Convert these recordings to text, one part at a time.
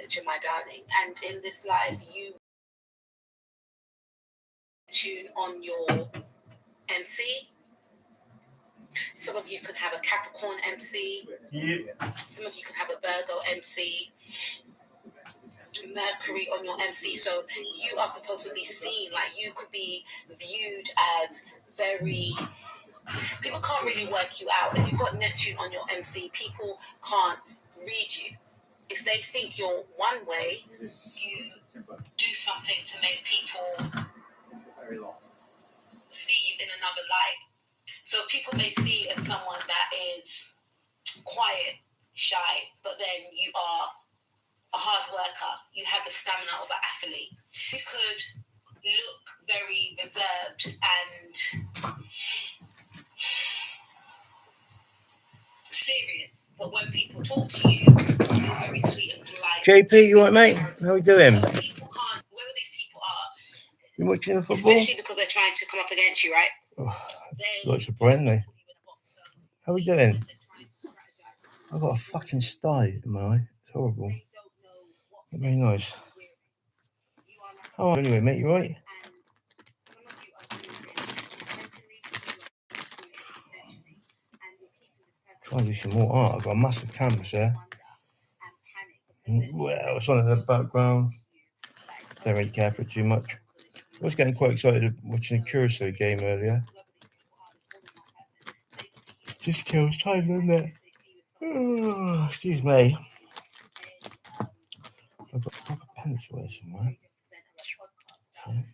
signature, my darling. And in this life, you tune on your MC. Some of you can have a Capricorn MC. Some of you can have a Virgo MC. Mercury on your MC. So you are supposed to be seen, like you could be viewed as very... People can't really work you out. If you've got Neptune on your MC, people can't read you. If they think you're one way, you do something to make people see you in another light. So people may see you as someone that is quiet, shy, but then you are a hard worker. You have the stamina of an athlete. You could look very reserved and serious, but when people talk to you, you're very sweet and polite. JP, you alright, mate? How are you doing? So people can't, whoever these people are, you watching the football? Especially because they're trying to come up against you, right? Lots of brandy. How are we doing? I've got a fucking sty in my eye. It's horrible. Not very nice. Oh, anyway, mate, you right? Try to do some more art. I've got a massive canvas there. Well, it's on in the background. Don't really care for it too much. I was getting quite excited watching a Curacao game earlier. Just kills time, doesn't it? Oh, excuse me. I've got a proper pencil here somewhere. Okay.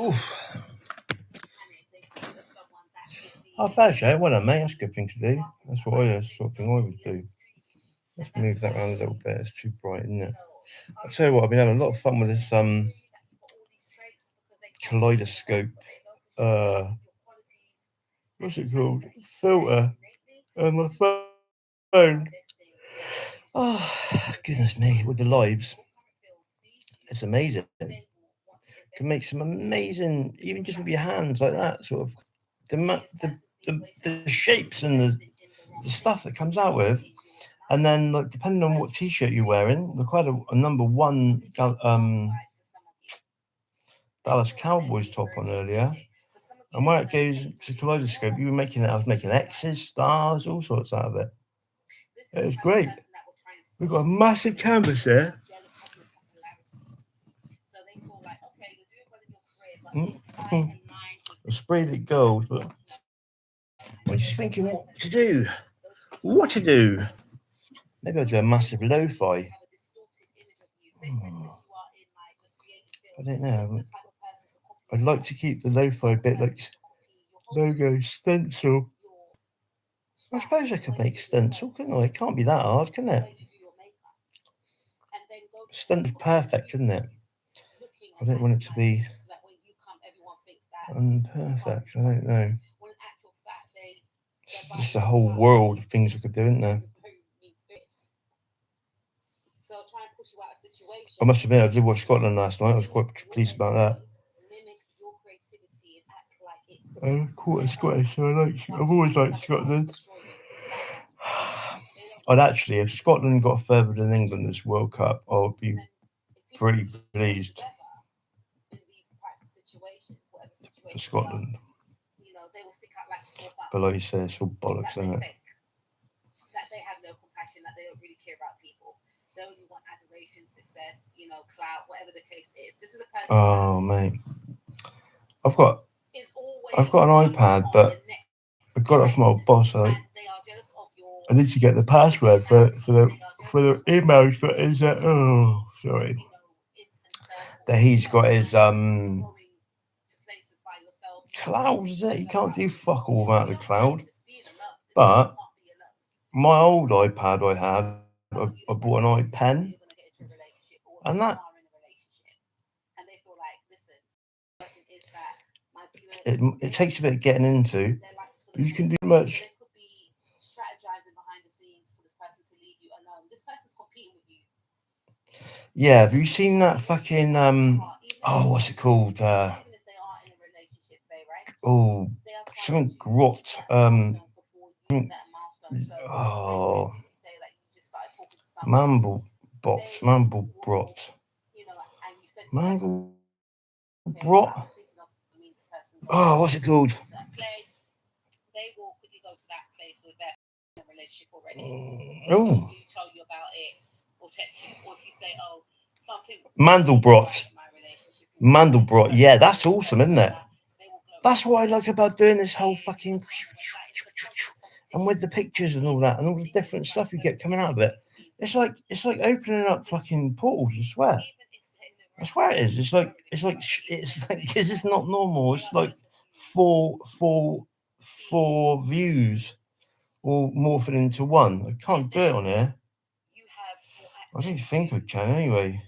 Oof. Oh, fair share. Well done, mate. That's a good thing to do. That's what sort of thing I would do. Let's move that around a little bit. It's too bright, isn't it? I'll tell you what, I've been having a lot of fun with this kaleidoscope. What's it called? Filter on my phone. Oh, goodness me, with the lives. It's amazing. You can make some amazing, even just with your hands like that, sort of the shapes and the stuff that comes out with. And then, like, depending on what t-shirt you're wearing, look, I had a number one Dallas Cowboys top on earlier. And where it goes to kaleidoscope, I was making X's, stars, all sorts out of it. It was great. We've got a massive canvas here. I sprayed it gold, but I'm just thinking what to do. Maybe I'll do a massive lo-fi. I don't know. I'd like to keep the lo-fi bit like logo stencil. I suppose I could make stencil, couldn't I? It can't be that hard, can it? Stencil's perfect, isn't it? I don't want it to be unperfect. I don't know. It's just a whole world of things I could do, isn't there? I must admit, I did watch Scotland last night. I was quite pleased about that. I'm quite Scottish, so I've always liked Scotland. I'd actually, if Scotland got further than England this World Cup, I would be pretty pleased for Scotland. But like you say, it's all bollocks, isn't it? That they have no compassion, that they don't really care about people. They only want adoration, success, clout, whatever the case is. This is a person. Oh, mate. I've got an iPad, but I got it from my boss. I need to get the password for the email. That he's got his clouds, is it? You can't do fuck all about the cloud. But my old iPad I had, I bought an iPen, and that it takes a bit of getting into, but you can do much. Yeah, have you seen that fucking what's it called? Something grot. Mumble Bots, Mandelbrot. You know, and you said to them, okay, Mandelbrot. I'm thinking of the meanest person. Oh, what's it called? It's a place. They will quickly go to that place with their relationship already. Oh. So you tell you about it or text you, or if you say, oh, something Mandelbrot. my relationship. Mandelbrot. Yeah, that's awesome, isn't it? That's what I like about doing this whole fucking and with the pictures and all that and all the different stuff you get coming out of it. It's like opening up fucking portals. I swear it is. It's like because it's not normal. It's like four views all morphing into one. I can't do it on here. I don't think I can anyway.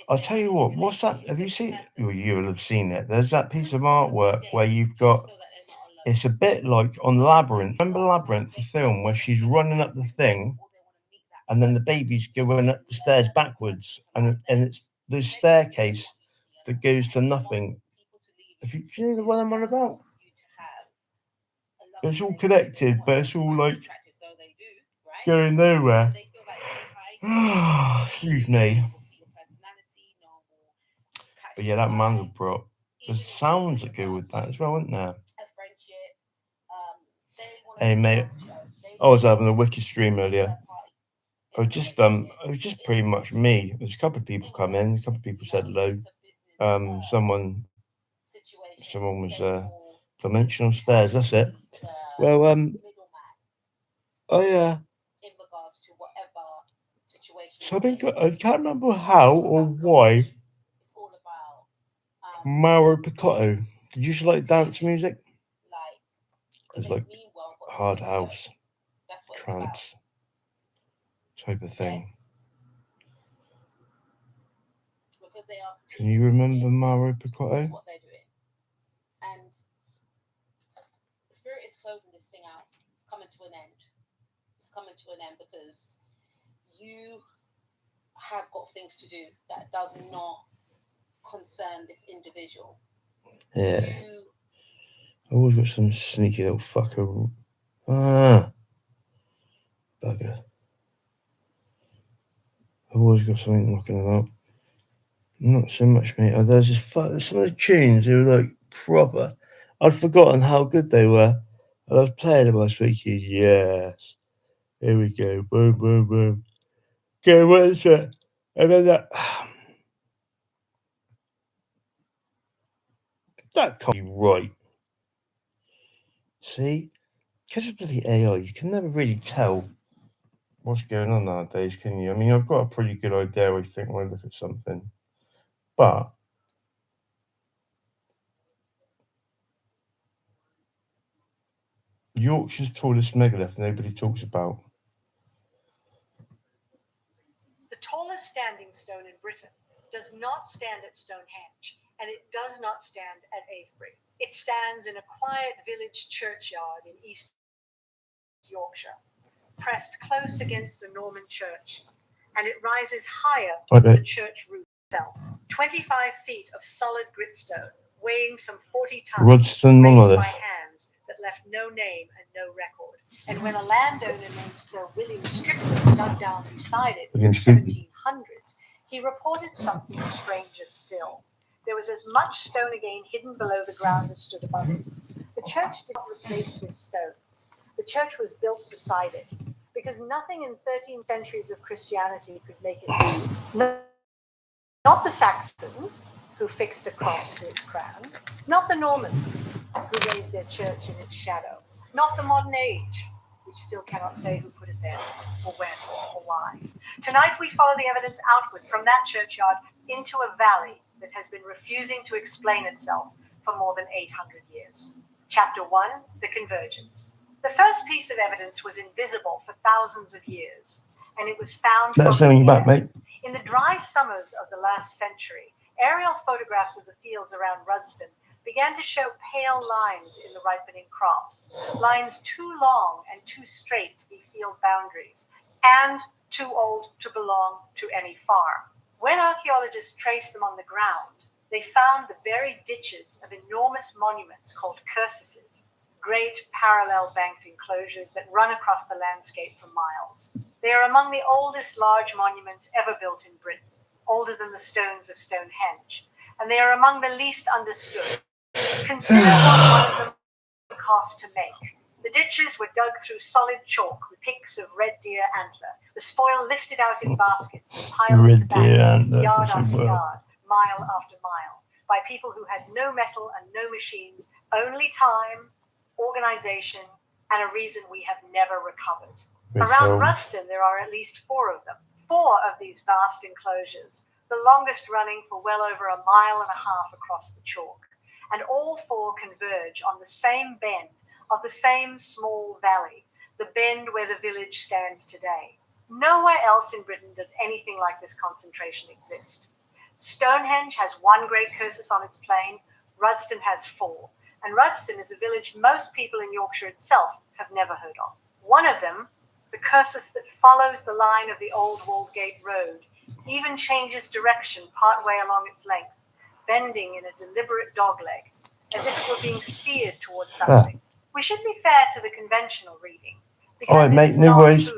I'll tell you what. What's that? Have you seen? Well, you'll have seen it. There's that piece of artwork where you've got. It's a bit like on Labyrinth. Remember Labyrinth, the film, where she's running up the thing, and then the baby's going up the stairs backwards, and it's the staircase that goes to nothing. Do you know the one I'm on about? It's all connected, but it's all like going nowhere. Excuse me. But yeah, that Mandelbrot. There's sounds that go with that as well, isn't there? Hey mate, I was having a wicked stream earlier. It was just pretty much me. There's a couple of people come in. A couple of people said hello. Someone was dimensional stairs. That's it. Well, so I can't remember how or why. Mauro Picotto. Did you used to like dance music? It's like hard house, trance type of thing. Can you remember Mauro Picotto? And the spirit is closing this thing out. It's coming to an end. It's coming to an end because you have got things to do that does not concern this individual. Yeah. I always got some sneaky little fucker. Bugger. I've always got something knocking about. Not so much, mate. There's just some of the tunes, they were like proper. I'd forgotten how good they were. I was playing them last week. Yes. Here we go. Boom, boom, boom. Okay, what is it? And then that can't be right. See? Because of the AI, you can never really tell what's going on nowadays, can you? I mean, I've got a pretty good idea, I think, when I look at something. But Yorkshire's tallest megalith nobody talks about. The tallest standing stone in Britain does not stand at Stonehenge, and it does not stand at Avebury. It stands in a quiet village churchyard in East Yorkshire, pressed close against a Norman church, and it rises higher than the church roof itself. 25 feet of solid gritstone, weighing some 40 tons, raised by hands that left no name and no record. And when a landowner named Sir William Strickland dug down beside it in the 1700s, he reported something stranger still. There was as much stone again hidden below the ground as stood above it. The church did not replace this stone. The church was built beside it, because nothing in 13 centuries of Christianity could make it move. Not the Saxons, who fixed a cross to its crown, not the Normans, who raised their church in its shadow, not the modern age, which still cannot say who put it there, or when, or why. Tonight we follow the evidence outward from that churchyard into a valley that has been refusing to explain itself for more than 800 years. Chapter 1, The Convergence. The first piece of evidence was invisible for thousands of years, and it was found back, mate. In the dry summers of the last century. Aerial photographs of the fields around Rudston began to show pale lines in the ripening crops, lines too long and too straight to be field boundaries, and too old to belong to any farm. When archaeologists traced them on the ground, they found the buried ditches of enormous monuments called cursuses, great parallel banked enclosures that run across the landscape for miles. They are among the oldest large monuments ever built in Britain, older than the stones of Stonehenge, and they are among the least understood. Consider what one of them cost to make. The ditches were dug through solid chalk with picks of red deer antler, the spoil lifted out in baskets and piled into bags, yard after yard, mile after mile, by people who had no metal and no machines, only time, organization, and a reason we have never recovered. Around Rudston, there are at least 4 of them. 4 of these vast enclosures, the longest running for well over a mile and a half across the chalk, and all 4 converge on the same bend of the same small valley, the bend where the village stands today. Nowhere else in Britain does anything like this concentration exist. Stonehenge has 1 great cursus on its plain, Rudston has 4, and Rudston is a village most people in Yorkshire itself have never heard of. One of them, the cursus that follows the line of the old Waldgate Road, even changes direction partway along its length, bending in a deliberate dogleg, as if it were being steered towards something. We should be fair to the conventional reading, because All right, mate, no worries.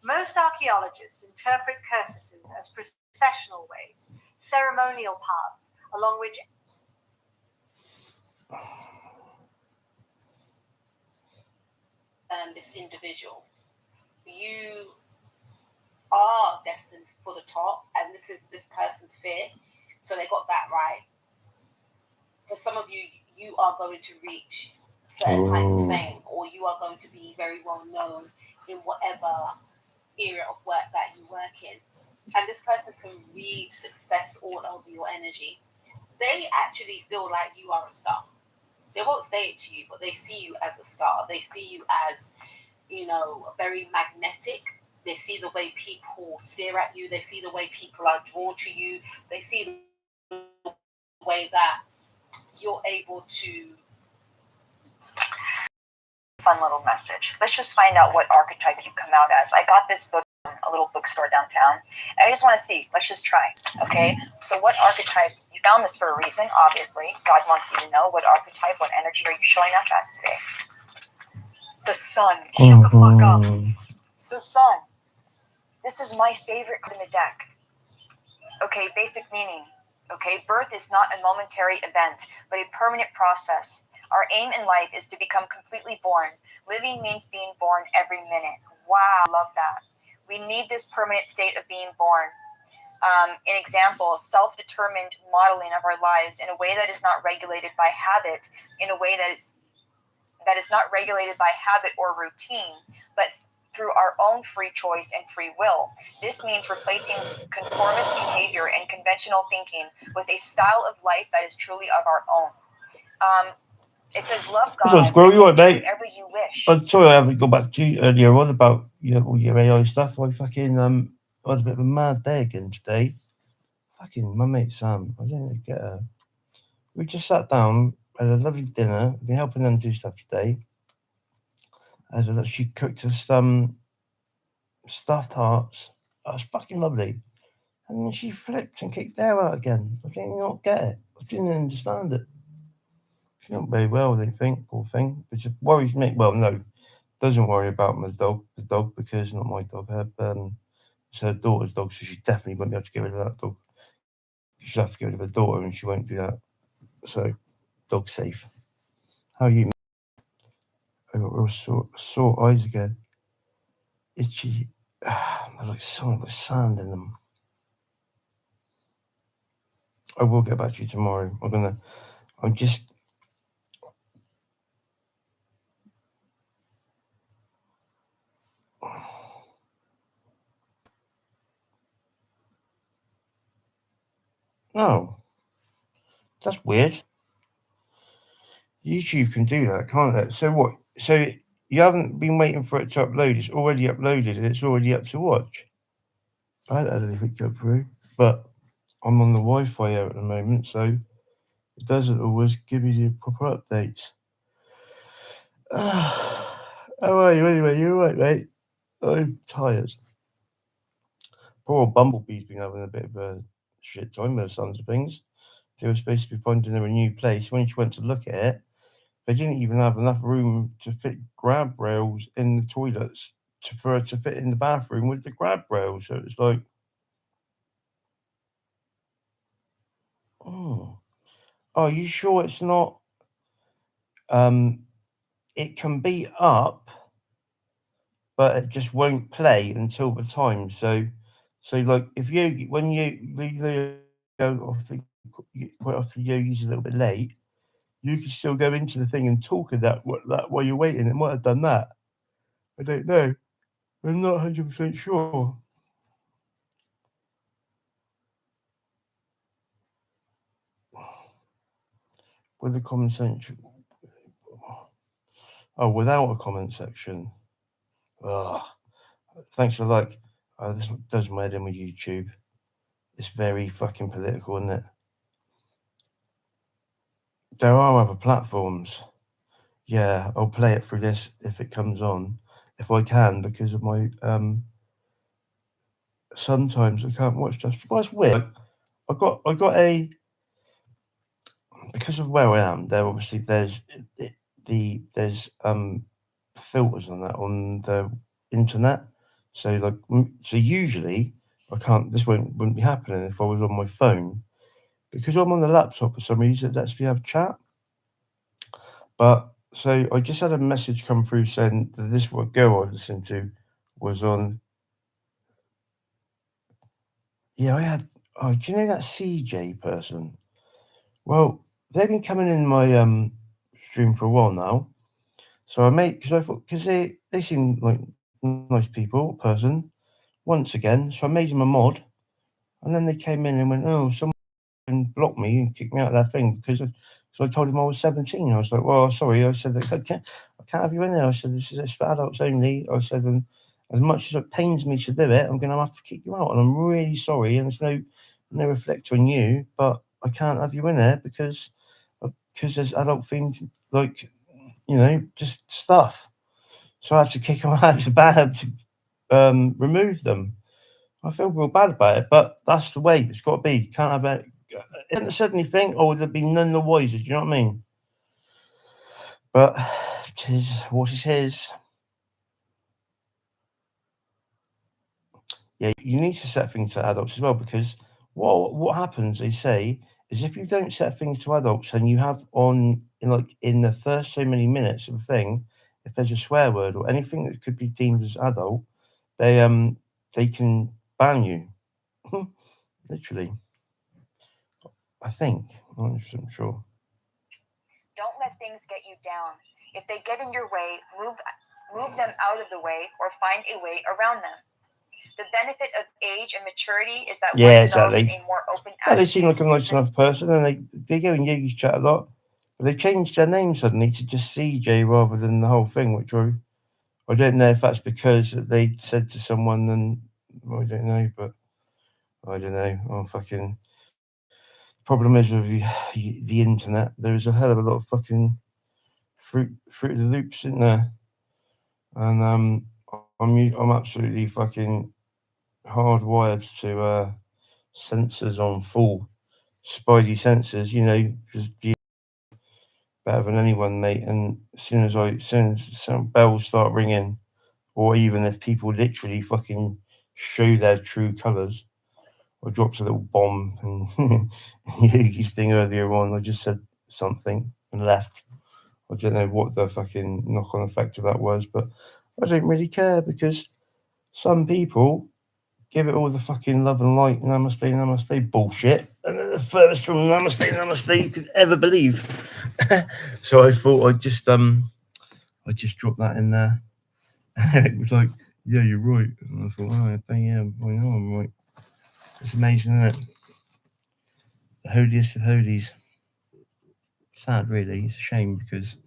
Most archaeologists interpret cursuses as processional ways, ceremonial paths along which this individual, you are destined for the top, and this is this person's fear. So they got that right. For some of you, you are going to reach certain heights of fame, or you are going to be very well known in whatever area of work that you work in. And this person can read success all over your energy. They actually feel like you are a star. They won't say it to you, but they see you as a star. They see you as, very magnetic. They see the way people stare at you. They see the way people are drawn to you. They see the way that you're able to. Fun little message. Let's just find out what archetype you come out as. I got this book from a little bookstore downtown, and I just want to see. Let's just try. Okay? So what archetype? You found this for a reason, obviously. God wants you to know what archetype, what energy are you showing up as today? The sun. Shut the fuck up. The sun. This is my favorite card in the deck. Okay, basic meaning. Okay, birth is not a momentary event, but a permanent process. Our aim in life is to become completely born. Living means being born every minute. Wow, love that. We need this permanent state of being born. An example, self-determined modeling of our lives in a way that is not regulated by habit, in a way that is not regulated by habit or routine, but through our own free choice and free will. This means replacing conformist behavior and conventional thinking with a style of life that is truly of our own. It says, love God and do whatever you wish. I'm sorry I haven't got back to you earlier on about all your AI stuff. I fucking I had a bit of a mad day again today. Fucking my mate Sam, I didn't get her. We just sat down, had a lovely dinner, been helping them do stuff today. She cooked us stuffed hearts. That was fucking lovely. And then she flipped and kicked their out again. I didn't not get it. I didn't understand it. She's not very well, they think, poor thing. Which worries me. Well, no, doesn't worry about the dog, because not my dog. It's her daughter's dog, so she definitely won't be able to get rid of that dog. She'll have to get rid of her daughter, and she won't do that. So, dog's safe. How are you? I got real sore eyes again. Itchy. Like something like sand in them. I will get back to you tomorrow. I'm just. Oh, that's weird. YouTube can do that, can't it? So what? So you haven't been waiting for it to upload. It's already uploaded and it's already up to watch. I had anything go through, but I'm on the Wi-Fi here at the moment, so it doesn't always give me the proper updates. How are you anyway? You all right, mate? I'm tired. Poor old Bumblebee's been having a bit of a shit time by the sounds of things. They were supposed to be finding her a new place. When she went to look at it, they didn't even have enough room to fit grab rails in the toilets for her to fit in the bathroom with the grab rail. So it's like, oh, are you sure it's not? It can be up, but it just won't play until the time. So like if you when you go off the quite often you use a little bit late, you can still go into the thing and talk of that while you're waiting. It might have done that. I don't know. I'm not 100% sure. With the comment section. Oh, without a comment section. Ugh. Thanks for like. This does my head in with YouTube. It's very fucking political, isn't it? There are other platforms. Yeah, I'll play it through this if it comes on, if I can, because of my sometimes I can't watch just. Well, it's weird. I got a because of where I am. There obviously there's filters on that on the internet. So like so usually I can't. This wouldn't be happening if I was on my phone, because I'm on the laptop for some reason. It lets me have chat. But so I just had a message come through saying that this girl I listened to was on. Yeah, I had. Oh, do you know that CJ person? Well, they've been coming in my stream for a while now. So because they seem like nice person. Once again, so I made them a mod, and then they came in and went, "Oh, someone blocked me and kicked me out of that thing because I told them I was 17." I was like, "Well, sorry." I said, I can't have you in there." I said, "This is for adults only." I said, "And as much as it pains me to do it, I'm going to have to kick you out, and I'm really sorry. And there's no reflect on you, but I can't have you in there because there's adult themed, like, just stuff." So I have to kick them out. It's bad to remove them. I feel real bad about it, but that's the way it's got to be. Can't have it. It hasn't said anything, or there'd be none the wiser. Do you know what I mean? But tis what it is. Yeah, you need to set things to adults as well, because what happens, they say, is if you don't set things to adults and you have in the first so many minutes of a thing, if there's a swear word or anything that could be deemed as adult, they can ban you. Literally. I think. I'm not sure. Don't let things get you down. If they get in your way, move them out of the way or find a way around them. The benefit of age and maturity is that one develops a more open attitude. They seem like a nice enough person, and they go in Yogi's chat a lot. But they changed their name suddenly to just CJ rather than the whole thing, which I don't know if that's because they said to someone, and I don't know, but I don't know. Oh, fucking problem is with the internet. There is a hell of a lot of fucking fruit of the loops in there, and I'm absolutely fucking hardwired to sensors on full spidey sensors. Just better than anyone, mate. And as soon as some bells start ringing, or even if people literally fucking show their true colours, I dropped a little bomb and Yogi's thing earlier on. I just said something and left. I don't know what the fucking knock-on effect of that was, but I don't really care, because some people give it all the fucking love and light, namaste bullshit, and the furthest from namaste you could ever believe. So I thought I'd just drop that in there. It was like, yeah, you're right. And I thought, oh, yeah, I know I'm right. It's amazing, isn't it? The holiest of holies. Sad, really. It's a shame, because,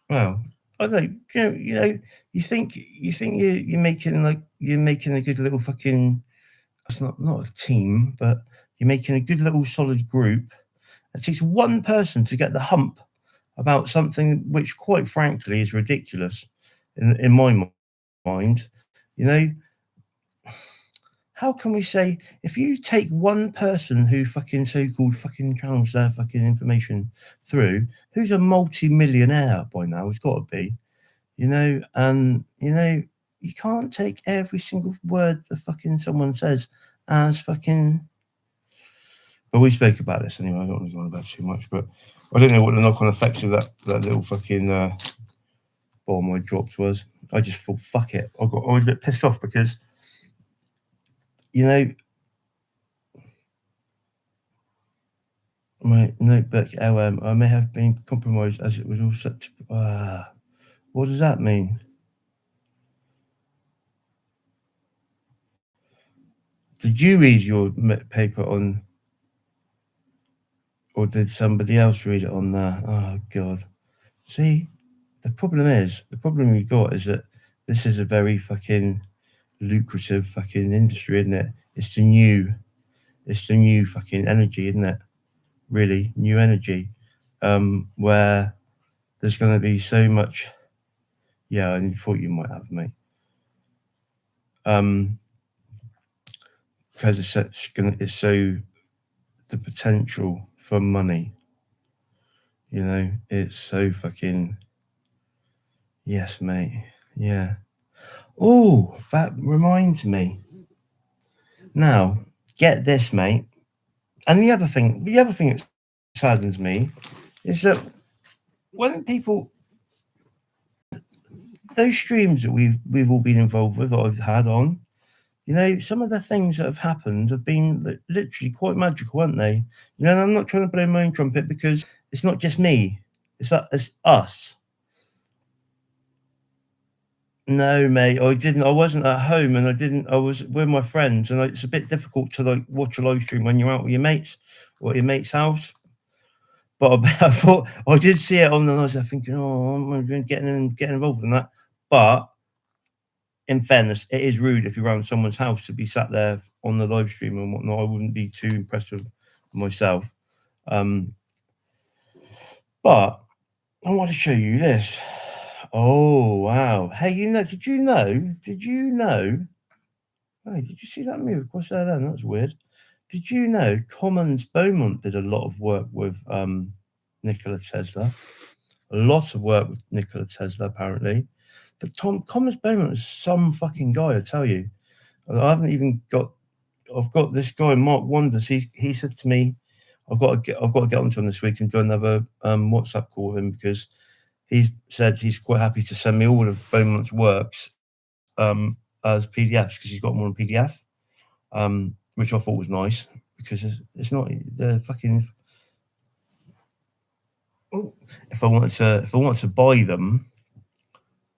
well, I think you think you're making a good little fucking. It's not a team, but you're making a good little solid group. It takes one person to get the hump about something which, quite frankly, is ridiculous in my mind. How can we say, if you take one person who fucking so-called fucking channels their fucking information through, who's a multi-millionaire by now, it's got to be, and you can't take every single word that fucking someone says as fucking. But we spoke about this anyway. I don't want to go on about too much, but I don't know what the knock-on effects of that little fucking bomb I dropped was. I just thought, fuck it. I was a bit pissed off because, you know, my notebook LM, I may have been compromised as it was all set to. What does that mean? Did you read your paper on, or did somebody else read it on there? Oh, God. See, the problem we got is that this is a very fucking lucrative fucking industry, isn't it? It's the new fucking energy, isn't it? Really, new energy, where there's going to be so much. Yeah, I thought you might have, mate. Because it's so the potential for money. You know, it's so fucking. Yes, mate. Yeah. Oh, that reminds me. Now, get this, mate. And the other thing that saddens me is that when people, those streams that we've all been involved with, that I've had on, you know, some of the things that have happened have been literally quite magical, aren't they? You know, and I'm not trying to blow my own trumpet because it's not just me; it's us. No, mate, I didn't. I wasn't at home, and I was with my friends, and it's a bit difficult to like watch a live stream when you're out with your mates or at your mate's house. But I thought I did see it on, and I was thinking, oh, I'm getting involved in that. But in fairness, it is rude if you're around someone's house to be sat there on the live stream and whatnot. I wouldn't be too impressed with myself. But I want to show you this. Oh, wow. Hey, did you know? Hey, did you see that move? What's that then? That's weird. Did you know Commons Beaumont did a lot of work with Nikola Tesla? A lot of work with Nikola Tesla, apparently. But Commons Beaumont is some fucking guy, I tell you. I've got this guy, Mark Wonders. He said to me, I've got to get onto him this week and do another WhatsApp call with him because he said he's quite happy to send me all of Beaumont's works as PDFs because he's got them on PDF, which I thought was nice because it's not the fucking. If I wanted to buy them,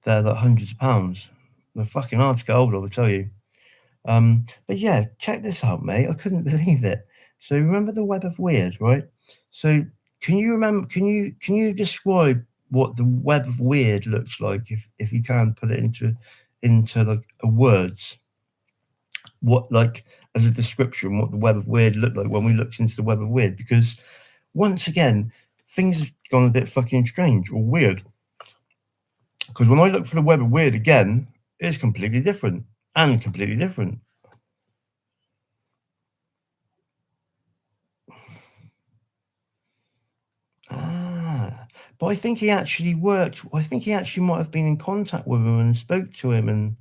they're like hundreds of pounds. They're fucking hard to get hold of, I tell you. But yeah, check this out, mate. I couldn't believe it. So remember the web of weird, right? So can you describe what the web of weird looks like if you can put it into like words? What, like, as a description, what the web of weird looked like when we looked into the web of weird? Because once again, things have gone a bit fucking strange or weird. Because when I look for the web of weird again, it's completely different. But I think he actually worked. I think he actually might have been in contact with him and spoke to him, and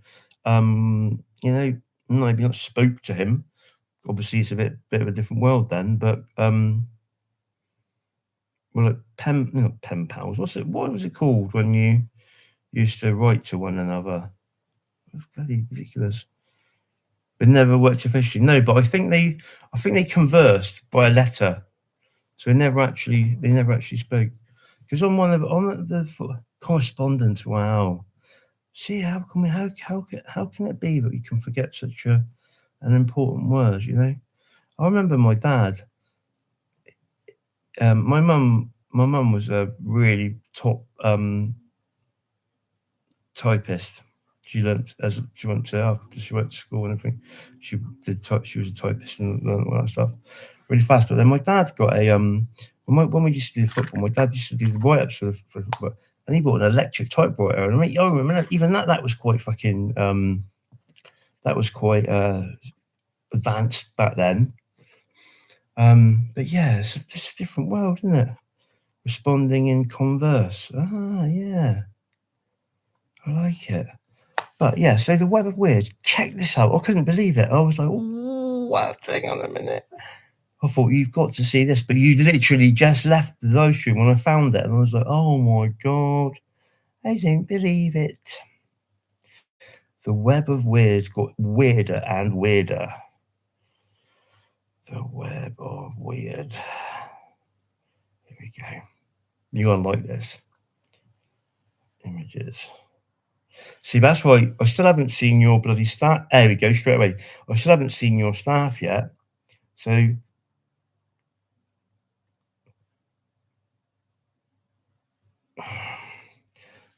maybe not spoke to him. Obviously, it's a bit of a different world then. But like pen pals. What was it called when you used to write to one another? Bloody ridiculous. But never worked officially. No, but I think they conversed by a letter. So they never actually spoke. Because on the correspondence, wow. See, how can it be that you can forget such an important word? You know, I remember my dad. My mum was a really top typist. She went to school and everything. She was a typist and learned all that stuff really fast. But then my dad got a when we used to do football, my dad used to do the write-ups for football, and he bought an electric typewriter. And I remember even that was quite fucking advanced back then. But yeah, it's a different world, isn't it? Responding in converse. Yeah, I like it. But yeah, so the web of weird. Check this out. I couldn't believe it. I was like, what? Hang on a minute. I thought, you've got to see this, but you literally just left the live stream when I found it, and I was like, oh my god, I don't believe it. The web of weird got weirder and weirder. The web of weird. Here we go. You're gonna like this. Images. See, that's why I still haven't seen your bloody staff. There we go, straight away. I still haven't seen your staff yet. So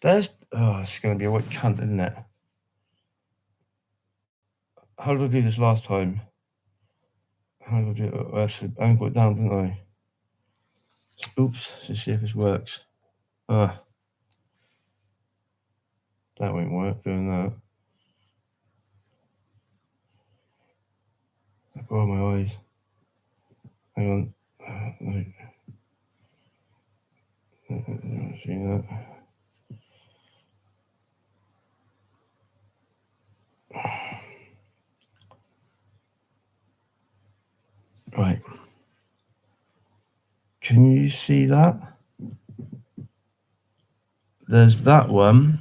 there's, it's going to be a white cunt, isn't it? How did I do this last time? How did I do it? I got it down, didn't I? Oops, let's see if this works. That won't work doing that. Oh, my eyes. Hang on. No. See that? Right. Can you see that? There's that one,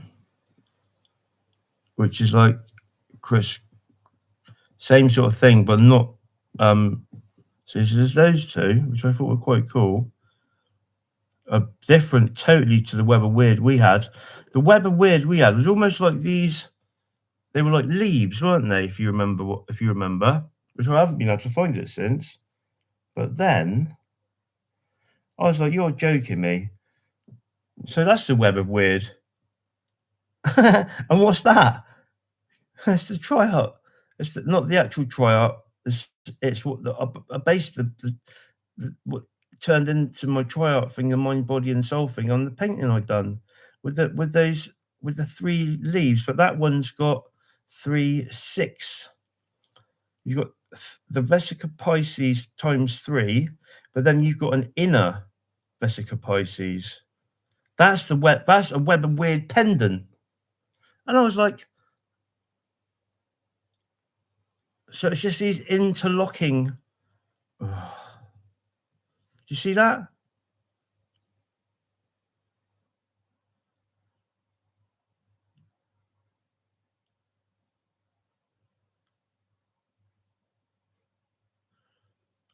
which is like Chris, same sort of thing, but not. So there's those two, which I thought were quite cool. Different totally to the web of weird we had. The web of weird we had was almost like these. They were like leaves, weren't they? If you remember, which I haven't been able to find it since. But then I was like, "You're joking me." So that's the web of weird. And what's that? It's the tri-art. It's not the actual tri-art. It's what the base what turned into my tri-art thing, the mind, body, and soul thing on the painting I've done with the 3 leaves. But that one's got 3, 6. You've got the Vesica Pisces times 3, but then you've got an inner Vesica Pisces. That's the web. That's a web of weird pendant. And I was like, so it's just these interlocking. Do you see that?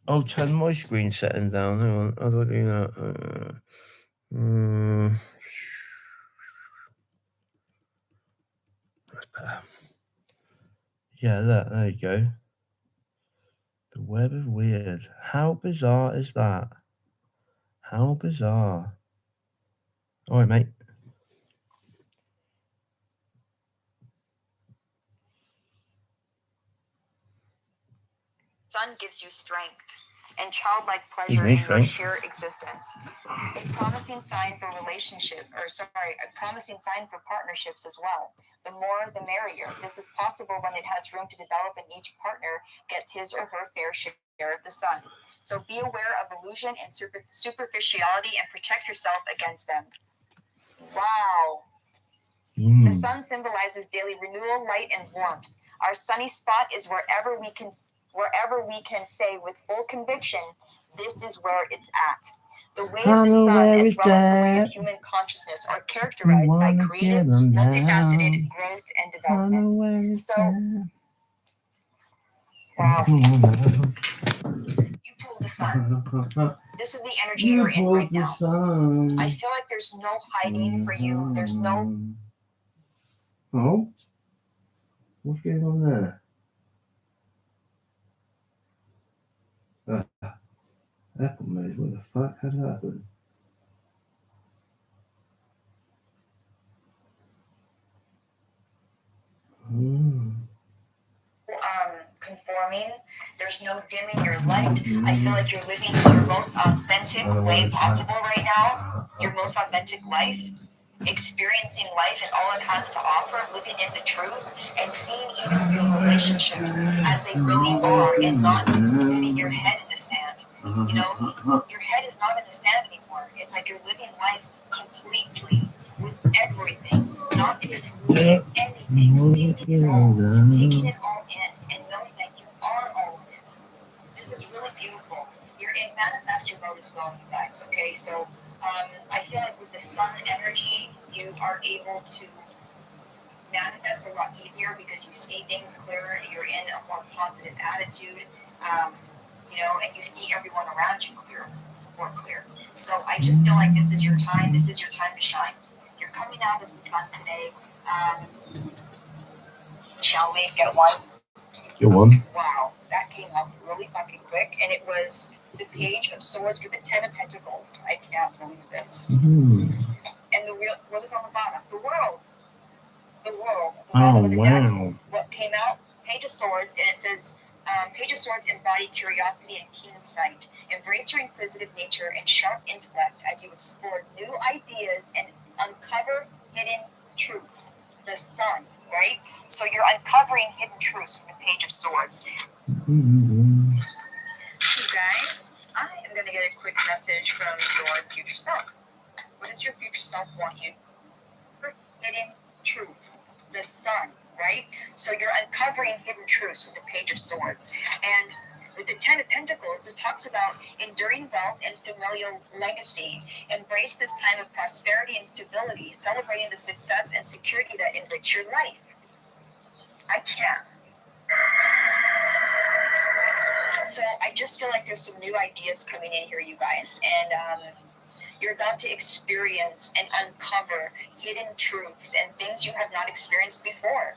I'll turn my screen setting down. Hang on. How do I do that? Yeah, there you go. The web of weird. How bizarre is that? How bizarre. All right, mate. Sun gives you strength and childlike pleasure in your sheer existence. A promising sign for partnerships as well. The more, the merrier. This is possible when it has room to develop and each partner gets his or her fair share of the sun. So be aware of illusion and superficiality and protect yourself against them. Wow. The sun symbolizes daily renewal, light, and warmth. Our sunny spot is wherever we can say with full conviction, this is where it's at. The way of the sun, as well as the way of human consciousness, are characterized by creative, multifaceted growth and development. So, wow. You pull the sun. This is the energy you're in right now. I feel like there's no hiding for you. There's no... Oh? What's going on there? Apple mode, what the fuck? How did that happen? Conforming. There's no dimming your light. I feel like you're living your most authentic way possible right now. Your most authentic life. Experiencing life and all it has to offer, living in the truth, and seeing even real relationships as they really are, and not putting your head in the sand. You know, your head is not in the sand anymore. It's like you're living life completely with everything. not excluding anything, leaving it all, taking it all in, and knowing that you are all of it. This is really beautiful. You're in manifestor mode as well, you guys. Okay, so I feel like with the sun energy, you are able to manifest a lot easier because you see things clearer. You're in a more positive attitude, and you see everyone around you more clear. So I just feel like this is your time. This is your time to shine. You're coming out as the sun today. Shall we get one? Get one. Wow, that came up really fucking quick, and it was the Page of Swords with the Ten of Pentacles. I can't believe this. And what is on the bottom? The world. The world. The world with the deck. What came out? Page of Swords, and it says, Page of Swords embody curiosity and keen sight. Embrace your inquisitive nature and sharp intellect as you explore new ideas and uncover hidden truths. The sun, right? So you're uncovering hidden truths with the Page of Swords. You guys, I am going to get a quick message from your future self. What does your future self want you? Hidden truths. The sun, right? So you're uncovering hidden truths with the Page of Swords. And with the Ten of Pentacles, it talks about enduring wealth and familial legacy. Embrace this time of prosperity and stability, celebrating the success and security that enrich your life. I can't. So I just feel like there's some new ideas coming in here, you guys. And you're about to experience and uncover hidden truths and things you have not experienced before.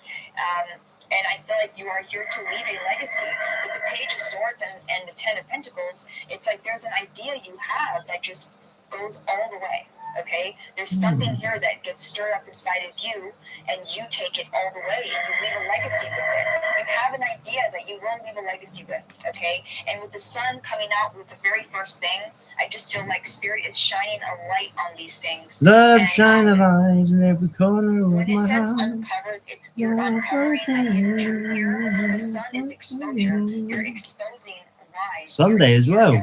And I feel like you are here to leave a legacy. With the Page of Swords and the Ten of Pentacles, it's like there's an idea you have that just goes all the way. Okay? There's something here that gets stirred up inside of you, and you take it all the way, and you leave a legacy with it. You have an idea that you will leave a legacy with, okay? And with the sun coming out with the very first thing, I just feel like Spirit is shining a light on these things. Love shine a light in every corner of my heart. When it says uncovered, you're uncovering a hidden truth here. The sun is exposure. You're exposing lies. Sunday as well.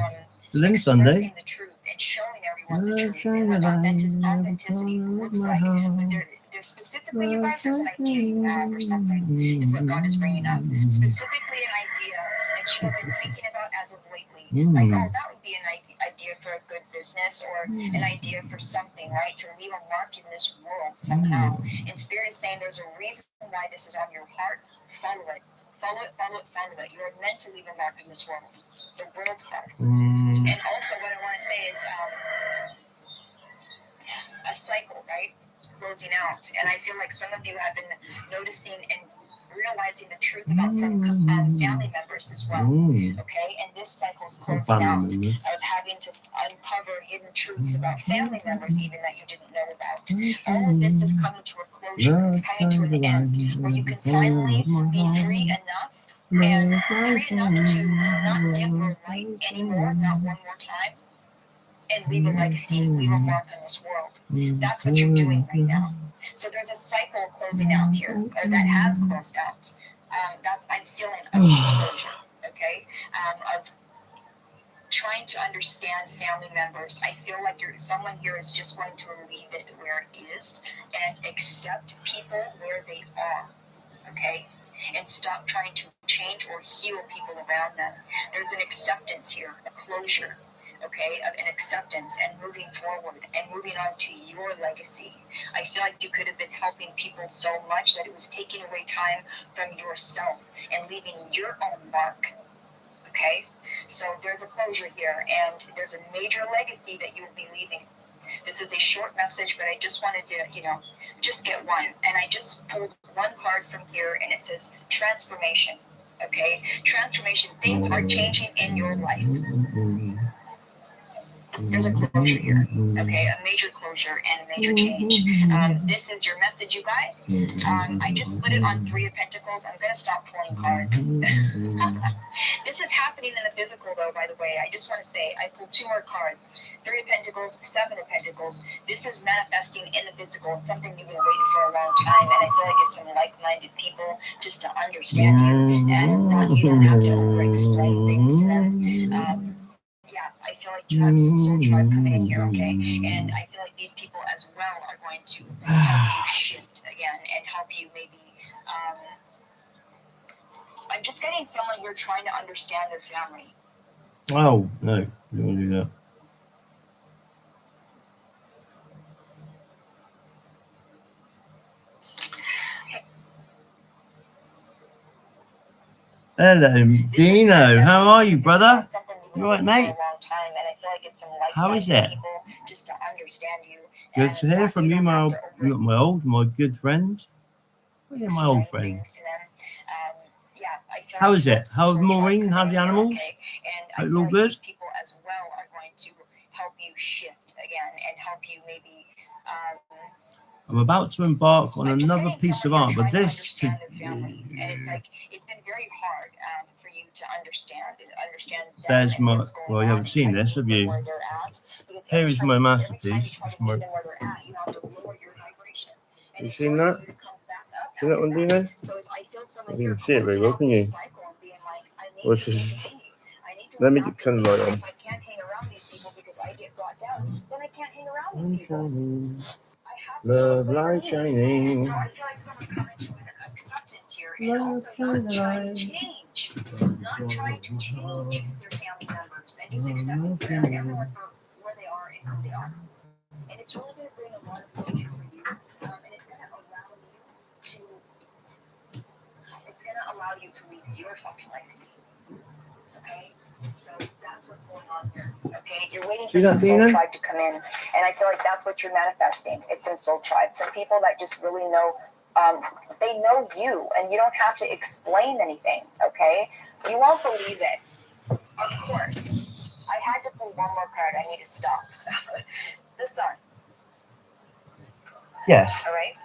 Still in Sunday. Expressing the truth and showing everyone the truth and what authenticity looks like. But there's specifically, you guys, there's an idea you have or something is what God is bringing up. Specifically an idea that you have been thinking about as of lately. Like, oh, that would be an idea for a good business or an idea for something, right? To leave a mark in this world somehow. And Spirit is saying there's a reason why this is on your heart. Follow it. Follow it, follow it, follow it. You are meant to leave a mark in this world. The world card. And also what I want to say is a cycle, right? Closing out. And I feel like some of you have been noticing and realizing the truth about some family members as well. Okay? And this cycle is closing out of having to uncover hidden truths about family members even that you didn't know about. All of this is coming to a closure. It's coming to an end where you can finally be free enough and free enough to not dim your light anymore, not one more time, and leave a legacy, leave a mark on this world. That's what you're doing right now. So there's a cycle closing out here, or that has closed out. I'm feeling a closure, okay? Of trying to understand family members. I feel like someone here is just going to leave it where it is and accept people where they are, okay? And stop trying to change or heal people around them. There's an acceptance here, a closure, okay, of an acceptance and moving forward and moving on to your legacy. I feel like you could have been helping people so much that it was taking away time from yourself and leaving your own mark, okay? So there's a closure here, and there's a major legacy that you will be leaving. This is a short message, but I just wanted to, just get one. And I just pulled one card from here, and it says transformation. Okay? Transformation. Things are changing in your life. There's a closure here. Okay? A major closure and a major change. This is your message, you guys. I just split it on 3 of Pentacles. I'm going to stop pulling cards. This is happening in the physical, though, by the way. I just want to say, I pulled 2 more cards. 3 of Pentacles, 7 of Pentacles. This is manifesting in the physical. It's something you've been waiting for a long time, and I feel like it's some like-minded people just to understand you and you don't have to over-explain things to them. I feel like you have some soul tribe coming in here, okay? And I feel like these people as well are going to help you shift. again and help you maybe. I'm just getting someone you're trying to understand their family. Oh, no, you don't want to do that. Hello, Dino. How are you, brother? You all right, mate? How is it? Just to understand you. Good to hear from you, my good friend. Oh, yeah, my old friend. How is it? How's Maureen? How are the animals? Hope you're all good. People as well are going to help you shift again and help you maybe. I'm about to embark on another piece of art, but this could. And it's like it's been very hard for you to understand. There's my. Well, you haven't seen this, have you? Here is my masterpiece. You seen that? See that one, Dino? You can see it very well, can you? Well, let me turn the light on. If I can't hang around these people because I get brought down, then I can't hang around these people. Love light shining. So I feel like someone coming to an acceptance here and also not trying to change. Not trying to change their family members and just accepting everyone for where they are and who they are. And it's really going to bring a lot of pleasure for you. And it's going to allow you to leave your fucking legacy. Okay? So that's what's going on here. Okay? You're waiting for some soul tribe to come in. And I feel like that's what you're manifesting. It's some soul tribe. Some people that just really know, they know you, and you don't have to explain anything. Okay? You won't believe it. Of course. I had to pull one more card. I need to stop. The sun. Yes. All right?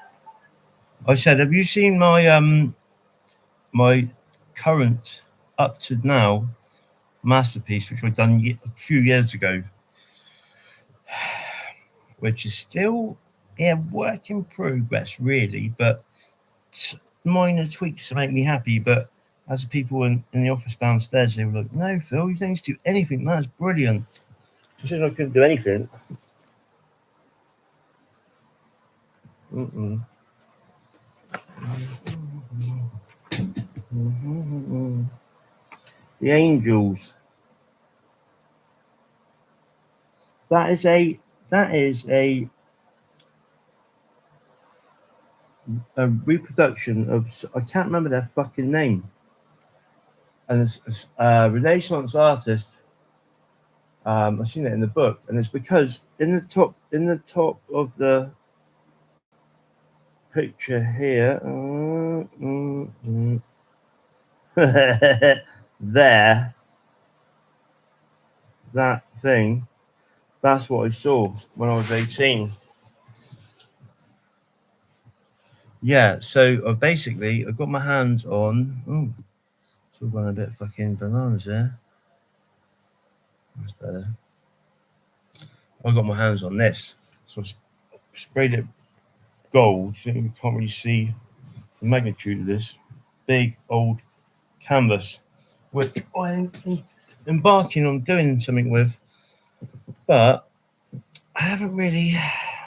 I said, have you seen my my current up to now masterpiece, which I've done a few years ago, which is still work in progress, really, but minor tweaks to make me happy. But as the people in the office downstairs, they were like, "No, Phil, you don't need to do anything. That's brilliant." I said I couldn't do anything. The angels. That is a reproduction of, I can't remember their fucking name, and it's a Renaissance artist. I've seen it in the book, and it's because in the top of the picture here, there, that thing, that's what I saw when I was 18. Yeah, so I've got my hands on. Oh, it's all going a bit fucking bananas there. That's better. I got my hands on this, so I sprayed it gold. You can't really see the magnitude of this big old canvas, which I'm embarking on doing something with, but I haven't really.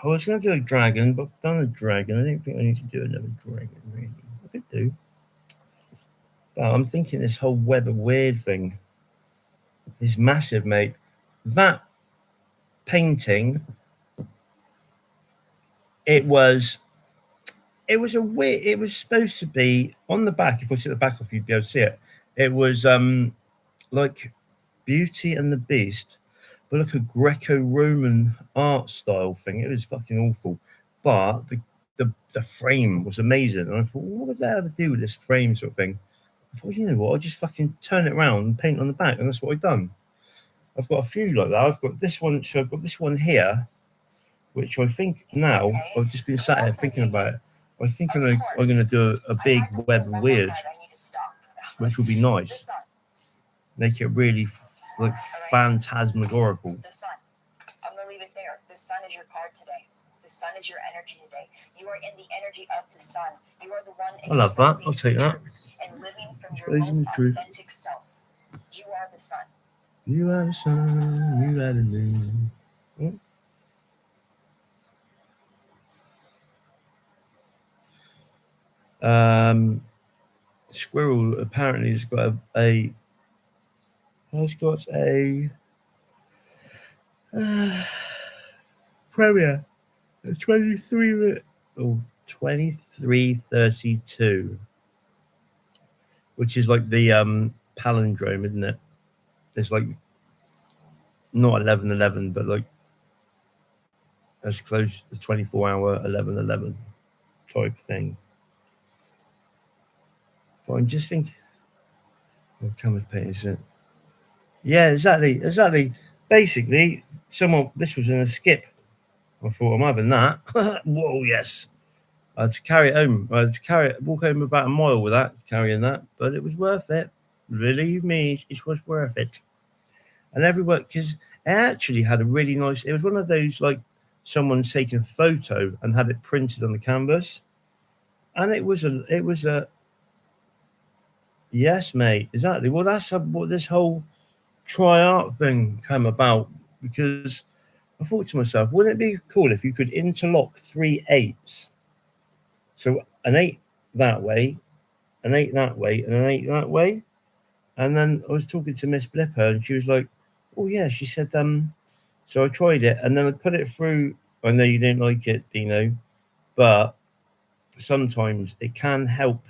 I was going to do a dragon, but I've done a dragon. I don't think I need to do another dragon, really. I could do. But I'm thinking this whole web of weird thing is massive, mate. That painting, it was supposed to be on the back. If I took the back off, you'd be able to see it. It was like Beauty and the Beast, but like a Greco-Roman art style thing. It was fucking awful, but the frame was amazing. And I thought, what would that have to do with this frame sort of thing? I thought, you know what, I'll just fucking turn it around and paint on the back, and that's what I've done. I've got a few like that. I've got this one. So I've got this one here, which I think now I've just been sat here thinking about it. I think I'm gonna do a big web of weird, which will be nice. Make it really like phantasmagorical. The sun. I'm gonna leave it there. The sun is your card today. The sun is your energy today. You are in the energy of the sun. You are the one I love that. I'll take that. And living from your most authentic self. You are the sun. You are the sun. You are the moon. Squirrel apparently has got a Premier 23 oh 2332, which is like the palindrome, isn't it? It's like not 11:11, but like as close to 24-hour 11:11 type thing. But I'm just thinking, oh, camera's painting it. Yeah, exactly. Basically, this was in a skip. I thought I'm having that. Whoa, yes. I had to carry it home. Walk home about a mile with that, carrying that, but it was worth it. Believe me, it was worth it. And everyone, because it actually had a really nice. It was one of those like someone's taken a photo and had it printed on the canvas, and it was a yes, mate, exactly. Well, that's what this whole try art thing came about, because I thought to myself, wouldn't it be cool if you could interlock 3 8s? So an 8 that way, an 8 that way, and an 8 that way. And then I was talking to Miss Blipper, and she was like, "Oh yeah," she said. So I tried it, and then I put it through. I know you don't like it, Dino, but sometimes it can help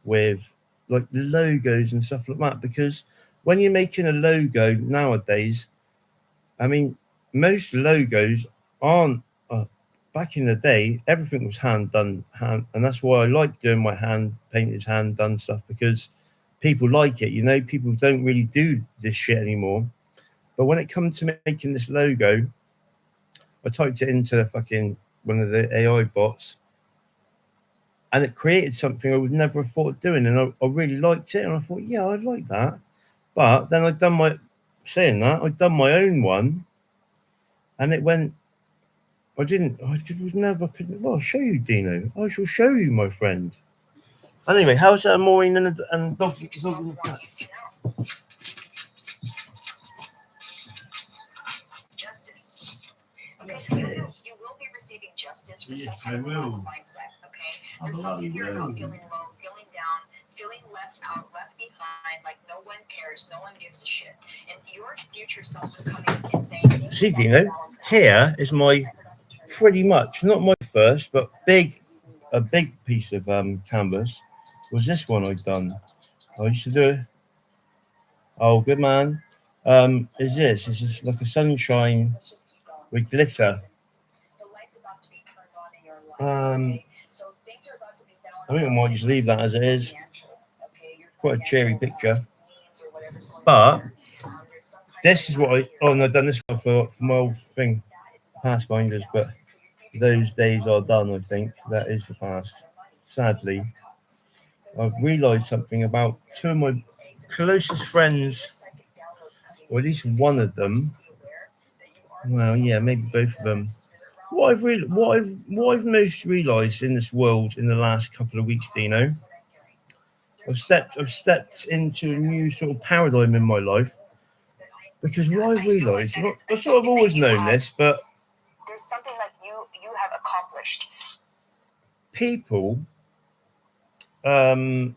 with like logos and stuff like that, because when you're making a logo nowadays, I mean, most logos aren't. Back in the day, everything was hand done, and that's why I like doing my hand painted, hand done stuff, because people like it. You know, people don't really do this shit anymore. But when it comes to making this logo, I typed it into the fucking one of the AI bots, and it created something I would never have thought of doing, and I really liked it, and I thought, yeah, I'd like that. But then I'd done my own one, and it went. Was never. Well, I'll show you, Dino. I shall show you, my friend. Anyway, how's Maureen and dog? Justice. Okay, so you will be receiving justice for suffering mindset. Okay, there's something here about feeling alone, feeling down, feeling left out, left behind, like no one cares, no one gives a shit, and your future self is coming insane. See, Dino, here is my pretty much not my first, but a big piece of canvas was this one I'd done. I used to do it. Oh, good man. Is this? It's just like a sunshine with glitter. Um, I think I might just leave that as it is. Quite a cheery picture. But this is what I've done this one for my old thing, past binders, but those days are done, I think. That is the past. Sadly, I've realised something about two of my closest friends, or at least one of them. Well, yeah, maybe both of them. What I've most realised in this world in the last couple of weeks, Dino, I've stepped into a new sort of paradigm in my life, because what I've realised, I've sort of always known this, but there's something that you have accomplished. People, um,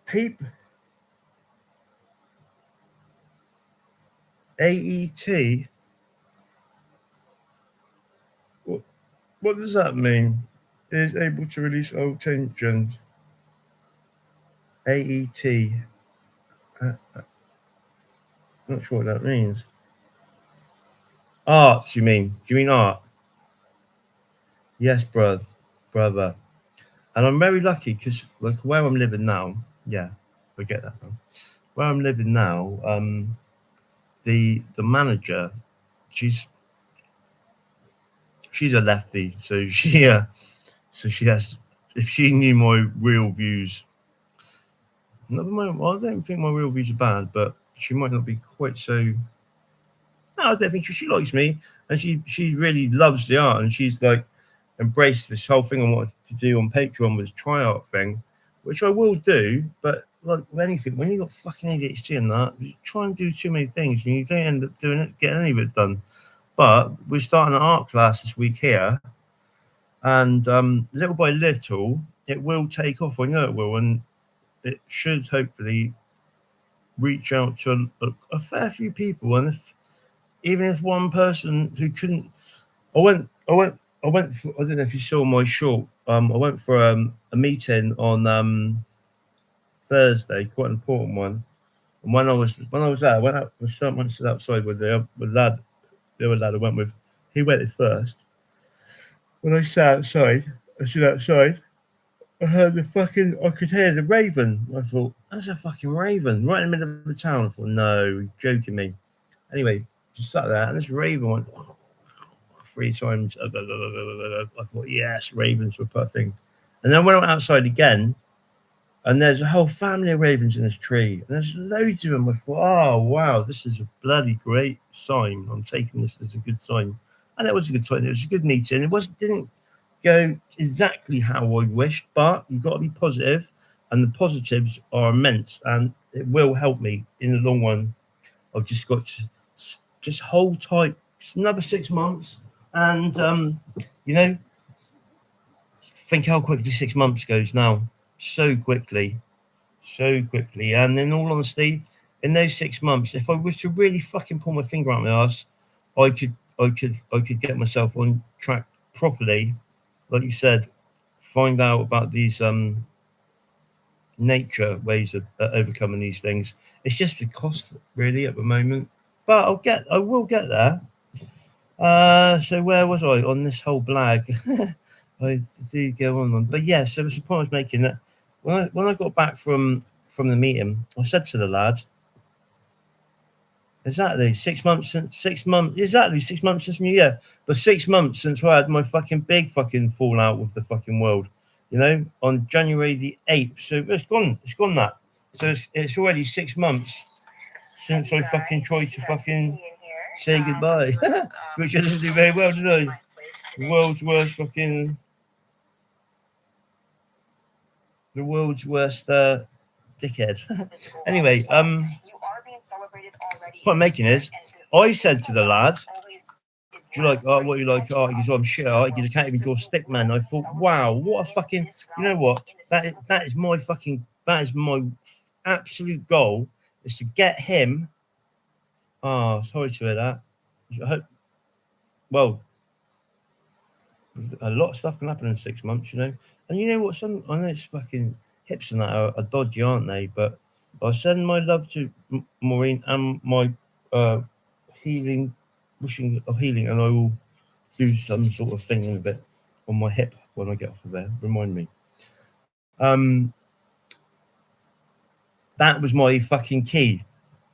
people, AET. What does that mean? Is able to release all tensions. AET. Not sure what that means. Art, you mean? Do you mean art? Yes, brother. And I'm very lucky, because like where I'm living now, yeah, forget that now. Where I'm living now, the manager, she's a lefty, so she has. If she knew my real views, not the moment. Well, I don't think my real views are bad, but she might not be quite so. No, I don't think she likes me, and she really loves the art, and she's like embraced this whole thing I wanted to do on Patreon with the try art thing, which I will do. But like with anything, when you got fucking ADHD and that, you try and do too many things, and you don't end up getting any of it done. But we're starting an art class this week here, and little by little, it will take off. I know it will, and it should hopefully reach out to a fair few people. And even if one person who couldn't, I went. For, I don't know if you saw my short. I went for a meeting on Thursday, quite an important one. And when I was there, I went out. Someone stood outside with the other lad I went with. He went in first. When I stood outside. I heard I could hear the raven. I thought, that's a fucking raven right in the middle of the town. I thought, no, you're joking me. Anyway, just sat there, and this raven went 3 times. I thought, yes, ravens were puffing. And then when I went outside again, and there's a whole family of ravens in this tree, and there's loads of them. I thought, oh, wow, this is a bloody great sign. I'm taking this as a good sign. And it was a good sign. It was a good meeting. Didn't go exactly how I wished, but you've got to be positive, and the positives are immense, and it will help me in the long run. I've just got to just hold tight. It's another 6 months, and think how quickly 6 months goes now. So quickly. And in all honesty, in those 6 months, if I was to really fucking pull my finger out my ass, I could get myself on track properly. Like you said, find out about these nature ways of overcoming these things. It's just the cost really at the moment, but I will get there. So where was I on this whole blag? I do go on, but yeah. So the point I was making that when I got back from the meeting, I said to the lad, exactly 6 months since 6 months since New Year, but 6 months since I had my fucking big fucking fallout with the fucking world, on January the 8th. So it's gone that. So it's already 6 months since I fucking tried to fucking say goodbye, which I didn't do very well, did I? The world's worst dickhead. Anyway, what I'm making is, I said to the lad, do you like art? What you like art? He goes, oh, I'm shit at art. He goes, I can't even draw stick man. I thought, wow, what a fucking, you know what? That is my absolute goal, is to get him. Oh, sorry to hear that. I hope, well, a lot of stuff can happen in 6 months, And you know what? I know it's fucking hips and that are dodgy, aren't they? But I send my love to Maureen and my wishing of healing, and I will do some sort of thing in a bit on my hip when I get off of there. Remind me. That was my fucking key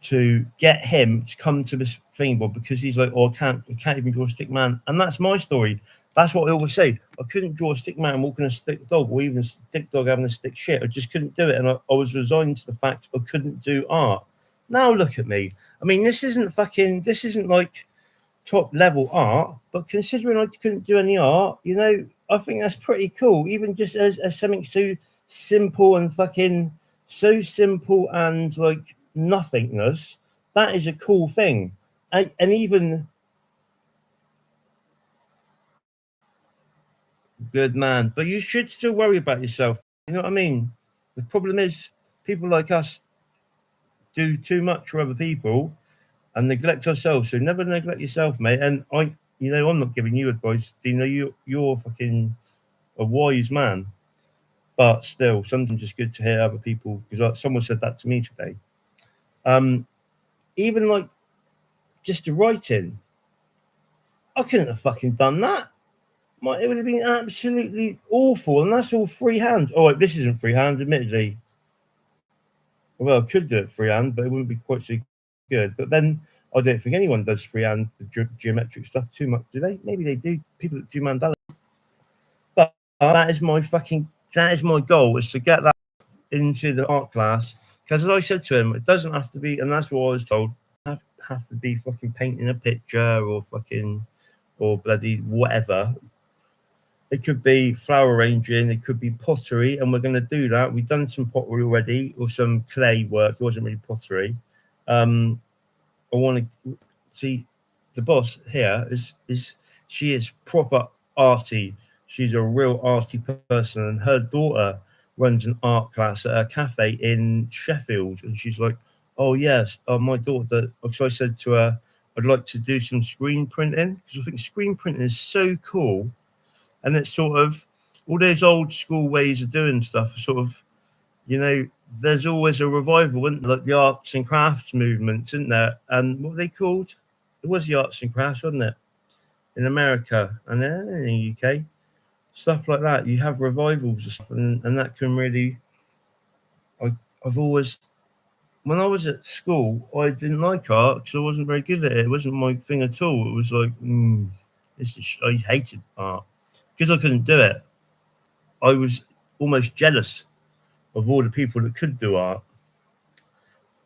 to get him to come to this thing board, because he's like, oh, I can't even draw a stick man, and that's my story. That's what I always say. I couldn't draw a stick man walking a stick dog, or even a stick dog having a stick shit. I just couldn't do it, and I was resigned to the fact I couldn't do art. Now look at me. I mean, this isn't like top level art, but considering I couldn't do any art, I think that's pretty cool. Even just as something so simple and like nothingness, that is a cool thing. And even good man, but you should still worry about yourself. You know what I mean? The problem is people like us do too much for other people and neglect ourselves. So never neglect yourself, mate. And I'm not giving you advice. You're fucking a wise man, but still, sometimes it's good to hear other people, because someone said that to me today. Even like just the writing, I couldn't have fucking done that. It would have been absolutely awful, and that's all freehand. Oh, this isn't freehand, admittedly. Well, I could do it freehand, but it wouldn't be quite so good. But then I don't think anyone does freehand geometric stuff too much, do they? Maybe they do. People that do mandala. But that is my goal, is to get that into the art class. Because as I said to him, it doesn't have to be, and that's what I was told, have to be fucking painting a picture or bloody whatever. It could be flower arranging, it could be pottery, and we're going to do that. We've done some pottery already, or some clay work. It wasn't really pottery. I want to see the boss here is she is proper arty. She's a real arty person, and her daughter runs an art class at a cafe in Sheffield, and she's like, "Oh yes, my daughter." So I said to her, "I'd like to do some screen printing because I think screen printing is so cool, and it's sort of all those old school ways of doing stuff. Sort of, you know, there's always a revival, isn't there? Like the arts and crafts movement, isn't there? And what were they called? It was the arts and crafts, wasn't it? In America and then in the UK, stuff like that. You have revivals and stuff, and that can really. I've always, when I was at school, I didn't like art because I wasn't very good at it. It wasn't my thing at all. It was like, I hated art because I couldn't do it. I was almost jealous of all the people that could do art,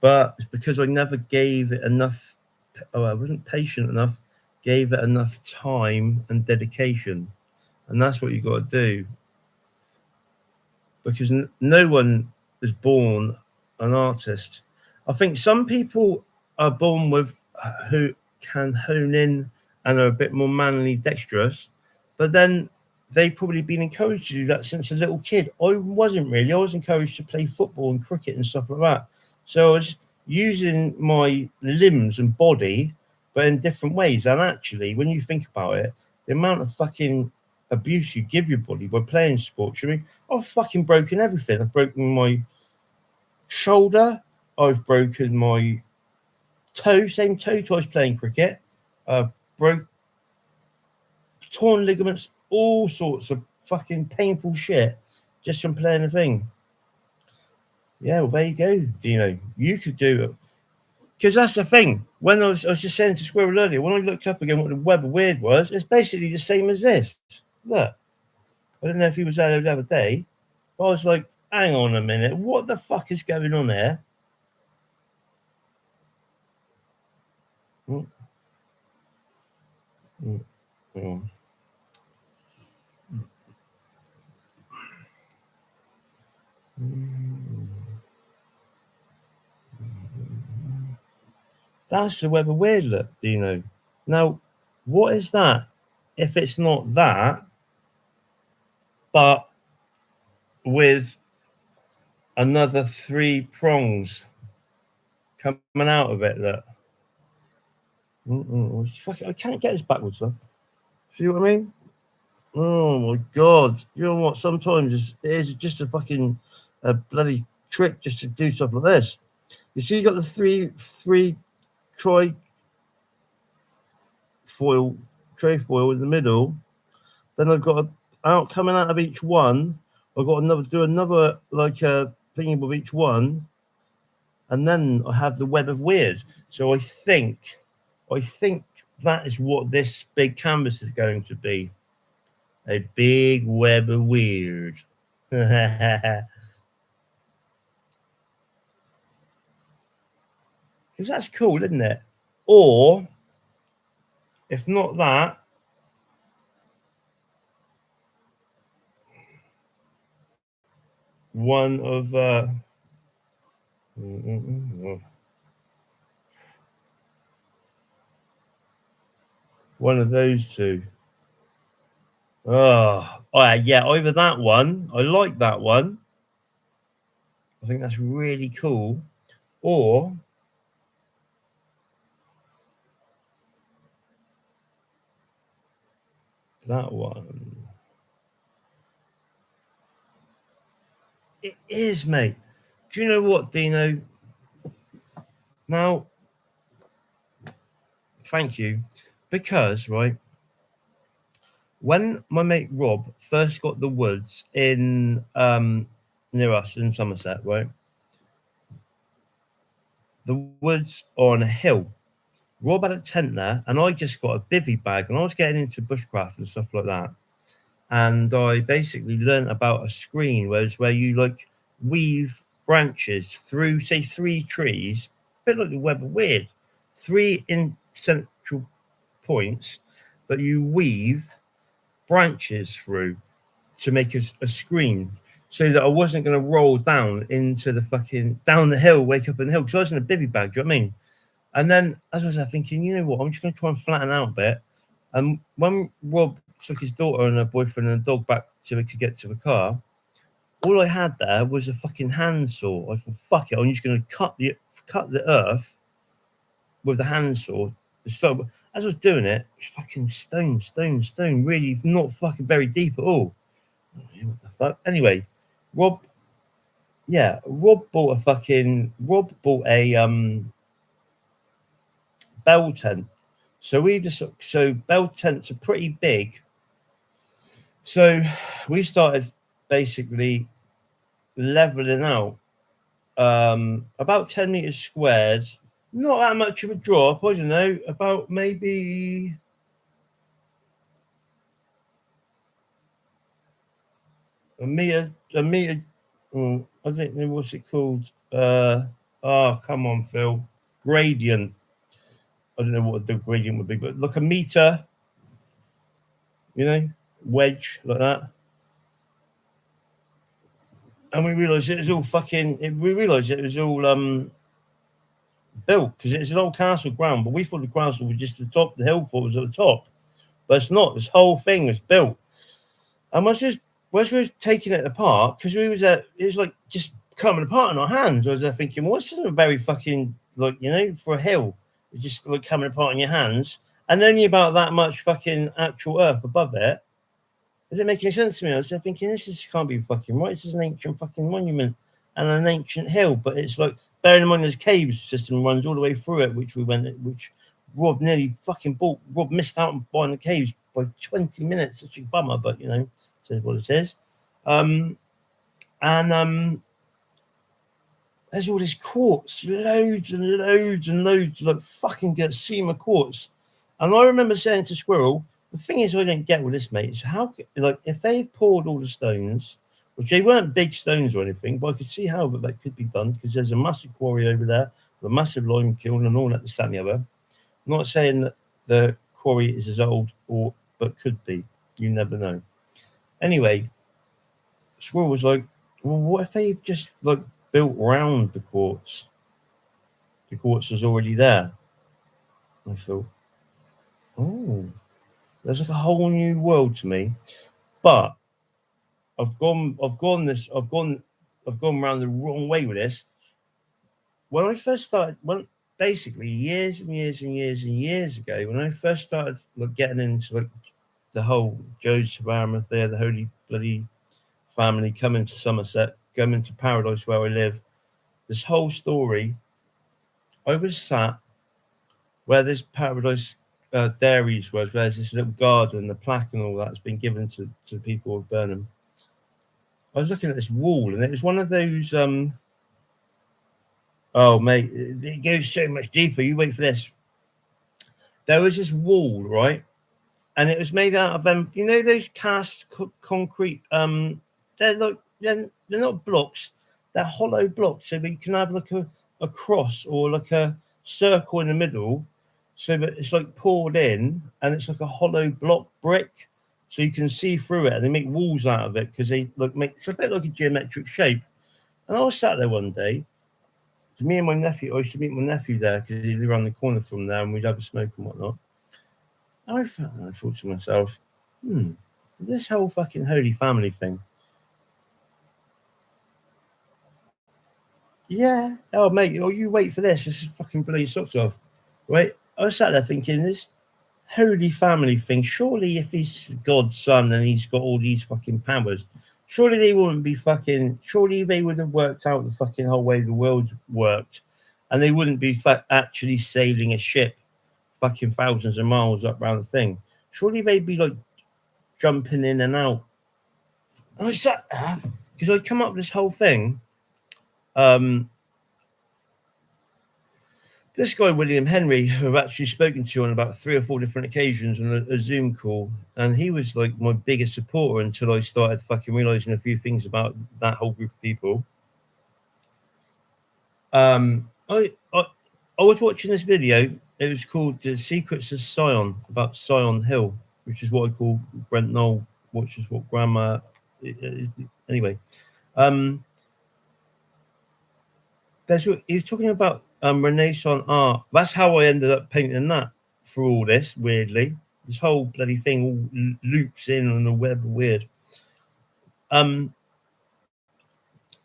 but it's because I never gave it enough. Oh, I wasn't patient enough. Gave it enough time and dedication, and that's what you got to do. Because no one is born an artist. I think some people are born with who can hone in and are a bit more manly, dexterous, but then they've probably been encouraged to do that since a little kid. I wasn't really. I was encouraged to play football and cricket and stuff like that. So I was using my limbs and body, but in different ways. And actually, when you think about it, the amount of fucking abuse you give your body by playing sports, I mean, I've fucking broken everything. I've broken my shoulder. I've broken my toe, same toe twice playing cricket. Broke, torn ligaments, all sorts of fucking painful shit just from playing a thing. Yeah, well, there you go, Dino. You could do it. Because that's the thing. When I was just saying to Squirrel earlier, when I looked up again what the web of weird was, it's basically the same as this. Look. I don't know if he was there the other day. But I was like, hang on a minute. What the fuck is going on there? Mm, mm, mm. That's the web of weird look, do you know? Now, what is that? If it's not that, but with another 3 prongs coming out of it, look. I can't get this backwards, though. See what I mean? Oh my god! You know what? Sometimes it is just a bloody trick just to do stuff like this. You see, you got the three trefoil trefoil in the middle. Then I've got coming out of each one. I've got another like a thingy with each one, and then I have the web of weird. So I think that is what this big canvas is going to be. A big web of weird. Because that's cool, isn't it? Or, if not that, one of one of those two. Oh, yeah, either that one. I like that one. I think that's really cool. Or that one. It is, mate. Do you know what, Dino? Now, thank you. Because, right, when my mate Rob first got the woods in near us in Somerset, right? The woods are on a hill. Rob had a tent there, and I just got a bivvy bag, and I was getting into bushcraft and stuff like that. And I basically learned about a screen, where you like weave branches through, say, 3 trees, a bit like the web of weird, 3 in central points, but you weave branches through to make a screen, so that I wasn't going to roll down into the fucking down the hill, wake up in the hill, because I was in a bivvy bag. Do you know what I mean? And then, as I was there thinking, you know what, I'm just going to try and flatten out a bit. And when Rob took his daughter and her boyfriend and the dog back so we could get to the car, all I had there was a fucking handsaw. I thought, fuck it, I'm just going to cut the earth with the handsaw. So as I was doing it, fucking stone, really not fucking very deep at all. What the fuck? Anyway, Rob bought a bell tent. So bell tents are pretty big. So we started basically leveling out about 10 meters squared. Not that much of a drop, I don't know, about maybe a meter. I think what's it called? Come on, Phil. Gradient. I don't know what the gradient would be, but like a meter, wedge like that. And we realised it was all built because it's an old castle ground, but we thought the castle was just the top, the hill fort was at the top. But it's not. This whole thing was built. And once we was taking it apart, because it was like just coming apart in our hands. I was there thinking, well, this isn't very fucking, like, for a hill. It's just like coming apart in your hands. And only about that much fucking actual earth above it. It didn't make any sense to me. I was there thinking, this can't be fucking right. This is an ancient fucking monument and an ancient hill. But it's like, bearing in mind this cave system runs all the way through it, which Rob nearly fucking bought. Rob missed out on buying the caves by 20 minutes. Such a bummer, but says what it is. There's all this quartz, loads and loads and loads, like fucking Gersema quartz. And I remember saying to Squirrel, the thing is, I don't get with this, mate, is how, like, if they poured all the stones, which they weren't big stones or anything, but I could see how that could be done because there's a massive quarry over there, a massive lime kiln and all that, this, that, and the other. I'm not saying that the quarry is as old, but could be. You never know. Anyway, Squirrel was like, well, what if they just like built round the quartz? The quartz was already there. I thought, oh, there's like a whole new world to me. But I've gone around the wrong way with this. When I first started, basically years and years and years and years ago, when I first started getting into like the whole Joseph Arimathea, the Holy Bloody Family, coming to Somerset, coming to Paradise where I live, this whole story, I was sat where this Paradise Dairies was, where there's this little garden, the plaque and all that's been given to the people of Burnham. I was looking at this wall, and it was one of those. Oh, mate, it goes so much deeper. You wait for this. There was this wall, right, and it was made out of those cast concrete. They're not blocks. They're hollow blocks, so that you can have like a cross or like a circle in the middle, so that it's like poured in, and it's like a hollow block brick, so you can see through it. And they make walls out of it because they make it's a bit like a geometric shape. And I was sat there one day. Me and my nephew, I used to meet my nephew there because he lived around the corner from there, and we'd have a smoke and whatnot. I thought to myself, this whole fucking Holy Family thing. Yeah. Oh, mate, you wait for this. This is fucking blow your socks off. Right? I was sat there thinking, this Holy Family thing, surely if he's God's son and he's got all these fucking powers, surely they wouldn't be surely they would have worked out the fucking whole way the world worked, and they wouldn't be actually sailing a ship fucking thousands of miles up around the thing. Surely they'd be like jumping in and out. And I sat there because I'd come up with this whole thing. This guy, William Henry, who I've actually spoken to on about 3 or 4 different occasions on a Zoom call, and he was like my biggest supporter until I started fucking realizing a few things about that whole group of people. I was watching this video. It was called "The Secrets of Sion," about Sion Hill, which is what I call Brent Knoll, which is what Grandma. Anyway, he was talking about Renaissance art. That's how I ended up painting that for all this, weirdly. This whole bloody thing all loops in on the web weird. In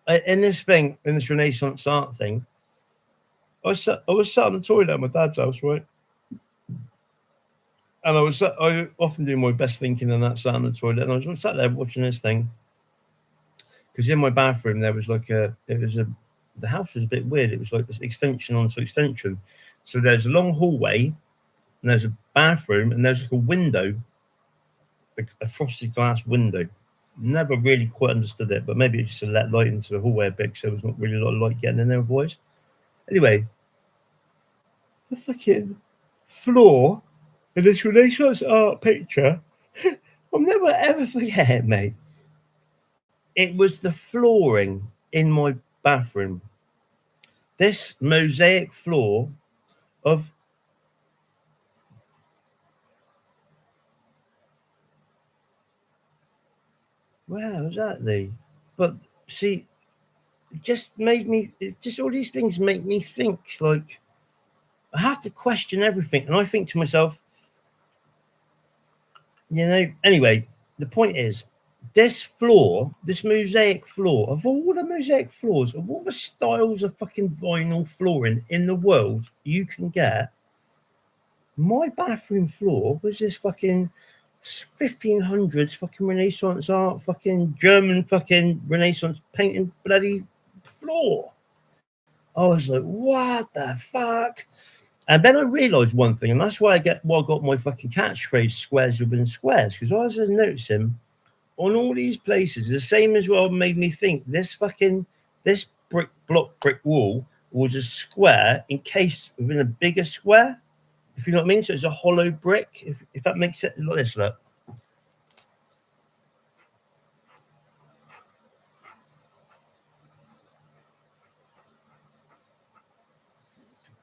this thing, in this Renaissance art thing, I was sat on the toilet at my dad's house, right? And I often do my best thinking and that sat on the toilet, and I was sat there watching this thing. Because in my bathroom there was the house was a bit weird. It was like this extension onto extension. So there's a long hallway, and there's a bathroom, and there's like a window, like a frosted glass window. Never really quite understood it, but maybe it's just to let light into the hallway a bit, because there was not really a lot of light getting in there otherwise. Anyway, the fucking floor in this Renaissance art picture, I'll never ever forget it, mate. It was the flooring in my bathroom. This mosaic floor of wow, exactly. But see, just all these things make me think, like, I have to question everything. And I think to myself, anyway, the point is, this mosaic floor, of all the mosaic floors, of all the styles of fucking vinyl flooring in the world you can get, my bathroom floor was this fucking 1500s fucking Renaissance art, fucking German fucking Renaissance painting bloody floor. I was like, what the fuck? And then I realised one thing, and that's why I got my fucking catchphrase, squares within squares, because I was just noticing on all these places, the same as well made me think this brick wall was a square encased within a bigger square, if you know what I mean. So it's a hollow brick, if that makes sense. Look at this, look.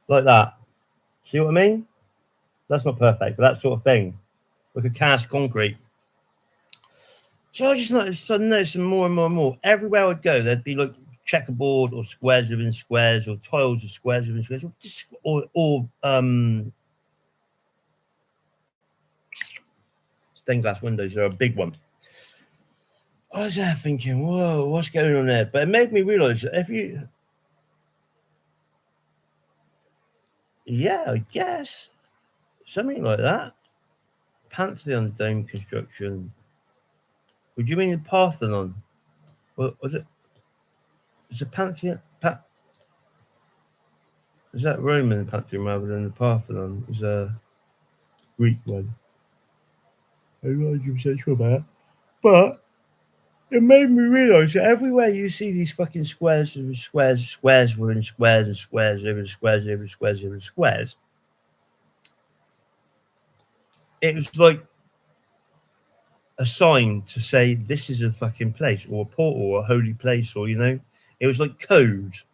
Like that. See what I mean? That's not perfect, but that sort of thing. Like a cast concrete. So I just noticed more and more and more. Everywhere I'd go, there'd be like checkerboard or squares within squares, or tiles of squares within squares, or stained glass windows are a big one. I was there thinking, whoa, what's going on there? But it made me realise that I guess something like that. Pantheon dome construction. Would you mean the Parthenon? Or was it? Is a Pantheon? Is that Roman Pantheon rather than the Parthenon? Is a Greek one. I'm not 100% sure about it. But it made me realise that everywhere you see these fucking squares within squares, squares within squares, and squares within squares, within squares, within squares, it was like a sign to say this is a fucking place, or a portal, or a holy place, or it was like codes.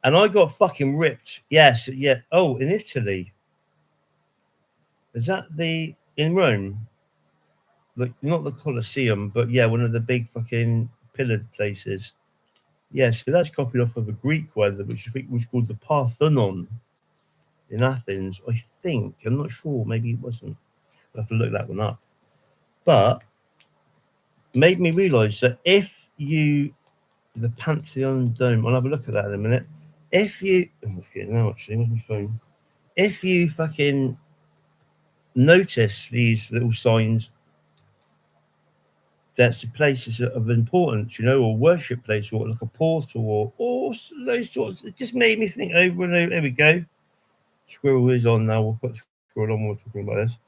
And I got fucking ripped. Yes, yeah. Oh, in Italy. Is that in Rome? Like, not the Colosseum, but yeah, one of the big fucking pillared places. Yeah, so that's copied off of a Greek one, which I think was called the Parthenon in Athens. I think. I'm not sure. Maybe it wasn't. I'll have to look that one up. But made me realise that the Pantheon Dome, I'll have a look at that in a minute. Actually, where's my phone? If you fucking notice these little signs, that's a place of importance, or worship place, or like a portal, or those sorts. It just made me think over and over. There we go. Squirrel is on now. We'll put squirrel on while we're talking about this.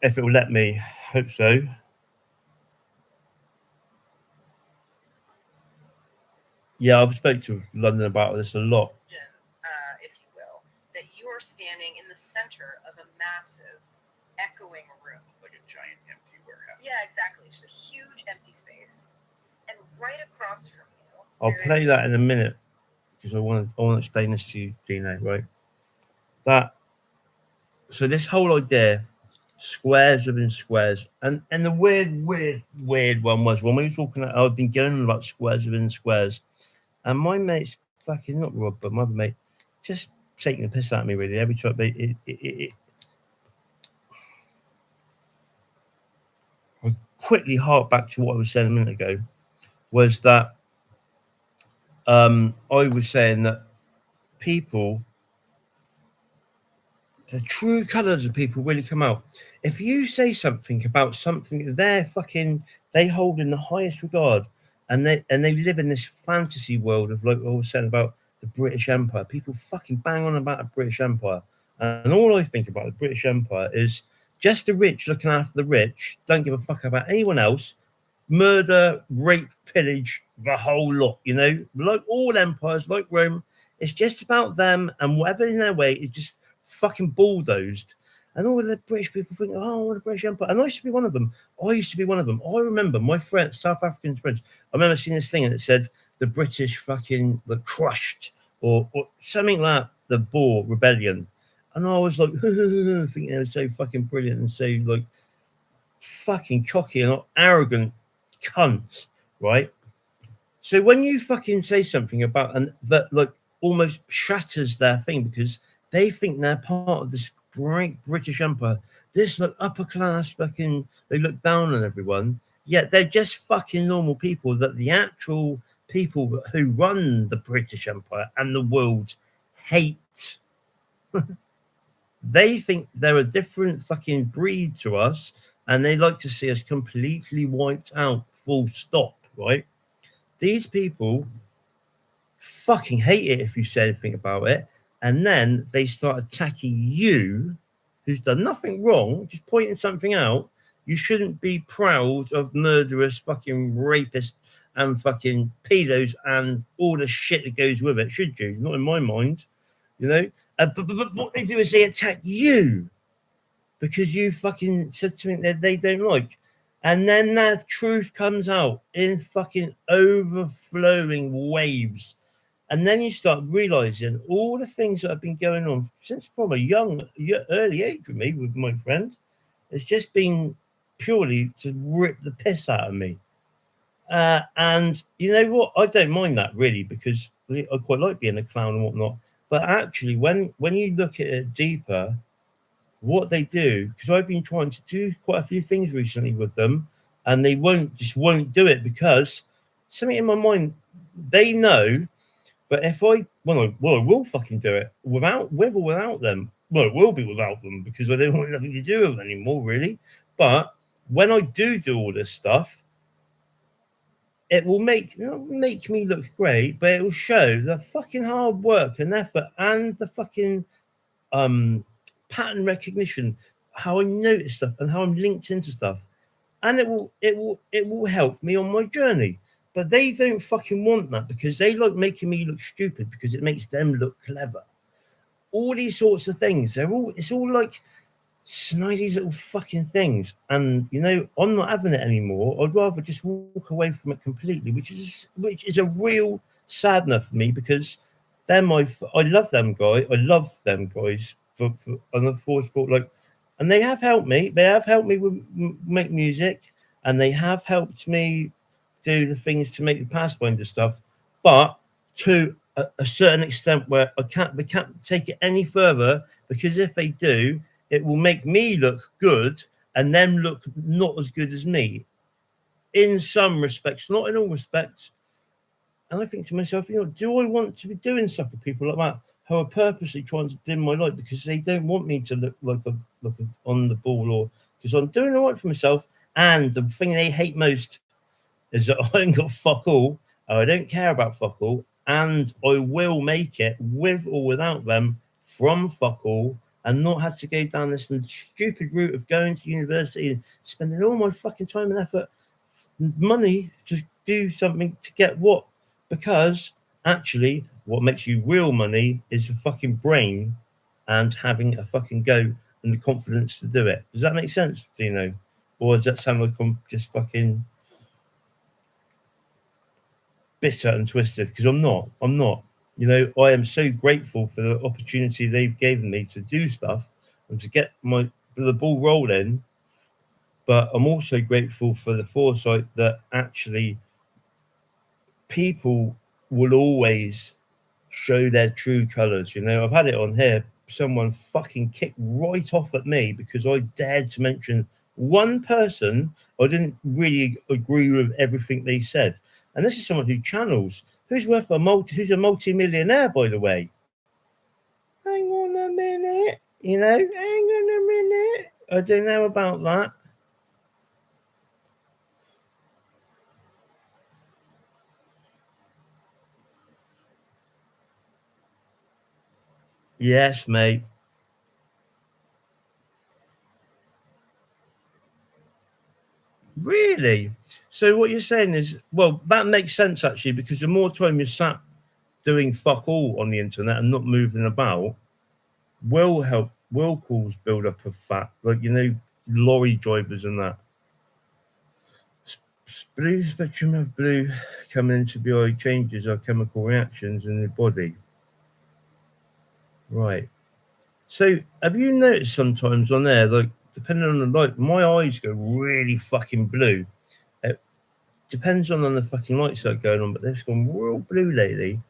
If it will let me, hope so. Yeah, I've spoken to London about this a lot. If you will, that you are standing in the center of a massive, echoing room. Like a giant empty warehouse. Yeah, exactly. Just a huge empty space. And right across from you... I'll play that in a minute, because I want to explain this to you, Dino, right? So this whole idea, squares within squares, and the weird one was when we were talking, I've been going on about squares within squares, and my mate's fucking not Rob, but my other mate, just taking the piss out of me really every time. I quickly hark back to what I was saying a minute ago. Was that I was saying that people, the true colours of people really come out. If you say something about something that they hold in the highest regard, and they live in this fantasy world of, like I was saying about the British Empire, people fucking bang on about the British Empire, and all I think about the British Empire is just the rich looking after the rich, don't give a fuck about anyone else, murder, rape, pillage, the whole lot, like all empires, like Rome. It's just about them, and whatever in their way is just fucking bulldozed. And all of the British people think, oh, the British Empire. And I used to be one of them. I remember my friends, South African friends. I remember seeing this thing and it said the British fucking were crushed or something like the Boer rebellion. And I was like, thinking it was so fucking brilliant and so like fucking cocky and arrogant cunts, right? So when you fucking say something about that like almost shatters their thing because they think they're part of this great British Empire, this like upper class fucking, they look down on everyone, yet they're just fucking normal people that the actual people who run the British Empire and the world hate. They think they're a different fucking breed to us and they like to see us completely wiped out, full stop, right? These people fucking hate it if you say anything about it, and then they start attacking you, who's done nothing wrong, just pointing something out. You shouldn't be proud of murderous fucking rapists and fucking pedos and all the shit that goes with it, should you? Not in my mind, But what they do is they attack you because you fucking said something that they don't like. And then that truth comes out in fucking overflowing waves. And then you start realizing all the things that have been going on since from a early age with me, with my friends. It's just been purely to rip the piss out of me. And you know what? I don't mind that really because I quite like being a clown and whatnot. But actually, when you look at it deeper, what they do, because I've been trying to do quite a few things recently with them, and they won't do it because something in my mind, they know. But if I will fucking do it with or without them. Well, it will be without them because I don't want nothing to do with them anymore, really. But when I do all this stuff, it will make me look great, but it will show the fucking hard work and effort and the fucking pattern recognition, how I notice stuff and how I'm linked into stuff, and it will help me on my journey. But they don't fucking want that because they like making me look stupid because it makes them look clever. All these sorts of things, it's all like snidey little fucking things. And I'm not having it anymore. I'd rather just walk away from it completely, which is a real sadness for me because I love them guys. I love them guys for on the force sport, like, and they have helped me. They have helped me make music, and they have helped me do the things to make the Pathfinder stuff, but to a certain extent where they can't take it any further because if they do, it will make me look good and them look not as good as me in some respects, not in all respects. And I think to myself, do I want to be doing stuff with people like that who are purposely trying to dim my light because they don't want me to look like on the ball, or because I'm doing all right for myself? And the thing they hate most is that I ain't got fuck all. I don't care about fuck all, and I will make it with or without them from fuck all, and not have to go down this stupid route of going to university and spending all my fucking time and effort, money to do something to get what? Because actually, what makes you real money is your fucking brain and having a fucking go and the confidence to do it. Does that make sense, Dino? Or does that sound like I'm just fucking bitter and twisted? Because I'm not. I am so grateful for the opportunity they've given me to do stuff and to get the ball rolling. But I'm also grateful for the foresight that actually people will always show their true colours. You know, I've had it on here. Someone fucking kicked right off at me because I dared to mention one person. I didn't really agree with everything they said. And this is someone who channels, who's who's a multi-millionaire, by the way. Hang on a minute, you know, hang on a minute. I don't know about that. Yes, mate. Really? So what you're saying is, well, that makes sense actually, because the more time you're sat doing fuck all on the internet and not moving about, will cause build up of fat, like, you know, lorry drivers and that. Blue spectrum of blue coming into BI changes our chemical reactions in the body. Right. So have you noticed sometimes on there, like, depending on the light, my eyes go really fucking blue. It depends on the fucking lights that are going on, but they've gone real blue lately.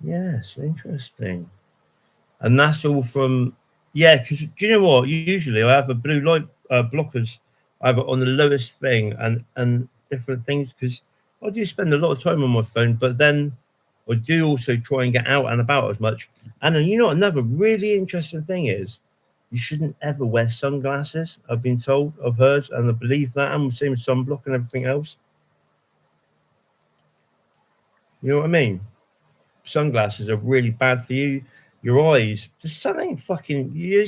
Yes, interesting. And that's all from, yeah, because do you know what? Usually I have a blue light blockers. I have it on the lowest thing and different things, because I do spend a lot of time on my phone, but then I do also try and get out and about as much. And then, you know, another really interesting thing is you shouldn't ever wear sunglasses. I've been told, I've heard, and I believe that. And the same with sunblock and everything else. You know what I mean? Sunglasses are really bad for you. Your eyes, the sun ain't fucking you.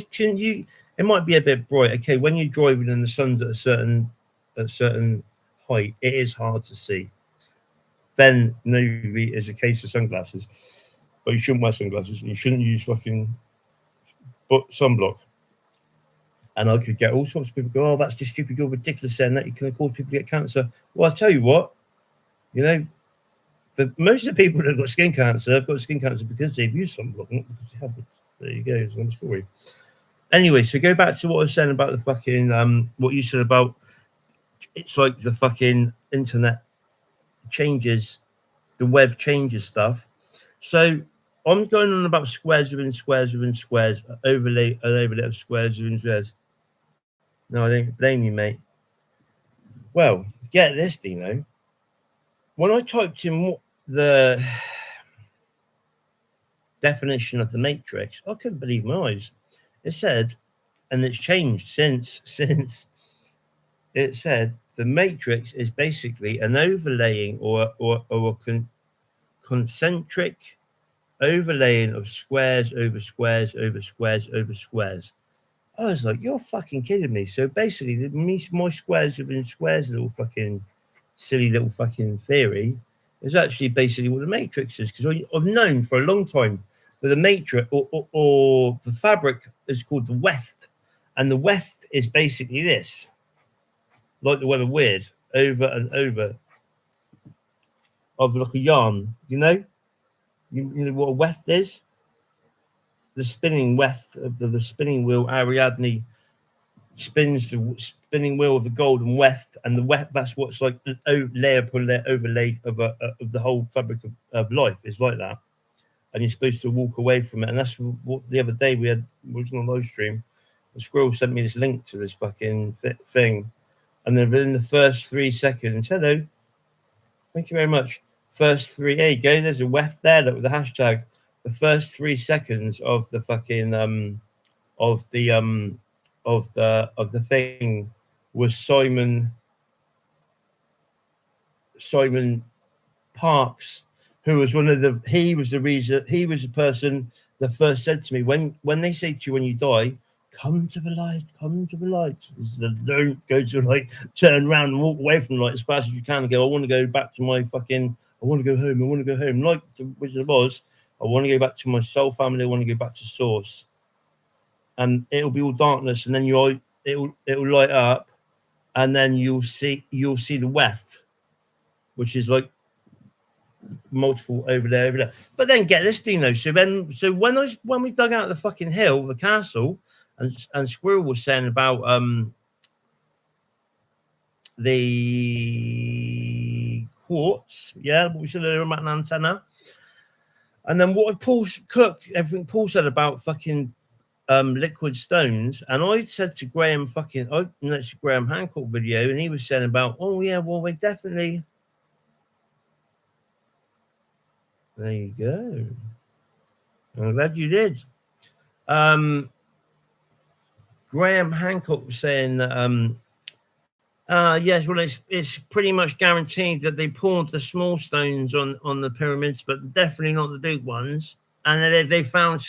It might be a bit bright. Okay, when you're driving and the sun's at a certain height, it is hard to see. Then maybe it's a case of sunglasses, but you shouldn't wear sunglasses and you shouldn't use fucking sunblock. And I could get all sorts of people go, oh, that's just stupid, you're ridiculous, saying that you can cause people to get cancer. Well, I'll tell you what, you know, but most of the people that have got skin cancer have got skin cancer because they've used sunblock, not because they haven't. There you go, it's another story. Anyway, so go back to what I was saying about the fucking what you said about it's like the fucking internet changes, the web changes stuff. So I'm going on about squares within squares within squares, an overlay of squares within squares. No, I don't blame you, mate. Well, get this, Dino. When I typed in the definition of the matrix, I couldn't believe my eyes. It said, and it's changed since it said the matrix is basically an overlaying or a concentric overlaying of squares over squares over squares over squares. I was like, you're fucking kidding me. So basically, my squares within squares, little fucking silly little fucking theory, is actually basically what the matrix is. Because I've known for a long time that the matrix or the fabric is called the weft, and the weft is basically this, like the web of weird, over and over of like a yarn. You know what a weft is? The spinning weft of the spinning wheel. Ariadne spins the spinning wheel of the golden weft, and the weft, that's what's like layer upon layer overlaid of the whole fabric of life is like that. And you're supposed to walk away from it. And that's what the other day we was on a live stream. The squirrel sent me this link to this fucking thing, and then within the first 3 seconds, hello, thank you very much. First three, there you go. There's a weft there. Look with the hashtag. The first 3 seconds of the fucking of the thing was Simon Parks, who was he was the person that first said to me, when they say to you when you die, come to the light, don't go to the light, turn around and walk away from the light as fast as you can and go, I want to go back to my fucking, I want to go home, like the Wizard of Oz. I want to go back to my soul family, I want to go back to source. And it'll be all darkness, and then it'll light up, and then you'll see the weft, which is like multiple over there. But then get this, Dino. So when we dug out the fucking hill, the castle, and Squirrel was saying about the quartz. Yeah, what we said earlier about an antenna. And then what Paul Cook, everything Paul said about fucking liquid stones, and I said to Graham I mentioned Graham Hancock video, and he was saying about, oh yeah, well we definitely. There you go. I'm glad you did. Graham Hancock was saying that yes, well it's pretty much guaranteed that they poured the small stones on the pyramids, but definitely not the big ones. And they found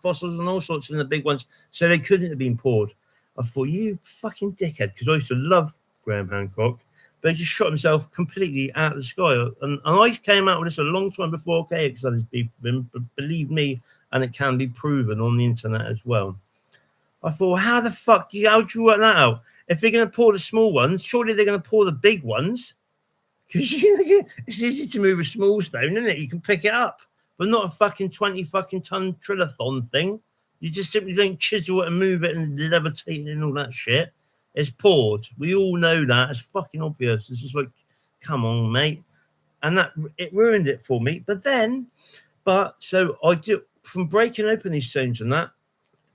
fossils and all sorts in the big ones, so they couldn't have been poured. I thought, you fucking dickhead, because I used to love Graham Hancock, but he just shot himself completely out of the sky. And I came out with this a long time before KX had his beef with him, but believe me, and it can be proven on the internet as well. I thought, how the fuck how do you work that out? If they're going to pour the small ones, surely they're going to pour the big ones. Because it's easy to move a small stone, isn't it? You can pick it up, but not a fucking 20 fucking ton trillathon thing. You just simply don't chisel it and move it and levitate it and all that shit. It's poured. We all know that. It's fucking obvious. It's just like, come on, mate. And that it ruined it for me. So I do, from breaking open these stones and that,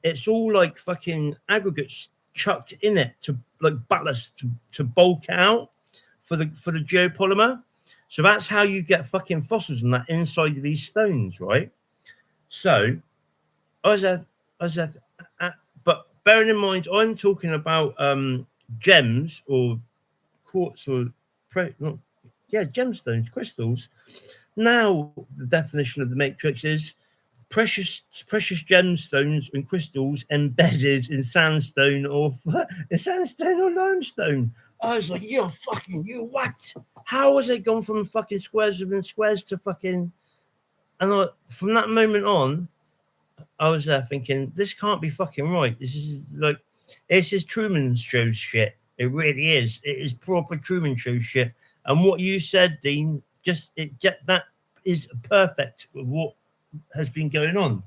it's all like fucking aggregates chucked in it to like ballast to bulk out for the geopolymer. So that's how you get fucking fossils and that inside of these stones, right? So but bearing in mind, I'm talking about gems or quartz or gemstones, crystals. Now the definition of the matrix is precious gemstones and crystals embedded in sandstone or limestone. I was like, you what? How has it gone from fucking squares within squares to fucking? And from that moment on, I was there thinking, this can't be fucking right. This is Truman Show shit. It really is. It is proper Truman Show shit. And what you said, Dean, that is perfect with what has been going on.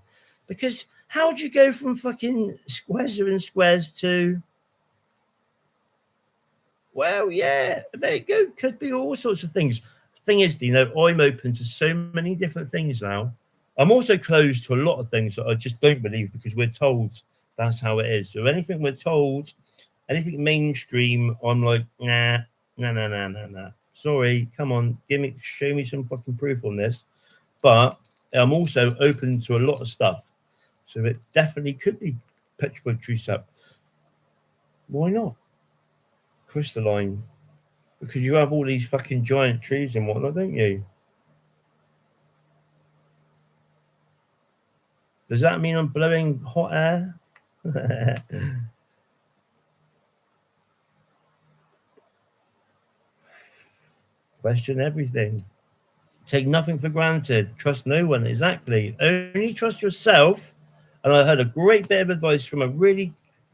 Because how do you go from fucking squares within squares to, well, yeah, there you go. Could be all sorts of things. Thing is, Dean, I'm open to so many different things now. I'm also closed to a lot of things that I just don't believe because we're told that's how it is. So anything we're told, anything mainstream, I'm like, nah. Sorry, come on, show me some fucking proof on this. But I'm also open to a lot of stuff. So it definitely could be petrified tree sap. Why not? Crystalline. Because you have all these fucking giant trees and whatnot, don't you? Does that mean I'm blowing hot air? Question everything. Take nothing for granted. Trust no one. Exactly. Only trust yourself. And I heard a great bit of advice from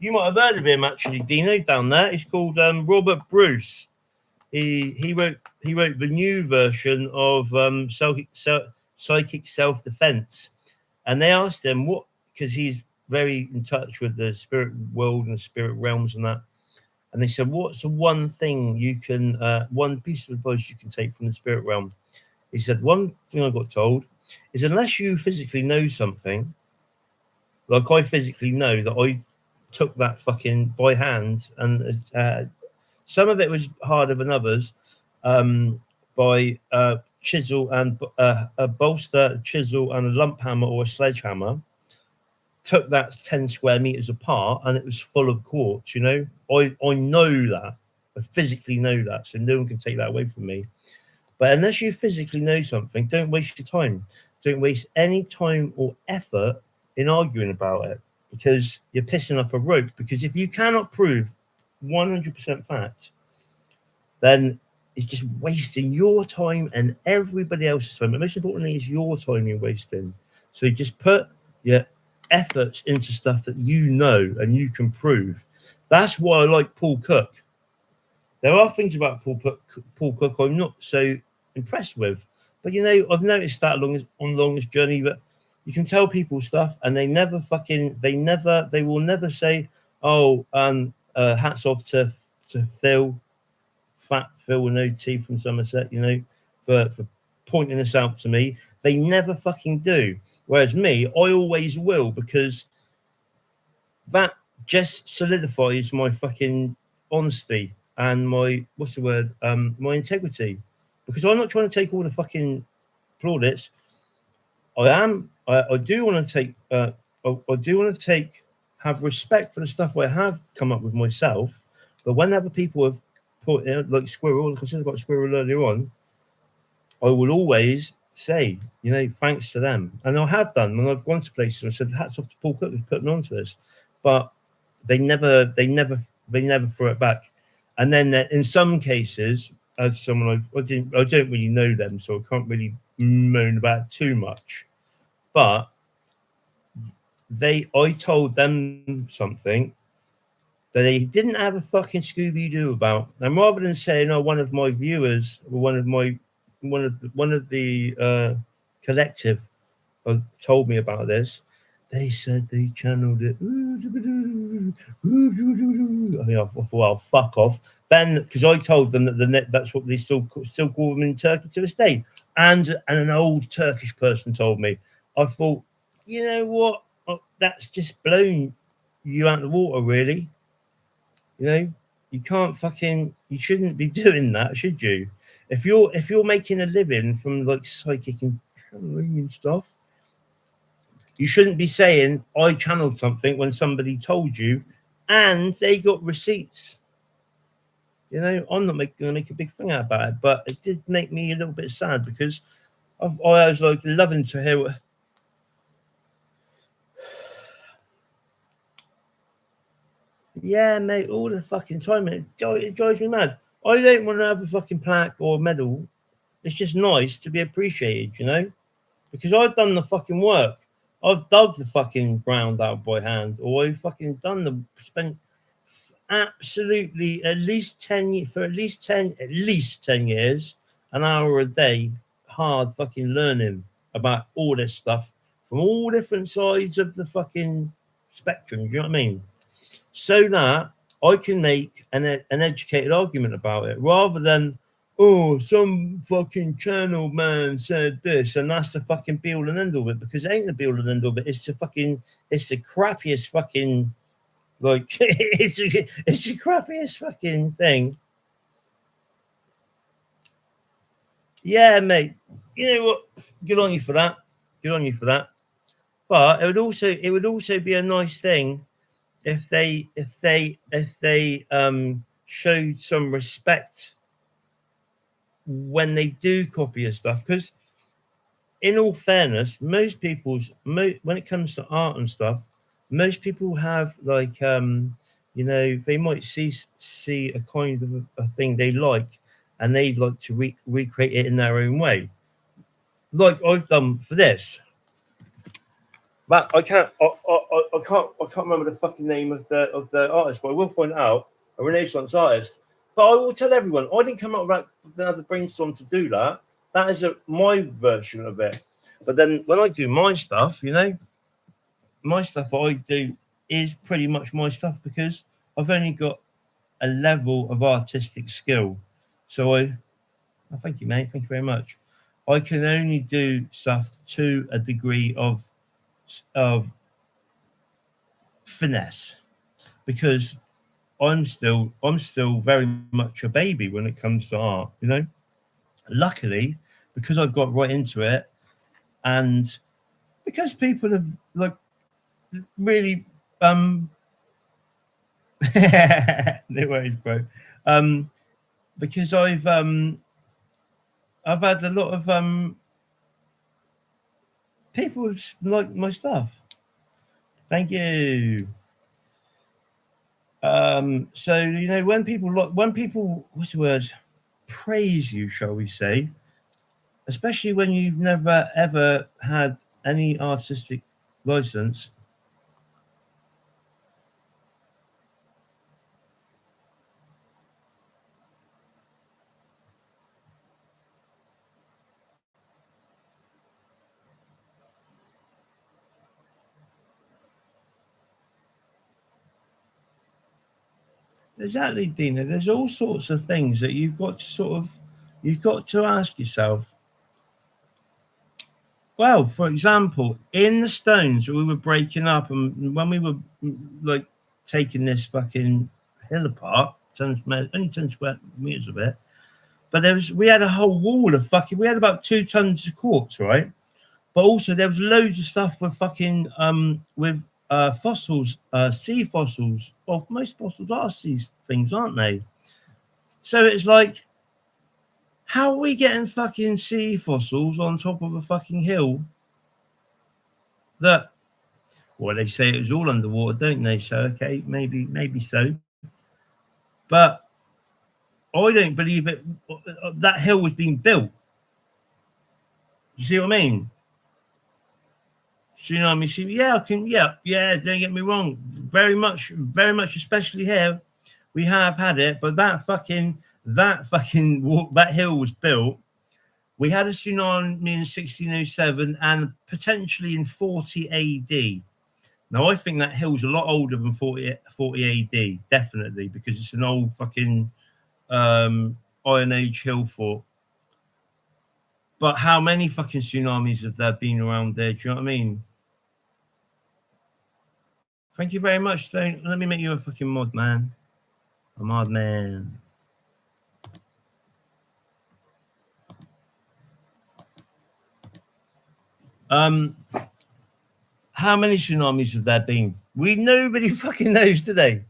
you might have heard of him actually, Dino, down there. He's called Robert Bruce. He wrote the new version of psychic self-defense. And they asked him what, because he's very in touch with the spirit world and the spirit realms and that. And they said, what's the one thing you can, one piece of advice you can take from the spirit realm? He said, one thing I got told is unless you physically know something, like I physically know that I took that fucking by hand, and some of it was harder than others, by chisel and a bolster, chisel and a lump hammer or a sledgehammer. Took that 10 square meters apart and it was full of quartz. I know that. I physically know that, so no one can take that away from me. But unless you physically know something, don't waste your time. Don't waste any time or effort in arguing about it, because you're pissing up a rope. Because if you cannot prove 100% fact, then it's just wasting your time and everybody else's time. But most importantly, it's your time you're wasting. So you just put your efforts into stuff that you know and you can prove. That's why I like Paul Cook. There are things about Paul Cook I'm not so impressed with, but I've noticed that on the longest journey that you can tell people stuff and they will never say, hats off to Phil Phil and OT from Somerset, for pointing this out to me. They never fucking do. Whereas me, I always will, because that just solidifies my fucking honesty and my my integrity. Because I'm not trying to take all the fucking plaudits. I do want to take. I do want to have respect for the stuff I have come up with myself. But when other people have put like Squirrel, like I said about Squirrel earlier on, I will always say, thanks to them, and I have done when I've gone to places. I said, hats off to Paul Cook for putting on to this, but they never throw it back. And then in some cases, as someone I don't really know them, so I can't really moan about it too much. But I told them something that they didn't have a fucking Scooby-Doo about. And rather than saying, "Oh, one of my viewers, or one of the collective told me about this," they said they channeled it. I mean, I thought, well, fuck off. Then, because I told them that's what they still call them in Turkey to this day. And an old Turkish person told me. I thought, you know what? That's just blown you out of the water, really. You can't you shouldn't be doing that, should you? If you're making a living from like psychic and channeling and stuff, you shouldn't be saying I channeled something when somebody told you, and they got receipts. I'm not going to make a big thing out about it, but it did make me a little bit sad because I was like loving to hear. Yeah, mate, all the fucking time. It drives me mad. I don't want to have a fucking plaque or a medal. It's just nice to be appreciated, because I've done the fucking work. I've dug the fucking ground out by hand, or I've fucking spent absolutely at least 10 years, an hour a day, hard fucking learning about all this stuff from all different sides of the fucking spectrum. Do you know what I mean? So that I can make an educated argument about it, rather than, oh, some fucking channel man said this, and that's the fucking be all and end all of it, because it ain't the be all and end all of it. It's the crappiest fucking, like, it's the crappiest fucking thing. Yeah, mate. You know what? Good on you for that. Good on you for that. But it would also be a nice thing if they showed some respect when they do copy your stuff, because in all fairness, when it comes to art and stuff, most people have like they might see a kind of a thing they like, and they'd like to recreate it in their own way, like I've done for this. But I can't remember the fucking name of the artist, but I will find out. A Renaissance artist. But I will tell everyone, I didn't come up with another brainstorm to do that. That is my version of it. But then when I do my stuff, my stuff I do is pretty much my stuff, because I've only got a level of artistic skill. So thank you, mate. Thank you very much. I can only do stuff to a degree of finesse, because I'm still very much a baby when it comes to art. Luckily, because I've got right into it, and because people have like really no worries, bro. Because I've had a lot of people like my stuff. Thank you. So when people what's the word, praise you, shall we say, especially when you've never ever had any artistic license. exactly, Dina. There's all sorts of things that you've got to ask yourself. Well, for example, in the Stones, we were breaking up, and when we were like taking this fucking hill apart, only 10 square meters of it, but we had a whole wall of we had about 2 tons of quartz, right? But also there was loads of stuff with with fossils, sea fossils. Well, most fossils are sea things, aren't they? So it's like, how are we getting fucking sea fossils on top of a fucking hill that, well, they say it was all underwater, don't they? So okay, maybe so. But I don't believe it. That hill was being built. You see what I mean? So, you know what I mean? Yeah, I can. Yeah. Don't get me wrong. Very much, especially here, we have had it. But that hill was built. We had a tsunami in 1607 and potentially in 40 AD. Now, I think that hill's a lot older than 40 AD, definitely, because it's an old fucking Iron Age hill fort. But how many fucking tsunamis have there been around there? Do you know what I mean? Thank you very much, Stone. Let me make you a fucking mod, man. A mod, man. How many tsunamis have there been? Nobody fucking knows today.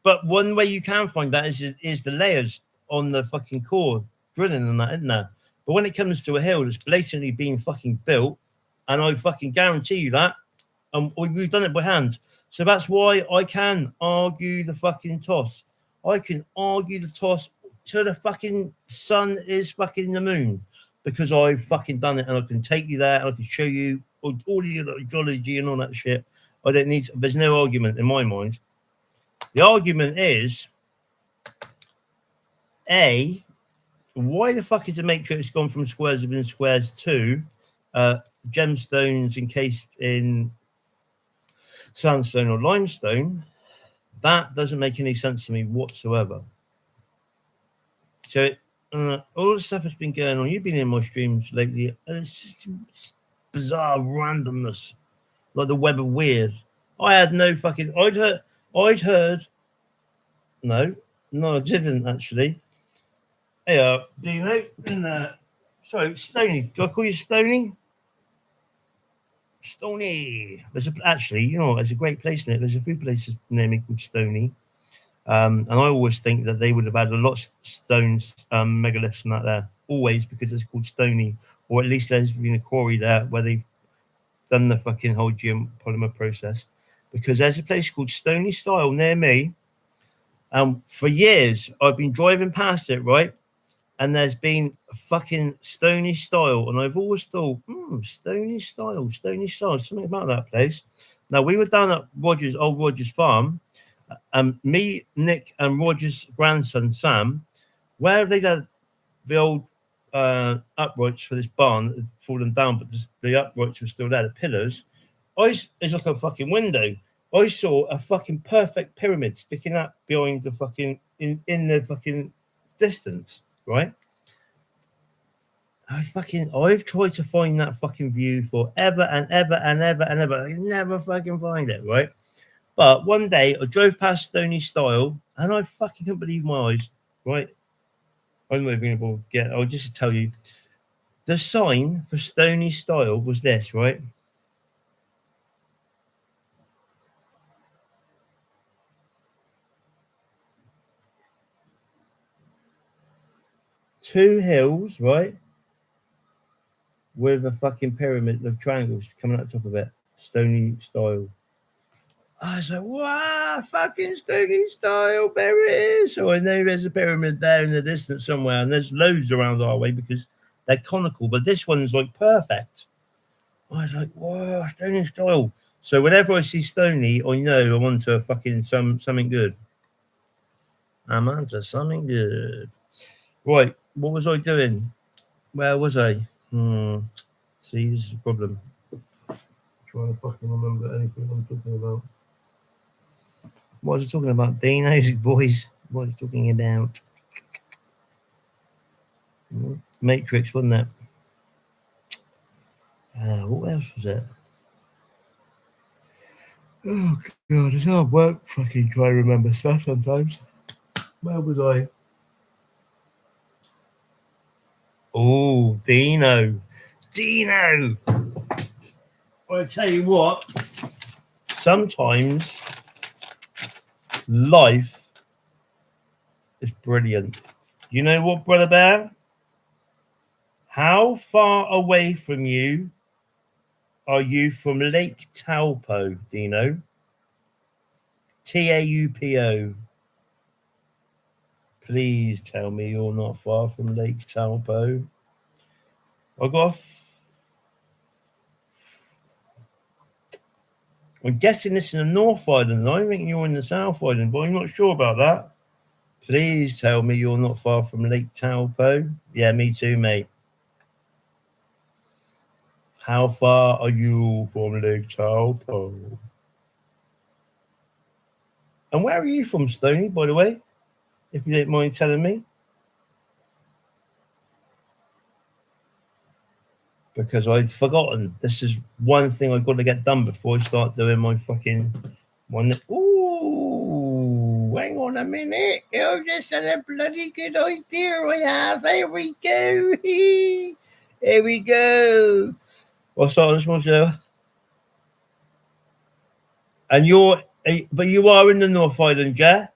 But one way you can find that is the layers on the fucking core, drilling and that, isn't there? But when it comes to a hill that's blatantly being fucking built, and I fucking guarantee you that, we've done it by hand. So that's why I can argue the fucking toss. I can argue the toss till the fucking sun is fucking the moon, because I've fucking done it, and I can take you there, and I can show you all the geology and all that shit. I don't need. There's no argument in my mind. The argument is, A, why the fuck is the matrix gone from squares within squares to gemstones encased in sandstone or limestone? That doesn't make any sense to me whatsoever. So all the stuff that's been going on, you've been in my streams lately, and it's bizarre randomness, like the web of weird. I had no fucking. I'd heard. No, I didn't actually. Hey, do you know? Sorry, Stony. Do I call you Stony? Stony. Actually, you know, there's a great place in it. There's a few places near me called Stony. And I always think that they would have had a lot of stones, megaliths and that there, always, because it's called Stony, or at least there's been a quarry there where they've done the fucking whole geopolymer process. Because there's a place called Stony Style near me. For years, I've been driving past it, right? And there's been a fucking Stony Style, and I've always thought, Stony Style, something about that place. Now, we were down at old Roger's farm, me, Nick, and Roger's grandson, Sam. Where have they got the old uprights for this barn that had fallen down, but the uprights were still there, the pillars? It's like a fucking window. I saw a fucking perfect pyramid sticking up behind the fucking, in the fucking distance. Right? I've tried to find that fucking view forever and ever and ever and ever. I never fucking find it, right? But one day I drove past Stony Style and I fucking couldn't believe my eyes, right? I'm not even able to get. I'll just tell you, the sign for Stony Style was this, right? Two hills, right? With a fucking pyramid of triangles coming out the top of it. Stony Style. I was like, wow, fucking Stony Style, there it is. So I know there's a pyramid there in the distance somewhere, and there's loads around our way because they're conical, but this one's like perfect. I was like, wow, Stony Style. So whenever I see Stony, I know I'm onto a fucking something good. I'm onto something good. Right, what was I doing? Where was I? See, this is a problem. I'm trying to fucking remember anything I'm talking about. What was I talking about? Dean, boys. What are you talking about? Matrix, wasn't it? What else was it? Oh god, it's hard work fucking trying to remember stuff sometimes. Where was I? Oh, Dino. Dino! I tell you what, sometimes life is brilliant. You know what, Brother Bear? How far away from you are you from Lake Taupo, Dino? Taupo. Please tell me you're not far from Lake Taupo. I'm guessing this is the North Island. I think you're in the South Island, but I'm not sure about that. Please tell me you're not far from Lake Taupo. Yeah, me too, mate. How far are you from Lake Taupo? And where are you from, Stoney, by the way? If you don't mind telling me. Because I've forgotten. This is one thing I've got to get done before I start doing my fucking one. Ooh, hang on a minute. Oh, this is a bloody good idea I have. Here we go. Here we go. What's on this one, sir? And but you are in the North Island, yeah?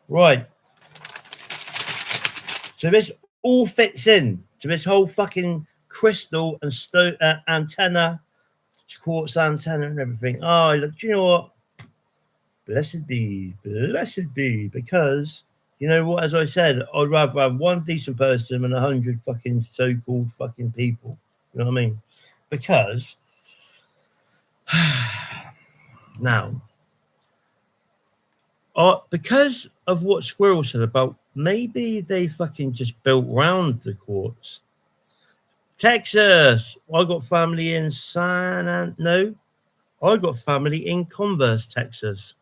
Right. So this all fits in to this whole fucking crystal and antenna, quartz antenna and everything. Oh, look, do you know what? Blessed be, because you know what? As I said, I'd rather have one decent person than 100 fucking so-called fucking people. You know what I mean? Because now, because of what Squirrel said about maybe they fucking just built round the quartz. Texas, I got family in I got family in Converse, Texas.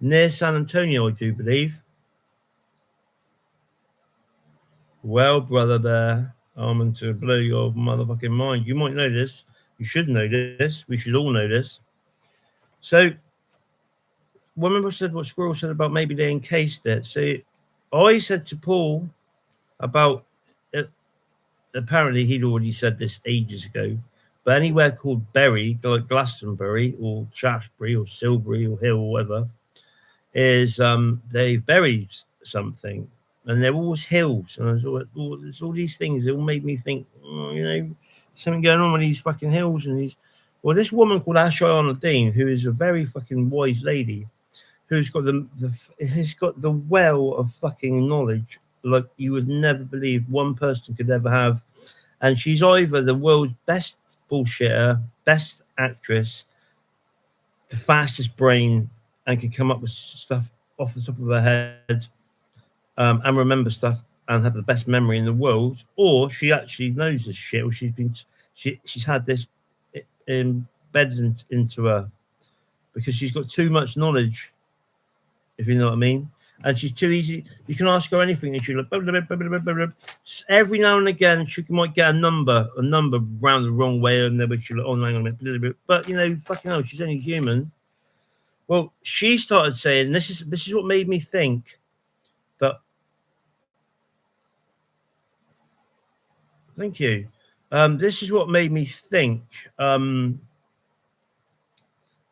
Near San Antonio, I do believe. Well, Brother Bear, I'm into blow your motherfucking mind. You might know this. You should know this. We should all know this. So, remember I said what Squirrel said about maybe they encased it. So, I said to Paul about it. Apparently, he'd already said this ages ago. But anywhere called Bury, like Glastonbury or Shaftesbury or Silbury or Hill or whatever, is they buried something, and they're always hills, and there's all these things that all made me think, something going on with these fucking hills and these. Well, this woman called Ashayana Dean, who is a very fucking wise lady, who's got has got the well of fucking knowledge like you would never believe one person could ever have, and she's either the world's best bullshitter, best actress, the fastest brain, and can come up with stuff off the top of her head, and remember stuff and have the best memory in the world, or she actually knows this shit, or she's had this embedded into her because she's got too much knowledge, if you know what I mean. And she's too easy. You can ask her anything, and she'll like blah, blah, blah, blah, blah, blah. Every now and again she might get a number round the wrong way, and then she'll like, oh, hang on a minute, but fucking hell, she's only human. Well, she started saying this is what made me think that. Thank you. This is what made me think.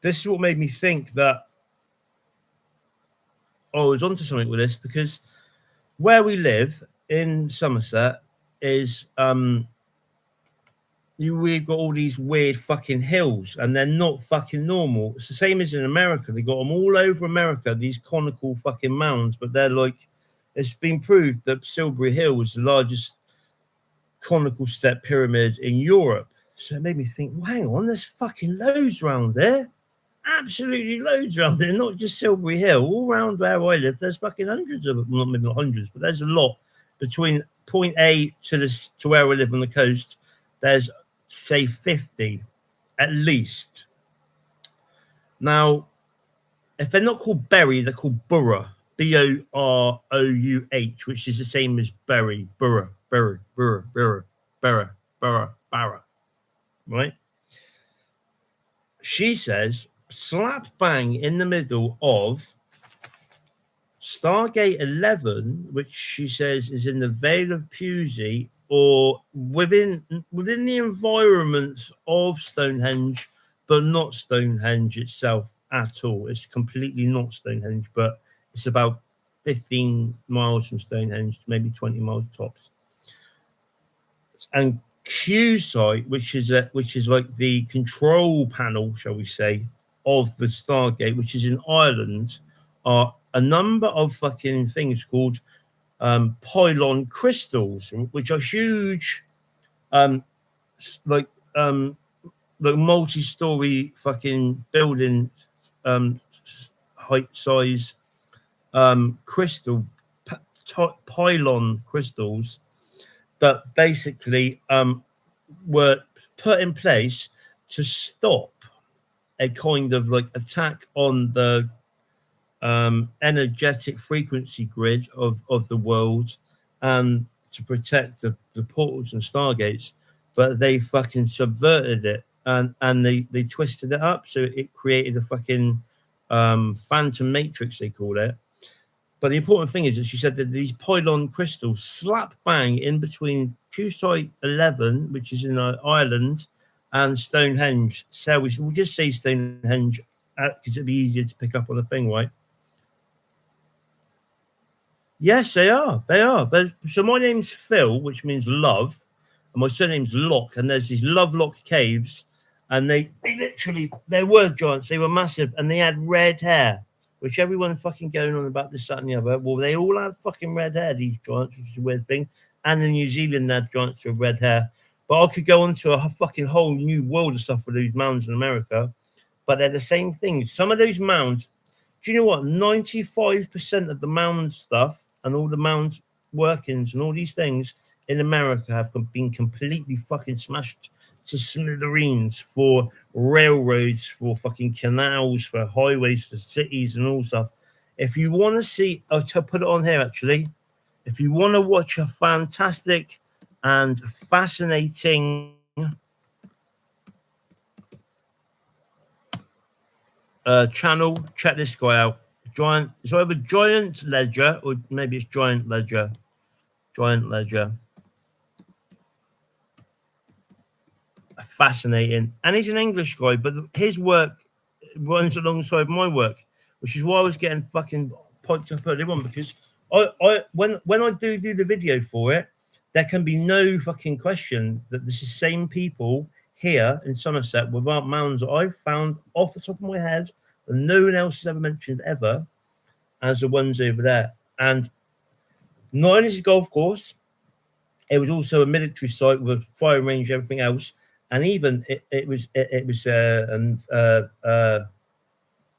This is what made me think that I was onto something with this, because where we live in Somerset is we've got all these weird fucking hills, and they're not fucking normal. It's the same as in America. They got them all over America, these conical fucking mounds, but they're like, it's been proved that Silbury Hill is the largest conical step pyramid in Europe. So it made me think, well, hang on, there's fucking loads around there. absolutely loads around there, not just Silbury Hill. All around where I live, there's fucking hundreds of them. Well, maybe not hundreds, but there's a lot between point A to where I live on the coast. There's say 50 at least. Now, if they're not called berry, they're called burra. Borouh, which is the same as berry. Burra, berry, burra, burra, burra, burra, burra. Right? She says, slap bang in the middle of Stargate 11, which she says is in the Vale of Pusey, or within the environments of Stonehenge, but not Stonehenge itself at all. It's completely not Stonehenge, but it's about 15 miles from Stonehenge, maybe 20 miles tops. And Q site, which is like the control panel, shall we say, of the Stargate, which is in Ireland, are a number of fucking things called pylon crystals, which are huge, like multi-story fucking building height size crystal pylon crystals that basically were put in place to stop a kind of like attack on the energetic frequency grid of the world and to protect the portals and stargates, but they fucking subverted it and they twisted it up so it created a fucking phantom matrix, they call it. But the important thing is that she said that these pylon crystals slap bang in between Q Site 11, which is in Ireland, and Stonehenge. So we'll just say Stonehenge because it'd be easier to pick up on the thing, right? Yes, they are. They are. So my name's Phil, which means love, and my surname's Lock, and there's these Lovelock caves, and they literally, they were giants, they were massive, and they had red hair, which everyone fucking going on about this, that, and the other. Well, they all had fucking red hair, these giants, which is a weird thing. And in New Zealand, they had giants with red hair. But I could go on to a fucking whole new world of stuff with these mounds in America, but they're the same thing. Some of those mounds, do you know what? 95% of the mound stuff and all the mound workings and all these things in America have been completely fucking smashed to smithereens for railroads, for fucking canals, for highways, for cities and all stuff. If you want to see, I'll put it on here actually. If you want to watch a fantastic and fascinating channel, check this guy out. Giant, it's either Giant Ledger or maybe it's Giant Ledger. Giant Ledger. Fascinating. And he's an English guy, but his work runs alongside my work, which is why I was getting fucking piped up earlier on, because when I do the video for it, there can be no fucking question that this is the same people here in Somerset with art mounds that I've found off the top of my head that no one else has ever mentioned ever as the ones over there. And not only is it a golf course, it was also a military site with a firing range, everything else, and even it was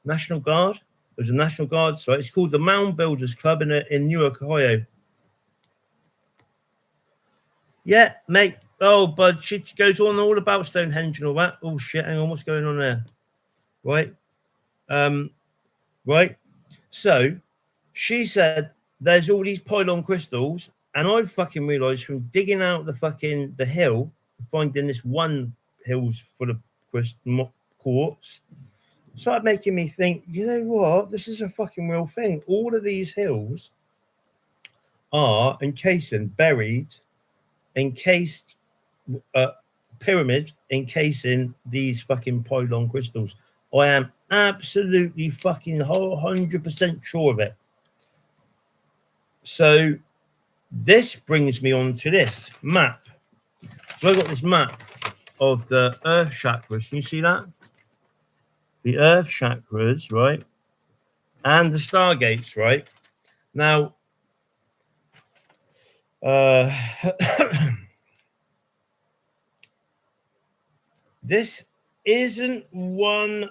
National Guard. It was a National Guard site. It's called the Mound Builders Club in Newark, Ohio. Yeah, mate. Oh, but shit goes on all about Stonehenge and all that. Oh shit! Hang on, what's going on there? Right, right. So she said there's all these pylon crystals, and I fucking realised from digging out the hill, finding this one hill's full of quartz, started making me think, you know what? This is a fucking real thing. All of these hills are buried, encased, pyramid encasing these fucking pylon crystals. I am absolutely fucking 100% sure of it. So this brings me on to this map. So I got this map of the Earth chakras. Can you see that? The Earth chakras, right? And the stargates, right? Now, this isn't one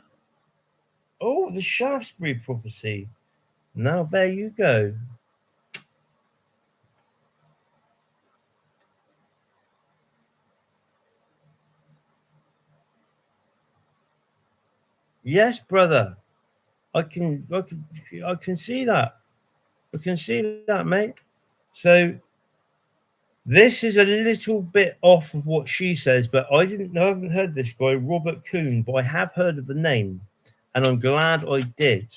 Oh, the Shaftesbury prophecy. Now there you go. Yes, brother. I can see that. I can see that, mate. So this is a little bit off of what she says, but I haven't heard this guy, Robert Coon, but I have heard of the name, and I'm glad I did.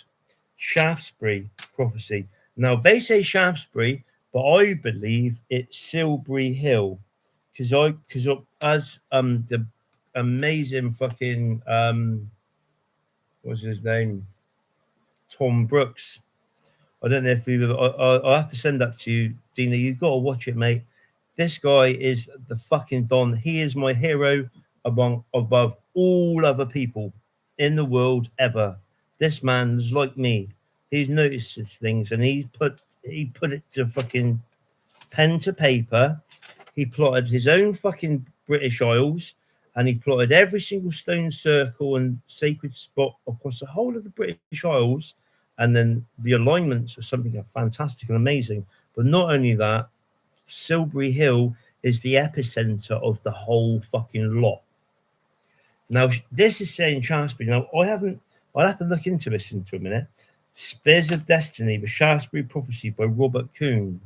Shaftesbury prophecy. Now they say Shaftesbury, but I believe it's Silbury Hill, because as the amazing fucking what's his name, Tom Brooks. I don't know if you've. I'll have to send that to you, Dina. You've got to watch it, mate. This guy is the fucking Don. He is my hero above all other people in the world ever. This man's like me. He's noticed these things and he put it to fucking pen to paper. He plotted his own fucking British Isles and he plotted every single stone circle and sacred spot across the whole of the British Isles. And then the alignments are something fantastic and amazing. But not only that, Silbury Hill is the epicenter of the whole fucking lot. Now, this is saying Shaftesbury. Now, I'll have to look into this into a minute. Spears of Destiny, the Shaftesbury Prophecy by Robert Coon.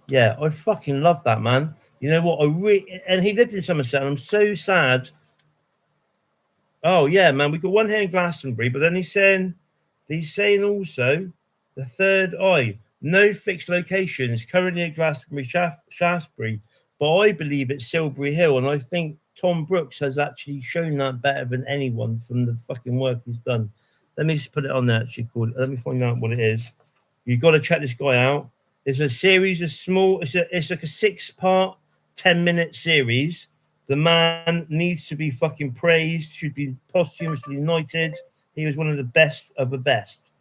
Yeah, I fucking love that, man. You know what? And he lived in Somerset. And I'm so sad. Oh yeah, man. We got one here in Glastonbury, but then he's saying also the third eye. No fixed location is currently at Glastonbury, Shaftesbury, but I believe it's Silbury Hill, and I think Tom Brooks has actually shown that better than anyone from the fucking work he's done. Let me just put it on there. Actually, called. Let me find out what it is. You've got to check this guy out. It's a series of small. It's like a 6-part, 10-minute series. The man needs to be fucking praised. Should be posthumously knighted. He was one of the best of the best.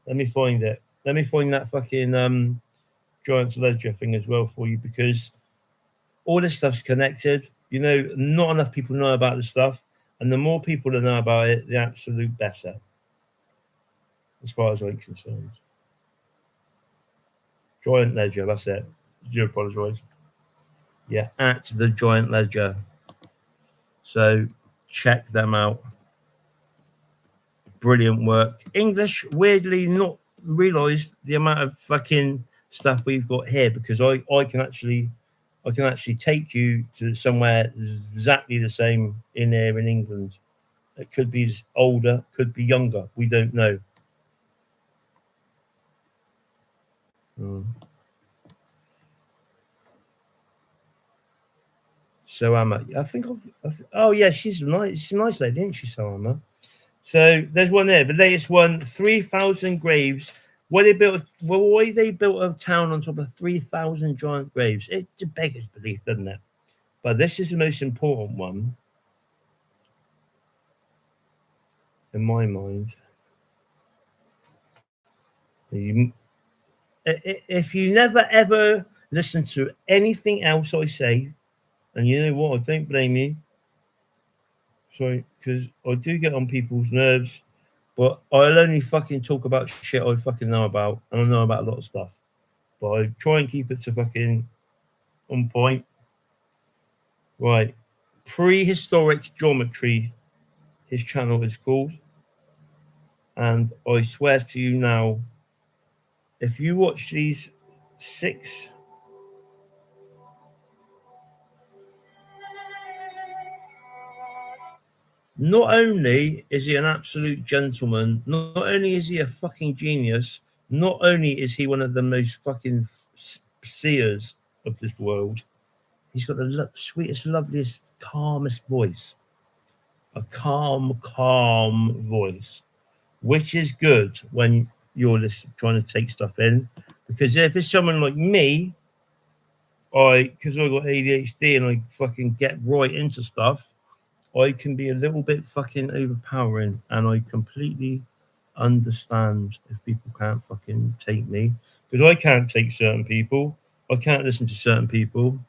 Let me find it. Let me find that fucking Giant's Ledger thing as well for you, because all this stuff's connected. You know, not enough people know about this stuff, and the more people that know about it, the absolute better, as far as I'm concerned. Giant Ledger, that's it. Do apologise. Yeah, at the Giant Ledger. So check them out. Brilliant work. English, weirdly not realised the amount of fucking stuff we've got here, because I can actually take you to somewhere exactly the same in there in England. It could be older, could be younger. We don't know. So Emma, I think. Oh yeah, she's nice. She's a nice lady, isn't she, So Emma? So there's one there. The latest one, 3,000 graves. Why they built a town on top of 3,000 giant graves? It beggars belief, doesn't it? But this is the most important one in my mind. If you never ever listen to anything else I say, and you know what, I don't blame you. Sorry, because I do get on people's nerves, but I'll only fucking talk about shit I fucking know about, and I know about a lot of stuff. But I try and keep it to fucking on point. Right. Prehistoric Geometry, his channel is called. And I swear to you now, if you watch these 6, not only is he an absolute gentleman, not only is he a fucking genius, not only is he one of the most fucking seers of this world, he's got the sweetest, loveliest, calmest voice. A calm voice, which is good when you're just trying to take stuff in. Because if it's someone like me, because I got ADHD and I fucking get right into stuff, I can be a little bit fucking overpowering, and I completely understand if people can't fucking take me, because I can't take certain people. I can't listen to certain people.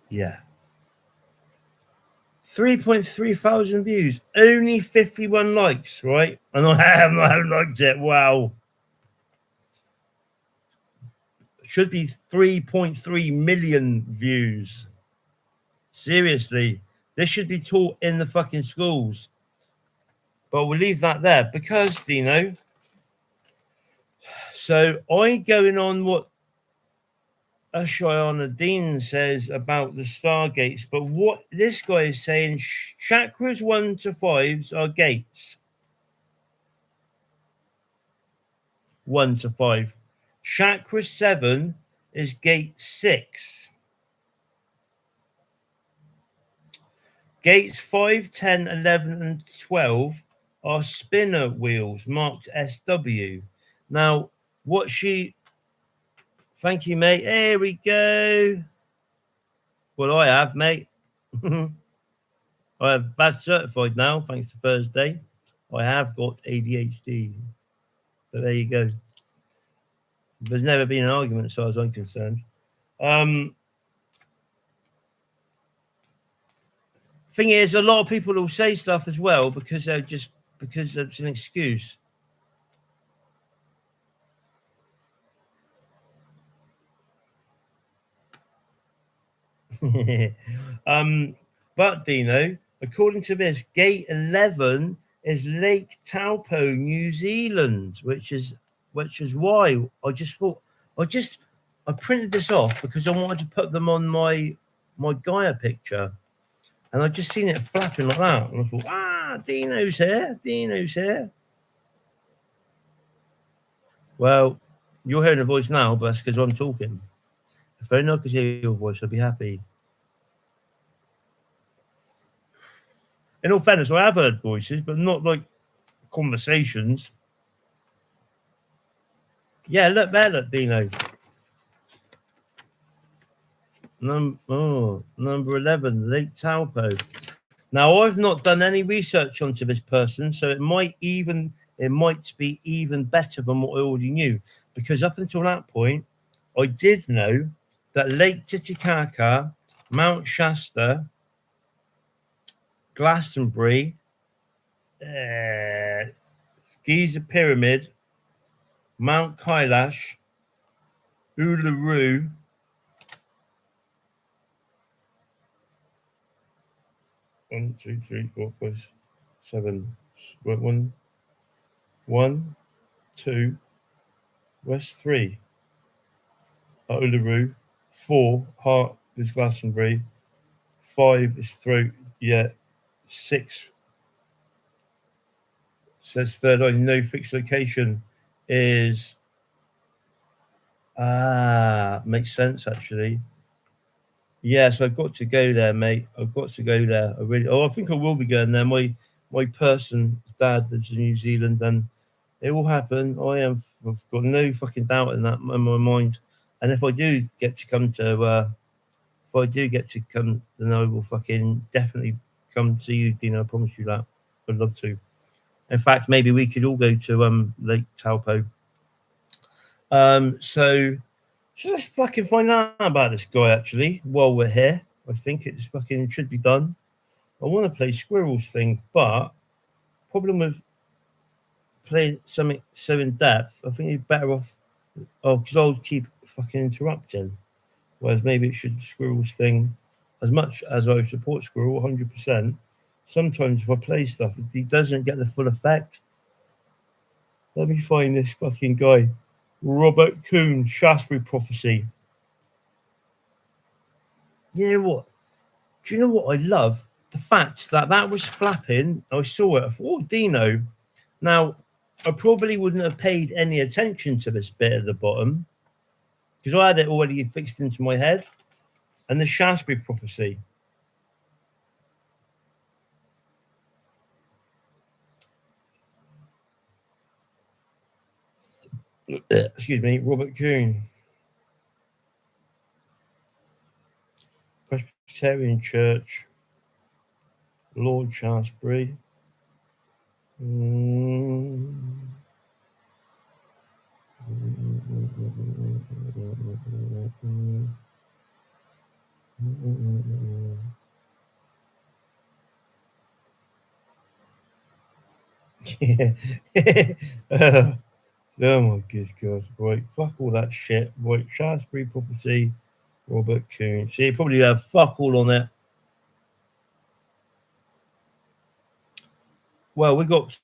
Yeah. 3.3 thousand views, only 51 likes, right? And I haven't liked it. Wow. Should be 3.3 million views. Seriously, this should be taught in the fucking schools. But we'll leave that there because, Dino. So I'm going on what Ashayana Dean says about the stargates, but what this guy is saying, chakras 1 to 5s are gates. 1 to 5. Chakra 7 is gate 6. Gates 5, 10, 11, and 12 are spinner wheels marked SW. Now, what she... Thank you, mate. Here we go. Well, I have, mate. I have badge certified now, thanks to Thursday. I have got ADHD. But there you go. There's never been an argument as far as I'm concerned. Thing is, a lot of people will say stuff as well because it's an excuse. But Dino, according to this, gate 11 is Lake Taupo, New Zealand, which is why I just thought I printed this off because I wanted to put them on my Gaia picture, and I just seen it flapping like that, and I thought, Dino's here. Well, you're hearing a voice now, but that's because I'm talking. If only I could hear your voice, I'd be happy. In all fairness, I have heard voices, but not like conversations. Yeah, look there, look, Dino. Number 11, Lake Taupo. Now, I've not done any research onto this person, so it might be even better than what I already knew. Because up until that point, I did know that Lake Titicaca, Mount Shasta, Glastonbury, Giza Pyramid, Mount Kailash, Uluru, 1, 2, 3, 4, 5, 7. 1, 2. Where's 3? Uluru. 4. Heart is Glastonbury. 5 is Throat. Yeah. 6 says third eye. No fixed location is. Makes sense actually. Yes, I've got to go there, mate. I've got to go there. I think I will be going there. My person's dad lives in New Zealand, and it will happen. I've got no fucking doubt in that in my mind. And if I do get to come, then I will fucking definitely come see you, Dino. I promise you that. I'd love to. In fact, maybe we could all go to Lake Taupo. So let's fucking find out about this guy actually while we're here. I think it should be done. I want to play Squirrels thing, but problem with playing something so in depth, I think you're better off. Oh, because I'll keep fucking interrupting. Whereas maybe it should Squirrels thing. As much as I support Squirrel 100%, sometimes if I play stuff, it doesn't get the full effect. Let me find this fucking guy, Robert Kuhn, Shaftesbury Prophecy. You know what? Do you know what I love? The fact that was flapping. I saw it. I thought, Dino. Now, I probably wouldn't have paid any attention to this bit at the bottom because I had it already fixed into my head. And the Shaftesbury Prophecy. Excuse me, Robert Kuhn. Presbyterian Church. Lord Shaftesbury. Oh my good God. Right, fuck all that shit. Right, Shaftesbury property, Robert Coon. See, probably have fuck all on it. Well, we've got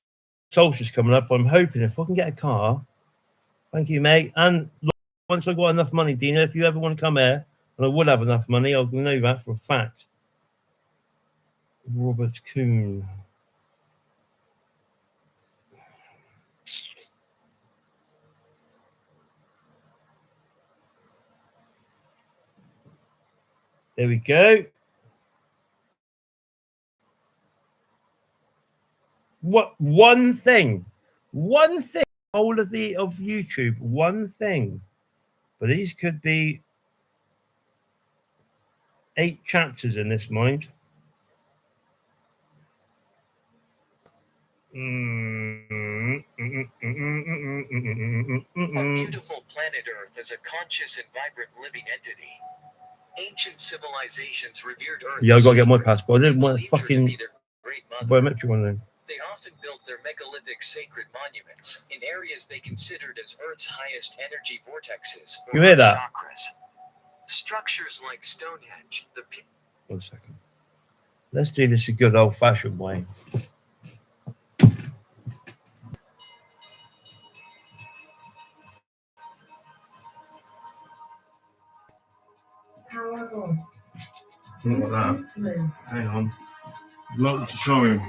solstice coming up. I'm hoping if I can get a car. Thank you, mate. And once I've got enough money, Dina, if you ever want to come here, and I would have enough money, I'll know that for a fact. Robert Coon. There we go. What one thing, whole of YouTube, one thing. But these could be 8 chapters in this mind. On beautiful planet Earth is a conscious and vibrant living entity. Ancient civilizations revered Earth. Yeah, I gotta get my passport. I didn't want to fucking biometric one then. They often built their megalithic sacred monuments in areas they considered as Earth's highest energy vortexes. You hear that? Chakras. Structures like Stonehenge. 1 second. Let's do this a good old-fashioned way. Look at that. Hang on. Look to show him.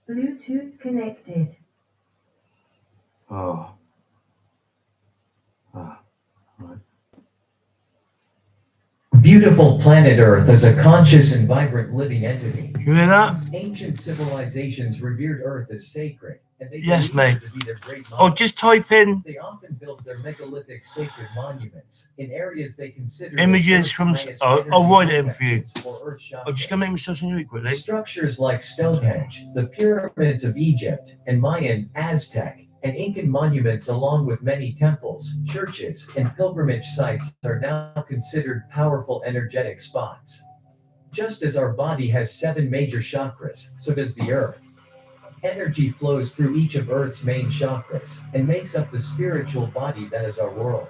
Bluetooth connected. Oh. Right. Beautiful planet Earth is a conscious and vibrant living entity. You hear that? Ancient civilizations revered Earth as sacred, and they Yes, believed mate. it to be their great Oh, mother. just type in They often built their megalithic sacred monuments in areas they considered images as from. Earth's highest I'll write it in for you. vortexes or Earth I'm just gonna make myself some new quickly. Structures like Stonehenge, the pyramids of Egypt, and Mayan, Aztec, and Incan monuments, along with many temples, churches, and pilgrimage sites, are now considered powerful energetic spots. Just as our body has 7 major chakras, so does the Earth. Energy flows through each of Earth's main chakras and makes up the spiritual body that is our world.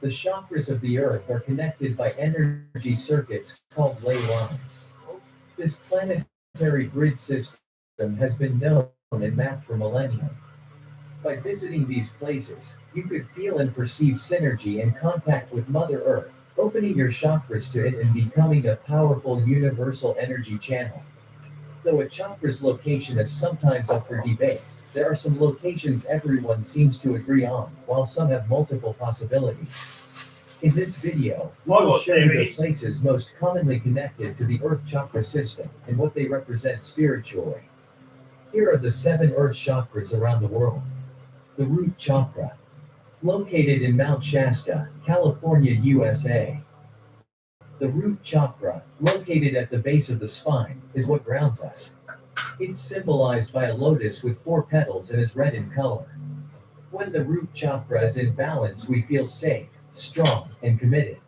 The chakras of the Earth are connected by energy circuits called ley lines. This planetary grid system has been known and mapped for millennia. By visiting these places, you could feel and perceive synergy and contact with Mother Earth, opening your chakras to it and becoming a powerful universal energy channel. Though a chakra's location is sometimes up for debate, there are some locations everyone seems to agree on, while some have multiple possibilities. In this video, we'll show you the places most commonly connected to the Earth chakra system and what they represent spiritually. Here are the 7 Earth chakras around the world. The root chakra, located in Mount Shasta, California, USA. The root chakra, located at the base of the spine, is what grounds us. It's symbolized by a lotus with 4 petals and is red in color. When the root chakra is in balance, we feel safe, strong, and committed.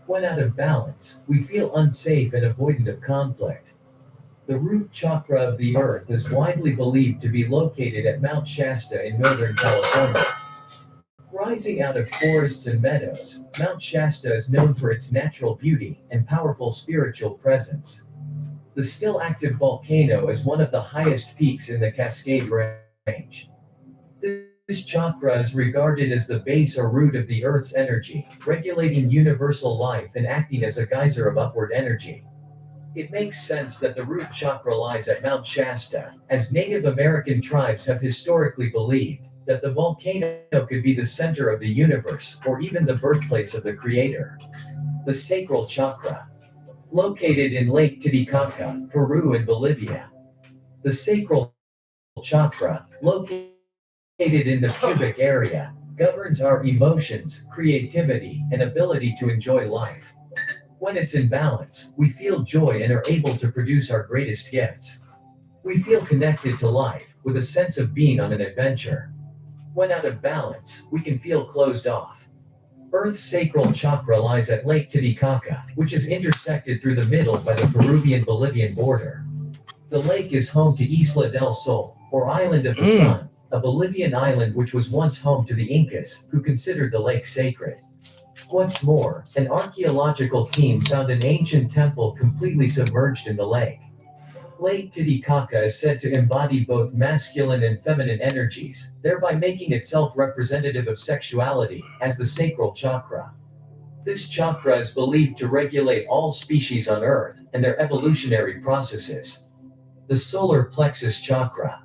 When out of balance, we feel unsafe and avoidant of conflict. The root chakra of the Earth is widely believed to be located at Mount Shasta in Northern California. Rising out of forests and meadows, Mount Shasta is known for its natural beauty and powerful spiritual presence. The still active volcano is one of the highest peaks in the Cascade Range. This chakra is regarded as the base or root of the Earth's energy, regulating universal life and acting as a geyser of upward energy. It makes sense that the root chakra lies at Mount Shasta, as Native American tribes have historically believed that the volcano could be the center of the universe or even the birthplace of the Creator. The sacral chakra, located in Lake Titicaca, Peru and Bolivia. The sacral chakra, located in the pubic area, governs our emotions, creativity, and ability to enjoy life. When it's in balance, we feel joy and are able to produce our greatest gifts. We feel connected to life, with a sense of being on an adventure. When out of balance, we can feel closed off. Earth's sacral chakra lies at Lake Titicaca, which is intersected through the middle by the Peruvian-Bolivian border. The lake is home to Isla del Sol, or Island of the Sun, a Bolivian island which was once home to the Incas, who considered the lake sacred. What's more, an archaeological team found an ancient temple completely submerged in the lake. Lake Titicaca is said to embody both masculine and feminine energies, thereby making itself representative of sexuality, as the sacral chakra. This chakra is believed to regulate all species on Earth and their evolutionary processes. The solar plexus chakra.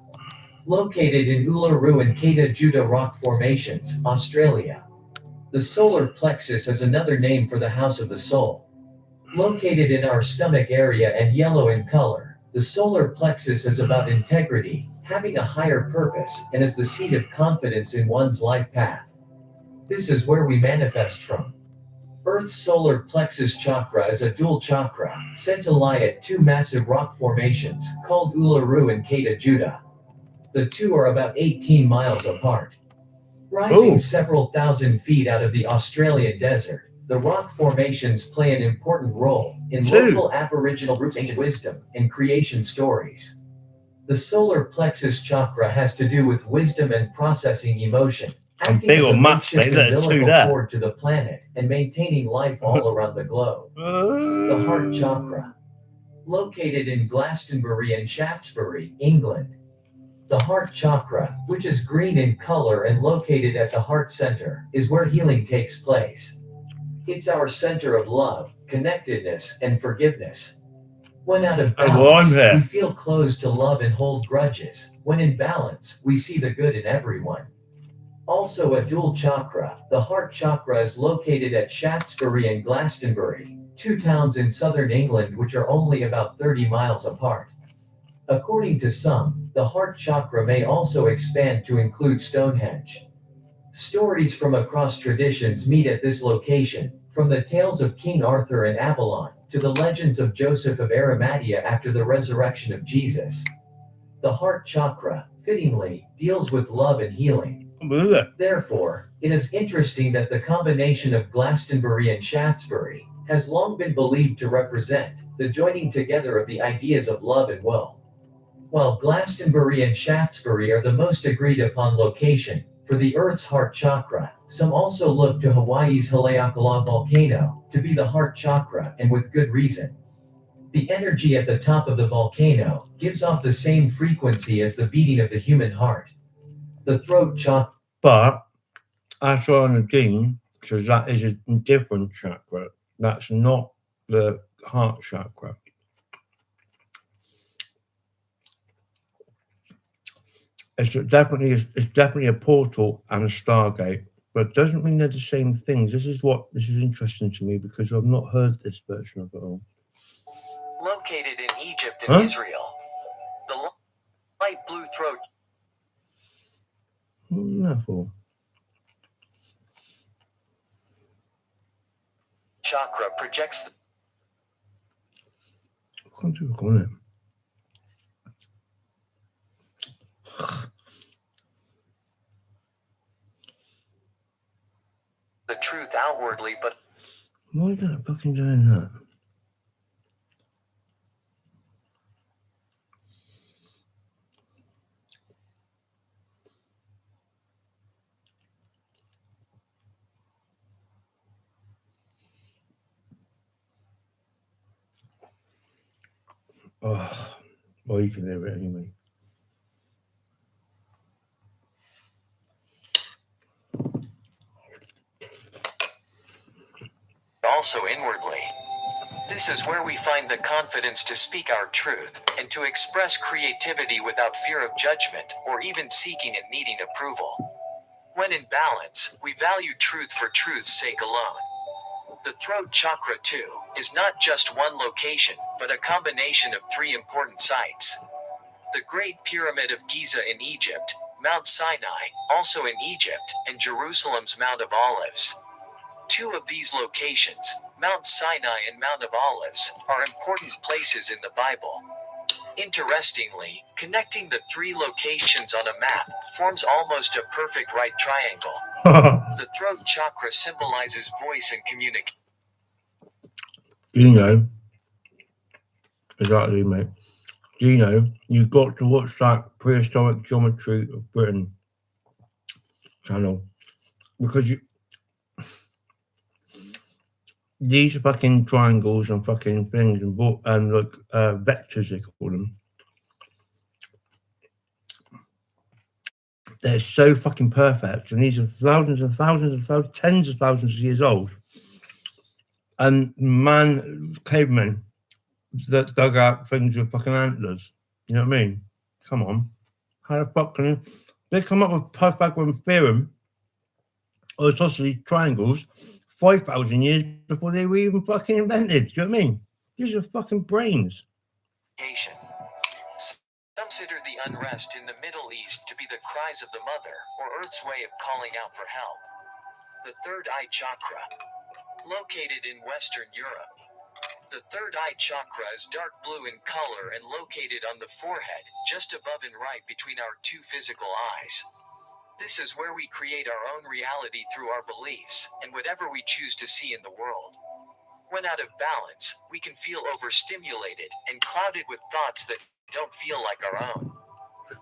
Located in Uluru and Kata Juda rock formations, Australia. The solar plexus is another name for the house of the soul. Located in our stomach area and yellow in color, the solar plexus is about integrity, having a higher purpose, and is the seat of confidence in one's life path. This is where we manifest from. Earth's solar plexus chakra is a dual chakra, said to lie at two massive rock formations, called Uluru and Kata Juda. The two are about 18 miles apart. Rising several thousand feet out of the Australian desert, the rock formations play an important role in local Aboriginal groups' ancient wisdom and creation stories. The solar plexus chakra has to do with wisdom and processing emotion, acting as a makeshift umbilical cord to the planet and maintaining life all around the globe. The heart chakra. Located in Glastonbury and Shaftesbury, England. The heart chakra, which is green in color and located at the heart center, is where healing takes place. It's our center of love, connectedness, and forgiveness. When out of balance, we feel closed to love and hold grudges. When in balance, we see the good in everyone. Also a dual chakra, the heart chakra is located at Shaftesbury and Glastonbury, two towns in southern England which are only about 30 miles apart. According to some, the heart chakra may also expand to include Stonehenge. Stories from across traditions meet at this location, from the tales of King Arthur and Avalon, to the legends of Joseph of Arimathea after the resurrection of Jesus. The heart chakra, fittingly, deals with love and healing. Therefore, it is interesting that the combination of Glastonbury and Shaftesbury has long been believed to represent the joining together of the ideas of love and will. While Glastonbury and Shaftesbury are the most agreed upon location for the Earth's heart chakra, some also look to Hawaii's Haleakala volcano to be the heart chakra, and with good reason. The energy at the top of the volcano gives off the same frequency as the beating of the human heart. The throat chakra. But Ashur again, because that is a different chakra. That's not the heart chakra. It's definitely a portal and a stargate, but it doesn't mean they're the same things. This is interesting to me because I've not heard this version of it all. Located in Egypt and Israel, the light blue throat chakra projects the truth outwardly, but why is that fucking doing that? Oh, well, you can hear it anyway. also inwardly. This is where we find the confidence to speak our truth, and to express creativity without fear of judgment, or even seeking and needing approval. When in balance, we value truth for truth's sake alone. The throat chakra, too, is not just one location, but a combination of three important sites. The Great Pyramid of Giza in Egypt, Mount Sinai, also in Egypt, and Jerusalem's Mount of Olives. Two of these locations, Mount Sinai and Mount of Olives, are important places in the Bible. Interestingly, connecting the 3 locations on a map forms almost a perfect right triangle. The throat chakra symbolizes voice and communication. You know, exactly, mate. Do you know, you've got to watch that Prehistoric Geometry of Britain channel, because these are fucking triangles and fucking things and like vectors, they call them. They're so fucking perfect, and these are thousands and thousands and thousands, tens of thousands of years old. And cavemen that dug out things with fucking antlers. You know what I mean? Come on. How the fuck can they come up with Pythagorean theorem or isosceles triangles 5,000 years before they were even fucking invented? Do you know what I mean? These are fucking brains. Some consider the unrest in the Middle East to be the cries of the mother, or Earth's way of calling out for help. The third eye chakra, located in Western Europe. The third eye chakra is dark blue in color and located on the forehead, just above and right between our 2 physical eyes. This is where we create our own reality through our beliefs, and whatever we choose to see in the world. When out of balance, we can feel overstimulated and clouded with thoughts that don't feel like our own.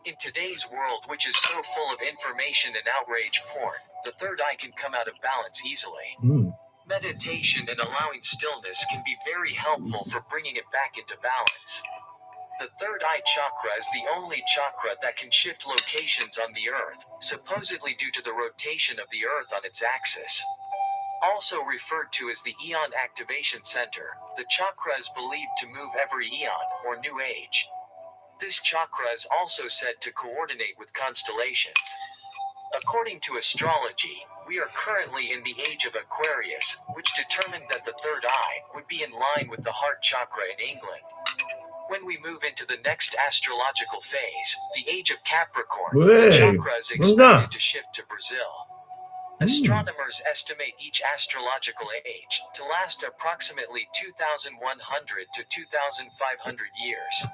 In today's world, which is so full of information and outrage porn, the third eye can come out of balance easily. Meditation and allowing stillness can be very helpful for bringing it back into balance. The third eye chakra is the only chakra that can shift locations on the earth, supposedly due to the rotation of the earth on its axis. Also referred to as the Eon Activation Center, the chakra is believed to move every eon, or new age. This chakra is also said to coordinate with constellations. According to astrology, we are currently in the age of Aquarius, which determined that the third eye would be in line with the heart chakra in England. When we move into the next astrological phase, the age of Capricorn, the chakra is expected to shift to Brazil. Astronomers estimate each astrological age to last approximately 2,100 to 2,500 years.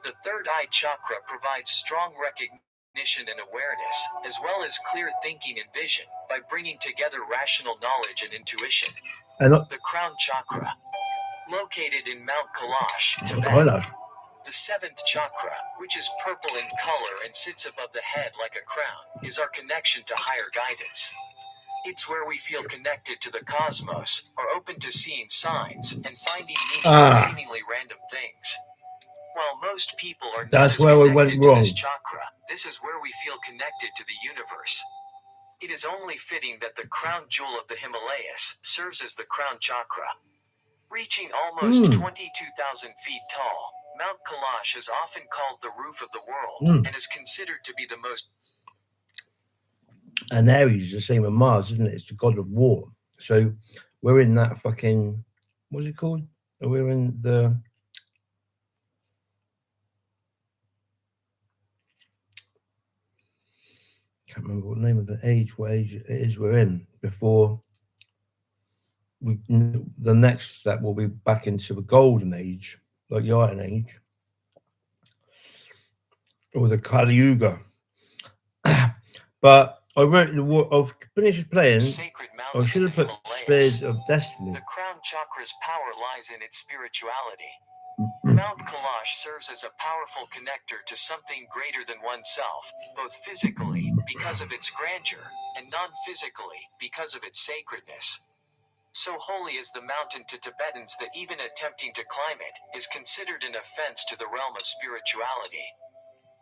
The third eye chakra provides strong recognition and awareness, as well as clear thinking and vision, by bringing together rational knowledge and intuition. The crown chakra, located in Mount Kailash, Tibet. The 7th chakra, which is purple in color and sits above the head like a crown, is our connection to higher guidance. It's where we feel connected to the cosmos, are open to seeing signs, and finding meaning in seemingly random things. While most people are not as connected to this chakra, this is where we feel connected to the universe. It is only fitting that the crown jewel of the Himalayas serves as the crown chakra. Reaching almost 22,000 feet tall, Mount Kailash is often called the roof of the world, and is considered to be the most... And Aries is the same as Mars, isn't it? It's the god of war. So we're in that fucking, what's it called? We're in the... can't remember what name of the age, what age it is we're in, before the next step will be back into the golden age, like the iron age, or the Kali Yuga. But I wrote I've finished playing. I should have put Spears of Destiny. The crown chakra's power lies in its spirituality. Mount Kailash serves as a powerful connector to something greater than oneself, both physically, because of its grandeur, and non-physically, because of its sacredness. So holy is the mountain to Tibetans that even attempting to climb it is considered an offense to the realm of spirituality.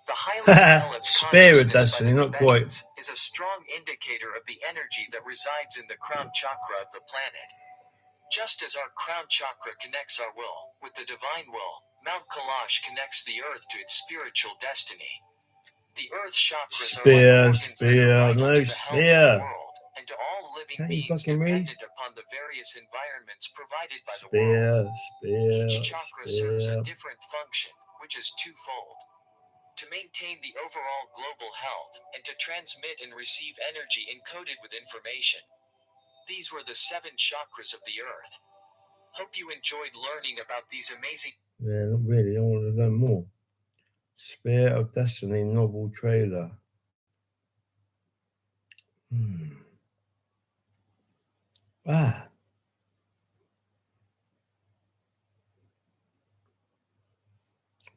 The highly developed consciousness by the Tibetans is a strong indicator of the energy that resides in the crown chakra of the planet. Just as our crown chakra connects our will with the divine will, Mount Kailash connects the earth to its spiritual destiny. The earth chakras are like organs that are vital to the health of the world, and to all living beings dependent upon the various environments provided by the world. Each chakra serves a different function, which is twofold. To maintain the overall global health, and to transmit and receive energy encoded with information. These were the 7 chakras of the earth. Hope you enjoyed learning about these amazing... Yeah, not really. I want to learn more. Spirit of Destiny novel trailer. Ah.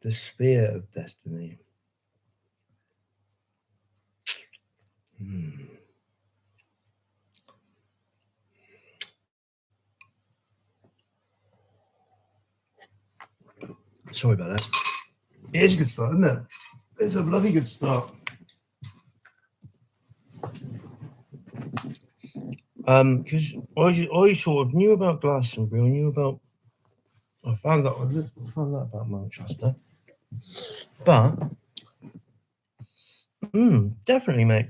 The Spirit of Destiny. Sorry about that. It is a good start, isn't it? It's a bloody good start. Because I sort of knew about Glastonbury, I knew about. I found out about Manchester, but definitely, mate.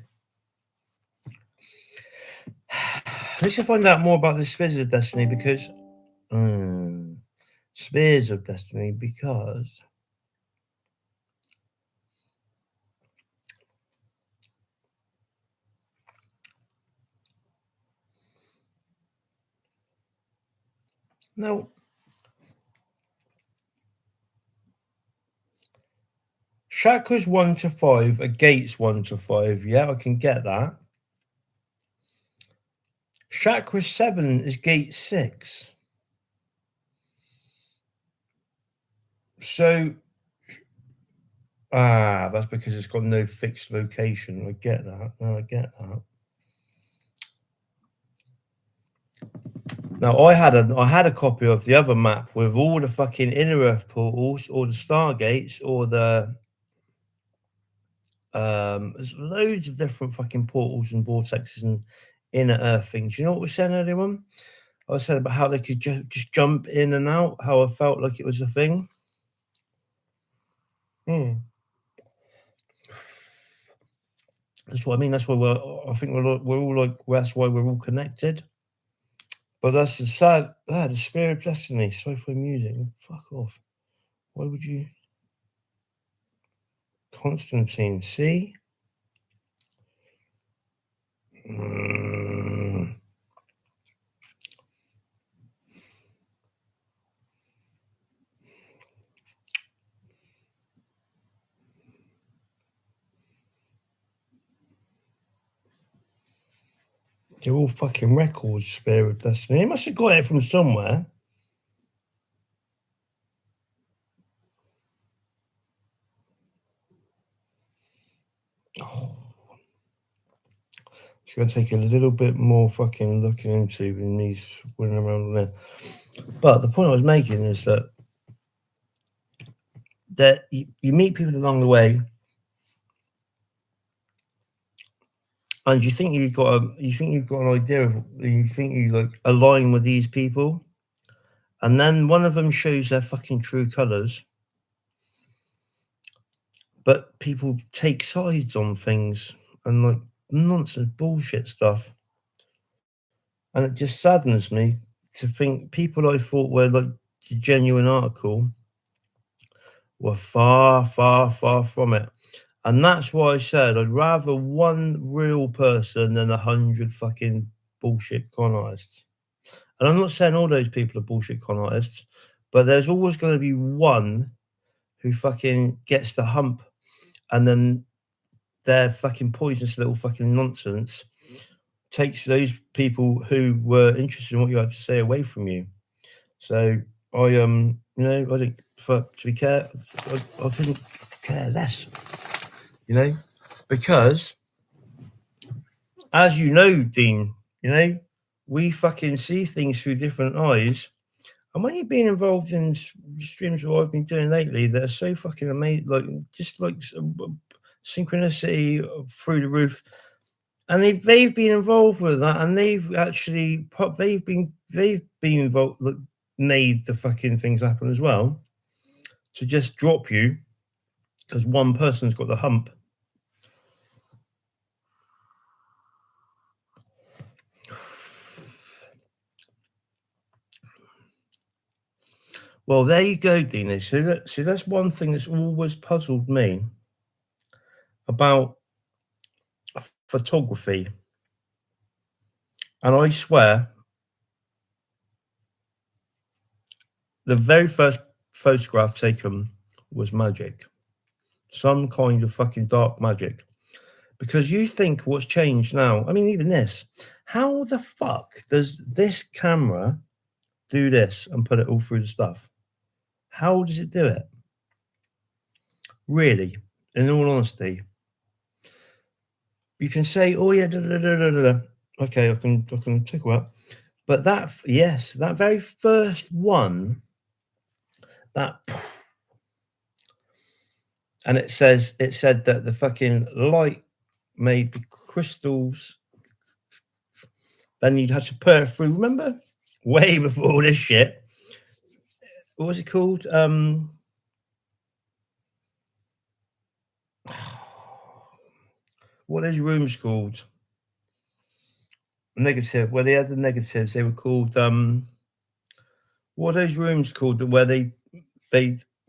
Let's find out more about the Spears of Destiny because Spears of Destiny because now chakras 1 to 5 are gates 1 to 5. Yeah, I can get that. Chakra 7 is gate 6. So that's because it's got no fixed location. I get that. No, I get that. Now I had a copy of the other map with all the fucking inner Earth portals, or the Stargates, or the there's loads of different fucking portals and vortexes and inner Earth things. You know what we said earlier on? I said about how they could just jump in and out. How I felt like it was a thing. That's what I mean. That's why I think we're all like. That's why we're all connected. But that's the sad. The Spirit of Destiny. Sci-fi music. Fuck off. Why would you? Constantine. See. They're all fucking records, Spirit of Destiny. He must have got it from somewhere. It's going to take a little bit more fucking looking into than me running around there. But the point I was making is that you meet people along the way, and you think you've got an idea of, you think you like align with these people, and then one of them shows their fucking true colours. But people take sides on things and like nonsense bullshit stuff. And it just saddens me to think people I thought were like the genuine article were far, far, far from it. And that's why I said I'd rather one real person than 100 fucking bullshit con artists. And I'm not saying all those people are bullshit con artists, but there's always going to be one who fucking gets the hump, and then their fucking poisonous little fucking nonsense takes those people who were interested in what you had to say away from you. So I I think to be care, I couldn't care less, because as you know, Dean, we fucking see things through different eyes. And when you've been involved in streams what I've been doing lately, they're so fucking amazing, like just like synchronicity through the roof. And they've been involved with that, and they've been involved, like, made the fucking things happen as well. To just drop you because one person's got the hump. Well, there you go, Dina. So that's one thing that's always puzzled me about photography. And I swear, the very first photograph taken was magic. some kind of fucking dark magic. Because you think what's changed now, I mean, even this, how the fuck does this camera do this and put it all through the stuff? How does it do it? Really, in all honesty, you can say, oh yeah, okay, I can tickle that. But that, yes, that very first one, that, and it said that the fucking light made the crystals. Then you'd have to put it through. Remember, way before all this shit. What was it called? What are those rooms called? Negative. Where they had the negatives, they were called. What are those rooms called? Where they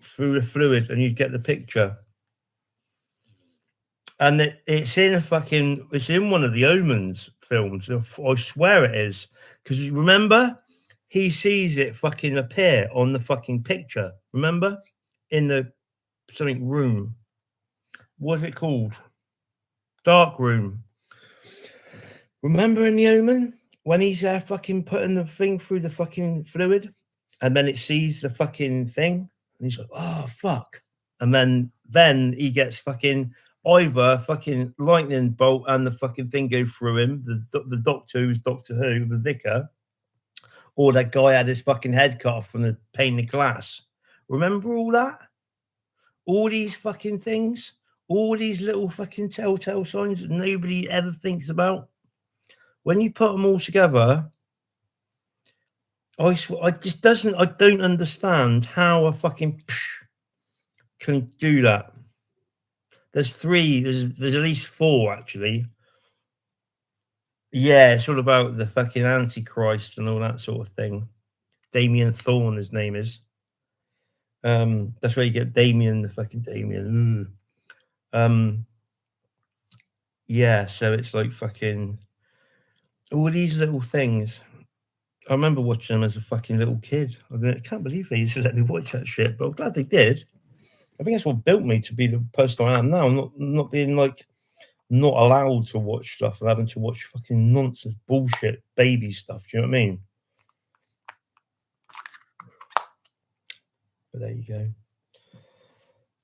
threw the fluid and you'd get the picture. And it's in it's in one of the Omens films. I swear it is. Because you remember, he sees it fucking appear on the fucking picture. Remember? In the something room. What's it called? Dark room. Remember in the Omen? When he's fucking putting the thing through the fucking fluid? And then it sees the fucking thing? And he's like, oh, fuck. And then he gets fucking either fucking lightning bolt and the fucking thing go through him, the doctor who's Doctor Who, the vicar, or that guy had his fucking head cut off from the pane of glass. Remember all that? All these fucking things? All these little fucking telltale signs that nobody ever thinks about? When you put them all together, I swear, I don't understand how a fucking can do that. There's three, there's at least four actually. Yeah, it's all about the fucking Antichrist and all that sort of thing. Damien Thorne, his name is. That's where you get Damien, the fucking Damien. Yeah, so it's like fucking all these little things. I remember watching them as a fucking little kid. I can't believe they used to let me watch that shit, but I'm glad they did. I think that's what built me to be the person I am now. Not being like not allowed to watch stuff and having to watch fucking nonsense, bullshit, baby stuff. Do you know what I mean? But there you go.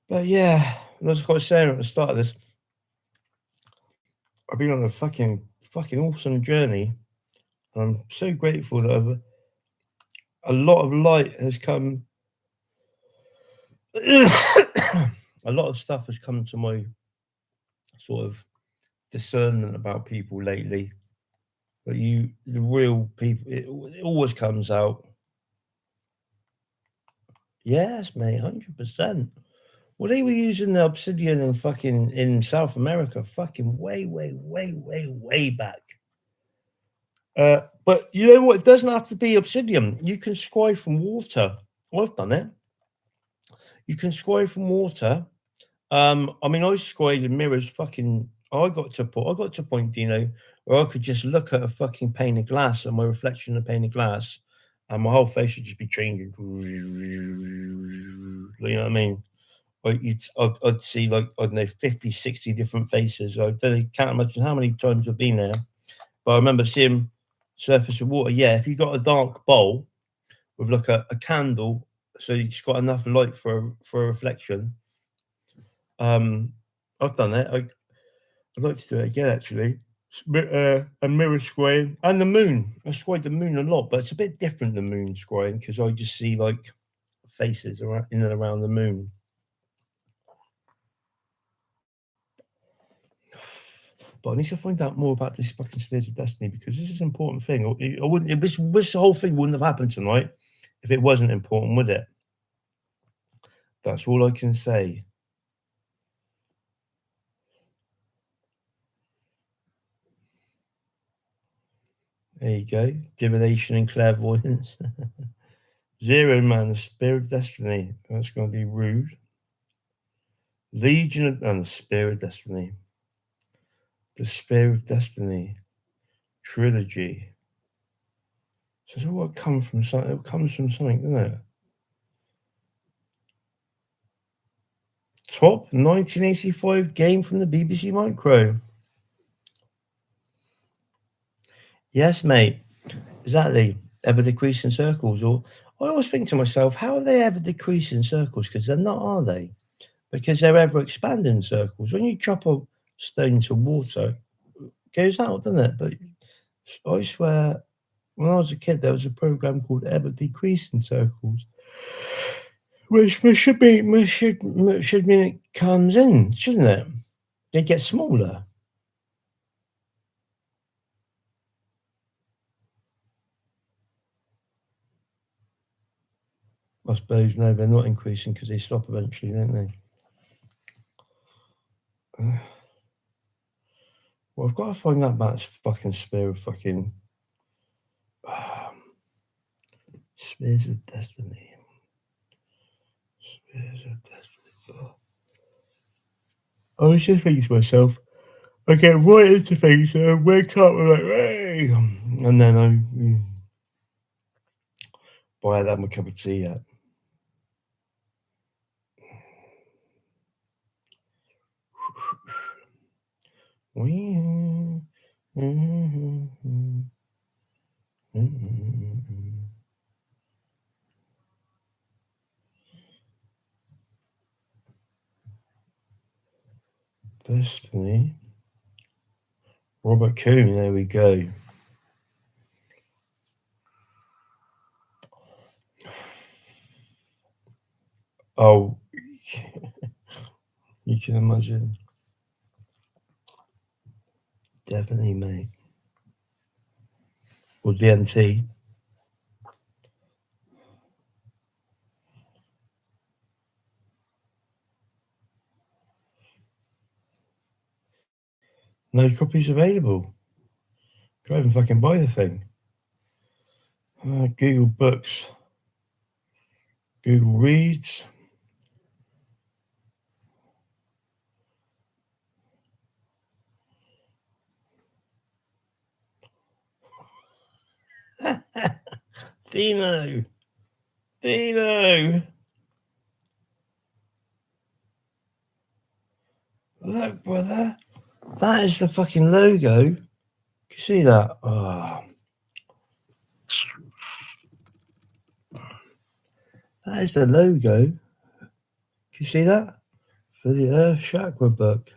But yeah, that's what I was saying at the start of this. I've been on a fucking awesome journey. And I'm so grateful that a lot of light has come. A lot of stuff has come to my sort of discernment about people lately. But the real people, it always comes out. Yes, mate, 100%. Well, they were using the obsidian and fucking in South America, fucking way back. But you know what? It doesn't have to be obsidian. You can scry from water. I've done it. You can scry from water. I mean, I scried in mirrors. Fucking, I got to a point, Dino, where I could just look at a fucking pane of glass and my reflection in the pane of glass, and my whole face would just be changing. You know what I mean? I'd see like, I don't know, 50, 60 different faces. I can't imagine how many times I've been there. But I remember seeing surface of water. Yeah, if you got a dark bowl with like a candle, so you just got enough light for a reflection. I've done that. I'd like to do it again, actually. A mirror scrying and the moon. I scryed the moon a lot, but it's a bit different than moon scrying because I just see like faces around in and around the moon. But I need to find out more about this fucking Spears of Destiny because this is an important thing. I wouldn't. This whole thing wouldn't have happened tonight if it wasn't important, would it? That's all I can say. There you go. Divination and clairvoyance. Zero man, the Spear of Destiny. That's going to be rude. Legion and the Spear of Destiny. The Spear of Destiny trilogy. So it's all come from something. It comes from something, doesn't it? top 1985 game from the BBC Micro. Yes, mate. Exactly. Ever decreasing circles. Or I always think to myself, how are they ever decreasing circles? Because they're not, are they? Because they're ever expanding circles. When you drop a stone into water, it goes out, doesn't it? But I swear, when I was a kid, there was a program called Ever Decreasing Circles, which should mean it comes in, shouldn't it? They get smaller. I suppose no, they're not increasing because they stop eventually, don't they? Well, I've got to find that back fucking spear of fucking spears of destiny. Spears of destiny. Oh. I was just thinking to myself, I get right into things and I wake up and I'm like, hey! And then boy, I had my cup of tea yet. Destiny. Robert Coon, there we go. Oh, you can imagine. Definitely, mate. Or DMT. No copies available. Go ahead and fucking buy the thing. Google Books. Google Reads. Dino. Look, brother. That is the fucking logo. Can you see that? Oh. That is the logo. Can you see that? For the Earth Chakra book.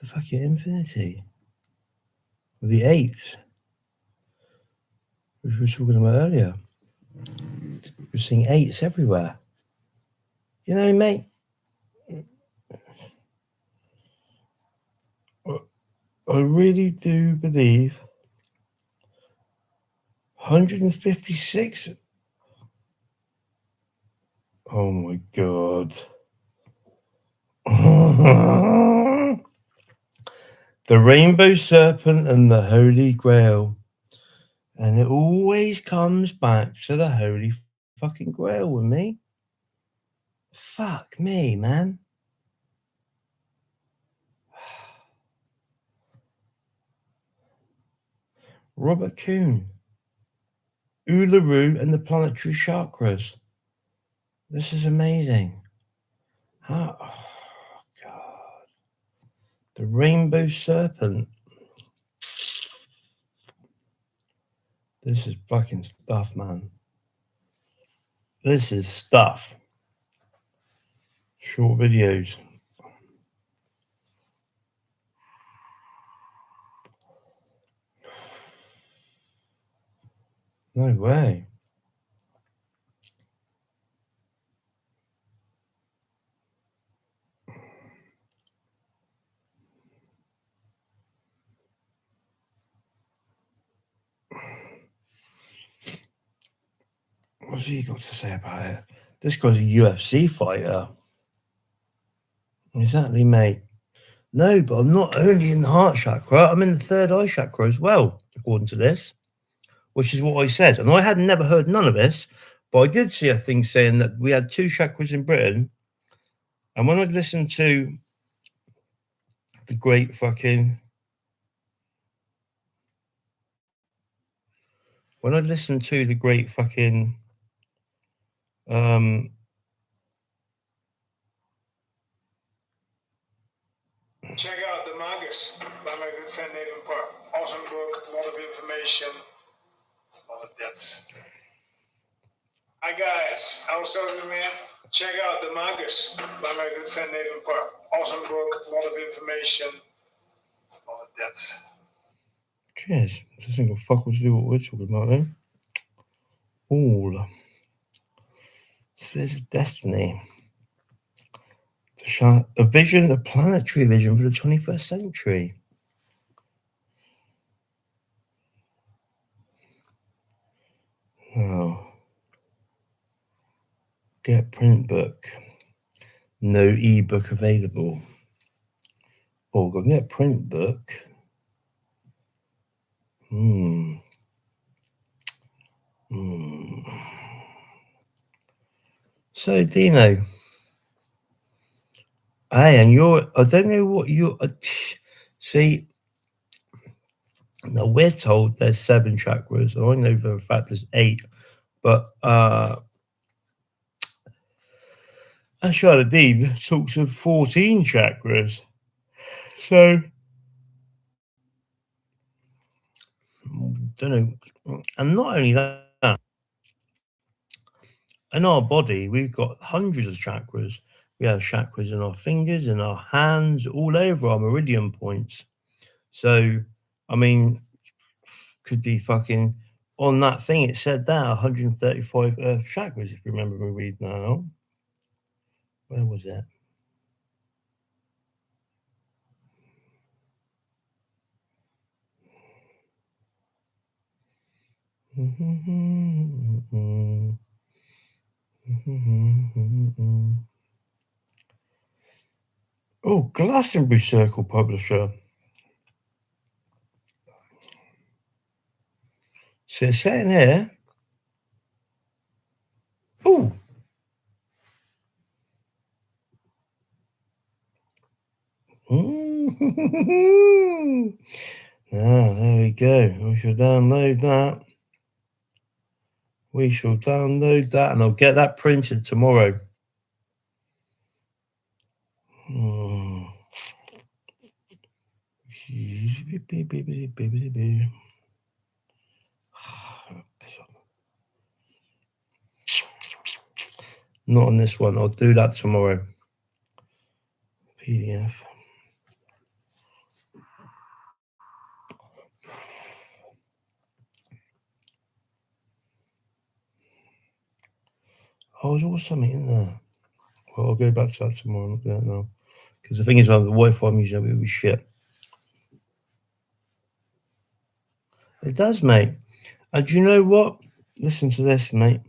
The fucking infinity. The 8th. Which we were talking about earlier. We're seeing 8s everywhere. You know, mate. I really do believe 156. Oh my god. The Rainbow Serpent and the Holy Grail. And it always comes back to the Holy fucking Grail with me. Fuck me, man. Robert Coon. Uluru and the planetary chakras. This is amazing. Oh, God. The Rainbow Serpent. This is fucking stuff, man. This is stuff. Short videos. No way. What's he got to say about it? This guy's a UFC fighter. Exactly, mate. No, but I'm not only in the heart chakra, I'm in the third eye chakra as well, according to this, which is what I said. And I had never heard none of this, but I did see a thing saying that we had 2 chakras in Britain. And when I listened to the great fucking... When I listened to the great fucking... friend Nathan Park. Awesome book, a lot of information, a lot of depth. Hi guys, I was telling you, man, check out The Magus by my good friend Nathan Park. Awesome book, a lot of information, a lot of depth. Cheers. Doesn't think fuck what to do what we're talking about then. All. Spheres of Destiny. A vision, a planetary vision for the 21st century. Oh. Get print book. No ebook available. Oh, go get print book. So, Dino. Hey, and I don't know what see, now we're told there's 7 chakras, and I know for a fact there's 8, but Ashara Deeb talks of 14 chakras. So, don't know. And not only that, in our body, we've got hundreds of chakras. We have chakras in our fingers, in our hands, all over our meridian points. So, I mean, could be fucking on that thing. It said that 135 chakras, if you remember me reading now. Where was it? Oh, Glastonbury Circle publisher. So it's saying here. Oh. There we go. We shall download that. And I'll get that printed tomorrow. Not on this one. I'll do that tomorrow. PDF. Oh, there's always something in there. Well, I'll go back to that tomorrow. I'm not doing that now. Because the thing is, the Wi-Fi I'm using will be shit. It does, mate. And do you know what? Listen to this, mate.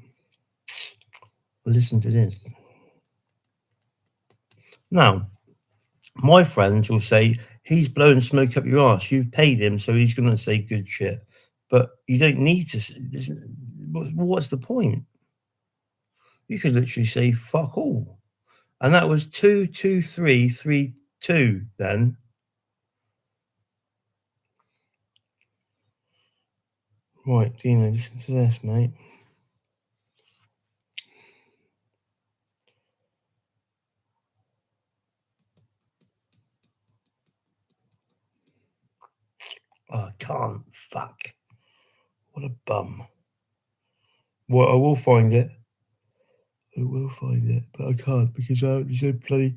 Listen to this. Now, my friends will say, he's blowing smoke up your ass. You paid him, so he's going to say good shit. But you don't need to. What's the point? You could literally say, fuck all. And that was 22332 then. Right, Dino, listen to this, mate. Oh, I can't. Fuck. What a bum. Well, I will find it. But I can't because there's no bloody.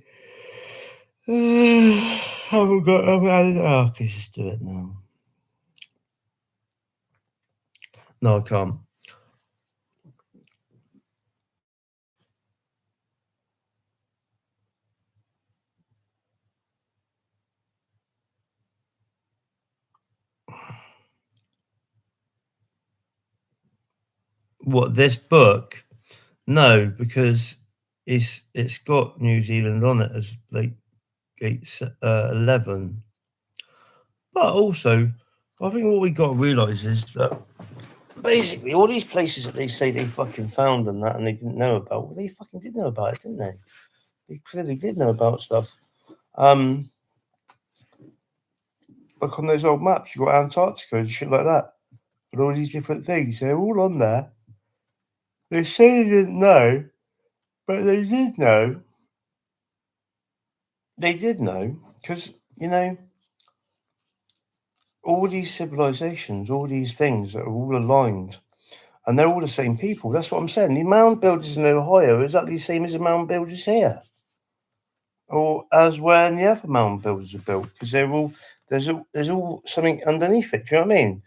Haven't got. I can just do it now. No, I can't. What, this book? No, because it's got New Zealand on it as like gate 11. But also, I think what we got to realise is that basically all these places that they say they fucking found and that and they didn't know about, well, they fucking did know about it, didn't they? They clearly did know about stuff. Like on those old maps, you got Antarctica and shit like that, and all these different things. They're all on there. They say they didn't know, but they did know. They did know because, you know, all these civilizations, all these things that are all aligned, and they're all the same people. That's what I'm saying. The mound builders in Ohio are exactly the same as the mound builders here, or as where the other mound builders are built, because they're all there's all something underneath it. Do you know what I mean?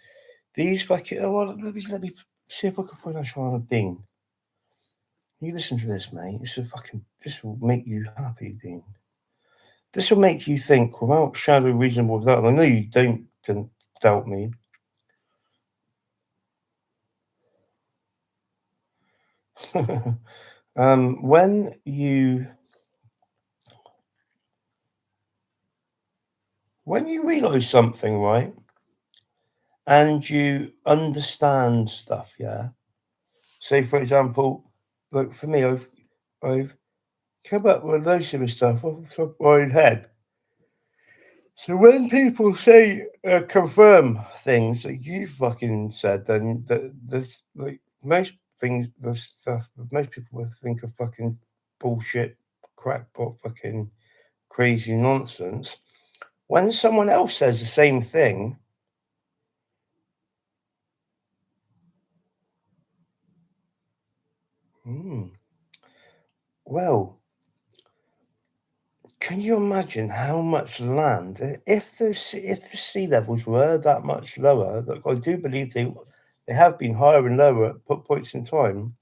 These fucking. Oh, well, let me see if I can find out Sean Dean. You listen to this, mate. This will make you happy, Dean. This will make you think without shadow reasonable doubt. I know you don't doubt me. When you realise something, right, and you understand stuff, yeah. Say, for example, like for me, I've come up with loads of stuff off the top of my head. So when people say confirm things that you fucking said, then there's like most things, the stuff most people would think of fucking bullshit, crackpot, fucking crazy nonsense. When someone else says the same thing, well, can you imagine how much land, if the sea levels were that much lower? Look, I do believe they have been higher and lower at points in time,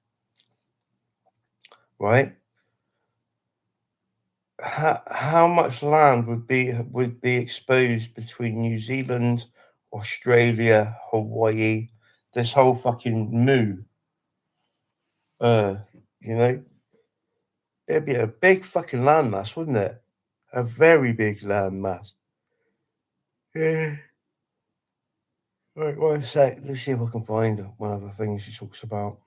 right? How much land would be exposed between New Zealand, Australia, Hawaii, this whole fucking moo? You know, it'd be a big fucking landmass, wouldn't it? A very big landmass. Yeah. Right, one sec. Let's see if I can find one of the things she talks about.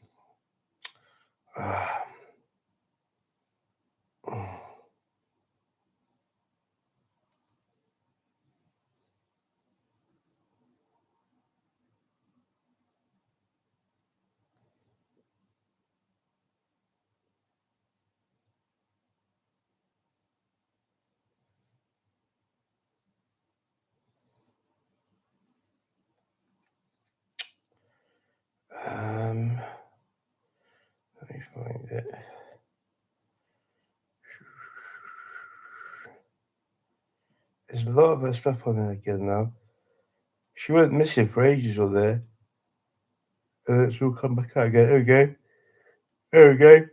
Let me find it. There's a lot of her stuff on there again now. She went missing for ages on there. It's all come back out again. There we go. There we go.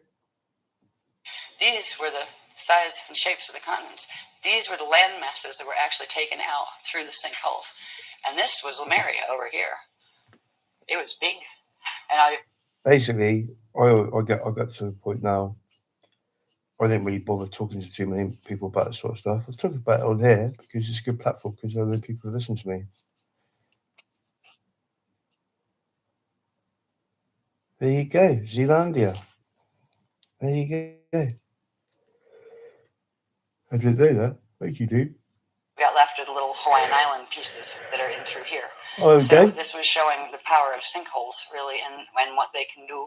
These were the size and shapes of the continents. These were the land masses that were actually taken out through the sinkholes. And this was Lemuria over here. It was big. And basically, I got to the point now. I didn't really bother talking to too many people about that sort of stuff. I was talking about it on here because it's a good platform because I know people who listen to me. There you go, Zealandia. There you go. I didn't know that. Thank you, dude. we got left with the little Hawaiian Island pieces that are in through here. Oh, okay. So this was showing the power of sinkholes, really, and what they can do.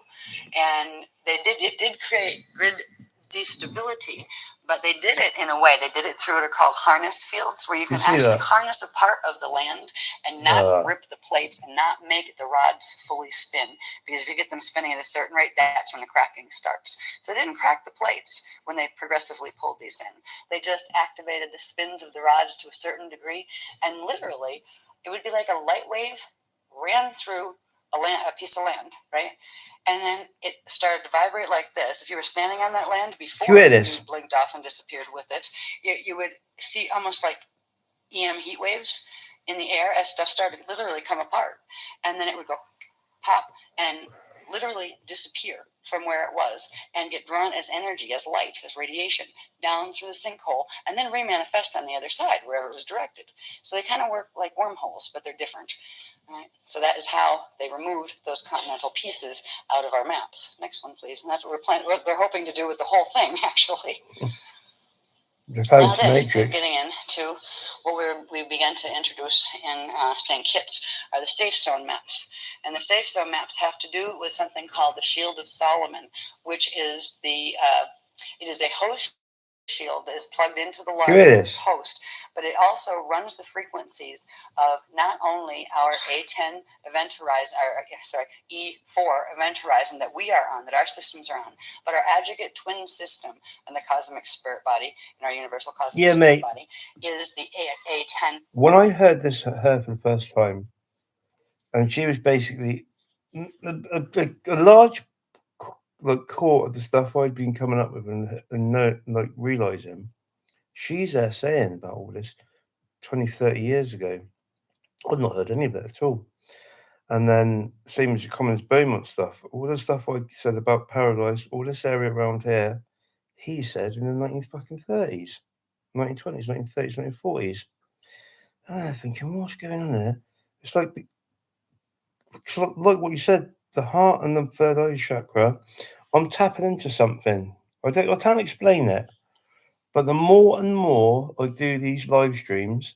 And it did create grid destability, but they did it in a way. They did it through what are called harness fields, where you can actually harness a part of the land and not rip the plates and not make the rods fully spin. Because if you get them spinning at a certain rate, that's when the cracking starts. So they didn't crack the plates when they progressively pulled these in. They just activated the spins of the rods to a certain degree, and literally, it would be like a light wave ran through a piece of land, right? And then it started to vibrate like this. If you were standing on that land before you blinked off and disappeared with it, you would see almost like EM heat waves in the air as stuff started to literally come apart. And then it would go pop and literally disappear from where it was and get drawn as energy, as light, as radiation down through the sinkhole and then remanifest on the other side wherever it was directed. So they kind of work like wormholes, but they're different. Right? So that is how they removed those continental pieces out of our maps. Next one, please. And that's what what they're hoping to do with the whole thing, actually. Now this is getting into what we began to introduce in St. Kitts are the safe zone maps. And the safe zone maps have to do with something called the Shield of Solomon, which is it is a host shield that is plugged into the Hear large this? host, but it also runs the frequencies of not only our A10 event horizon, E4 event horizon that we are on, that our systems are on, but our aggregate twin system and the cosmic spirit body and our universal cosmic spirit body is the A10. When I heard this her for the first time, and she was basically a large core of the stuff I'd been coming up with and realizing she's there saying about all this 20, 30 years ago. I'd not heard any of it at all. And then same as the Commons Beaumont stuff, all the stuff I said about paradise, all this area around here, he said in the 1930s, 1920s, 1930s, 1940s. And I'm thinking, what's going on there? It's like what you said, the heart and the third eye chakra. I'm tapping into something. I can't explain it, but the more and more I do these live streams,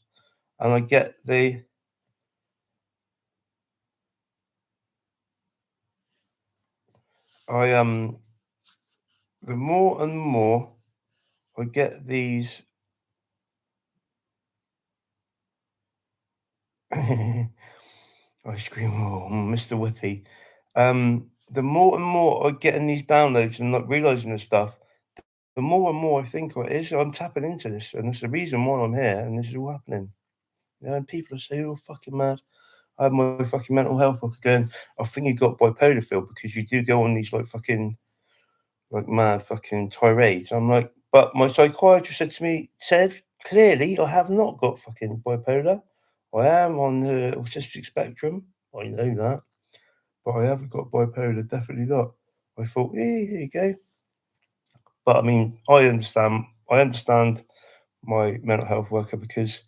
and I get the more and more I get these. I scream, oh, Mr. Whippy. The more and more I get in these downloads and not realizing this stuff, the more and more I think it is, I'm tapping into this, and it's the reason why I'm here, and this is all happening. And people are saying, "You're fucking mad." I have my fucking mental health book again. I think you got bipolar, Phil, because you do go on these mad fucking tirades. I'm like, but my psychiatrist said clearly I have not got fucking bipolar. I am on the autistic spectrum. I know that, but I haven't got bipolar. Definitely not. I thought, here you go. But I mean, I understand my mental health worker, because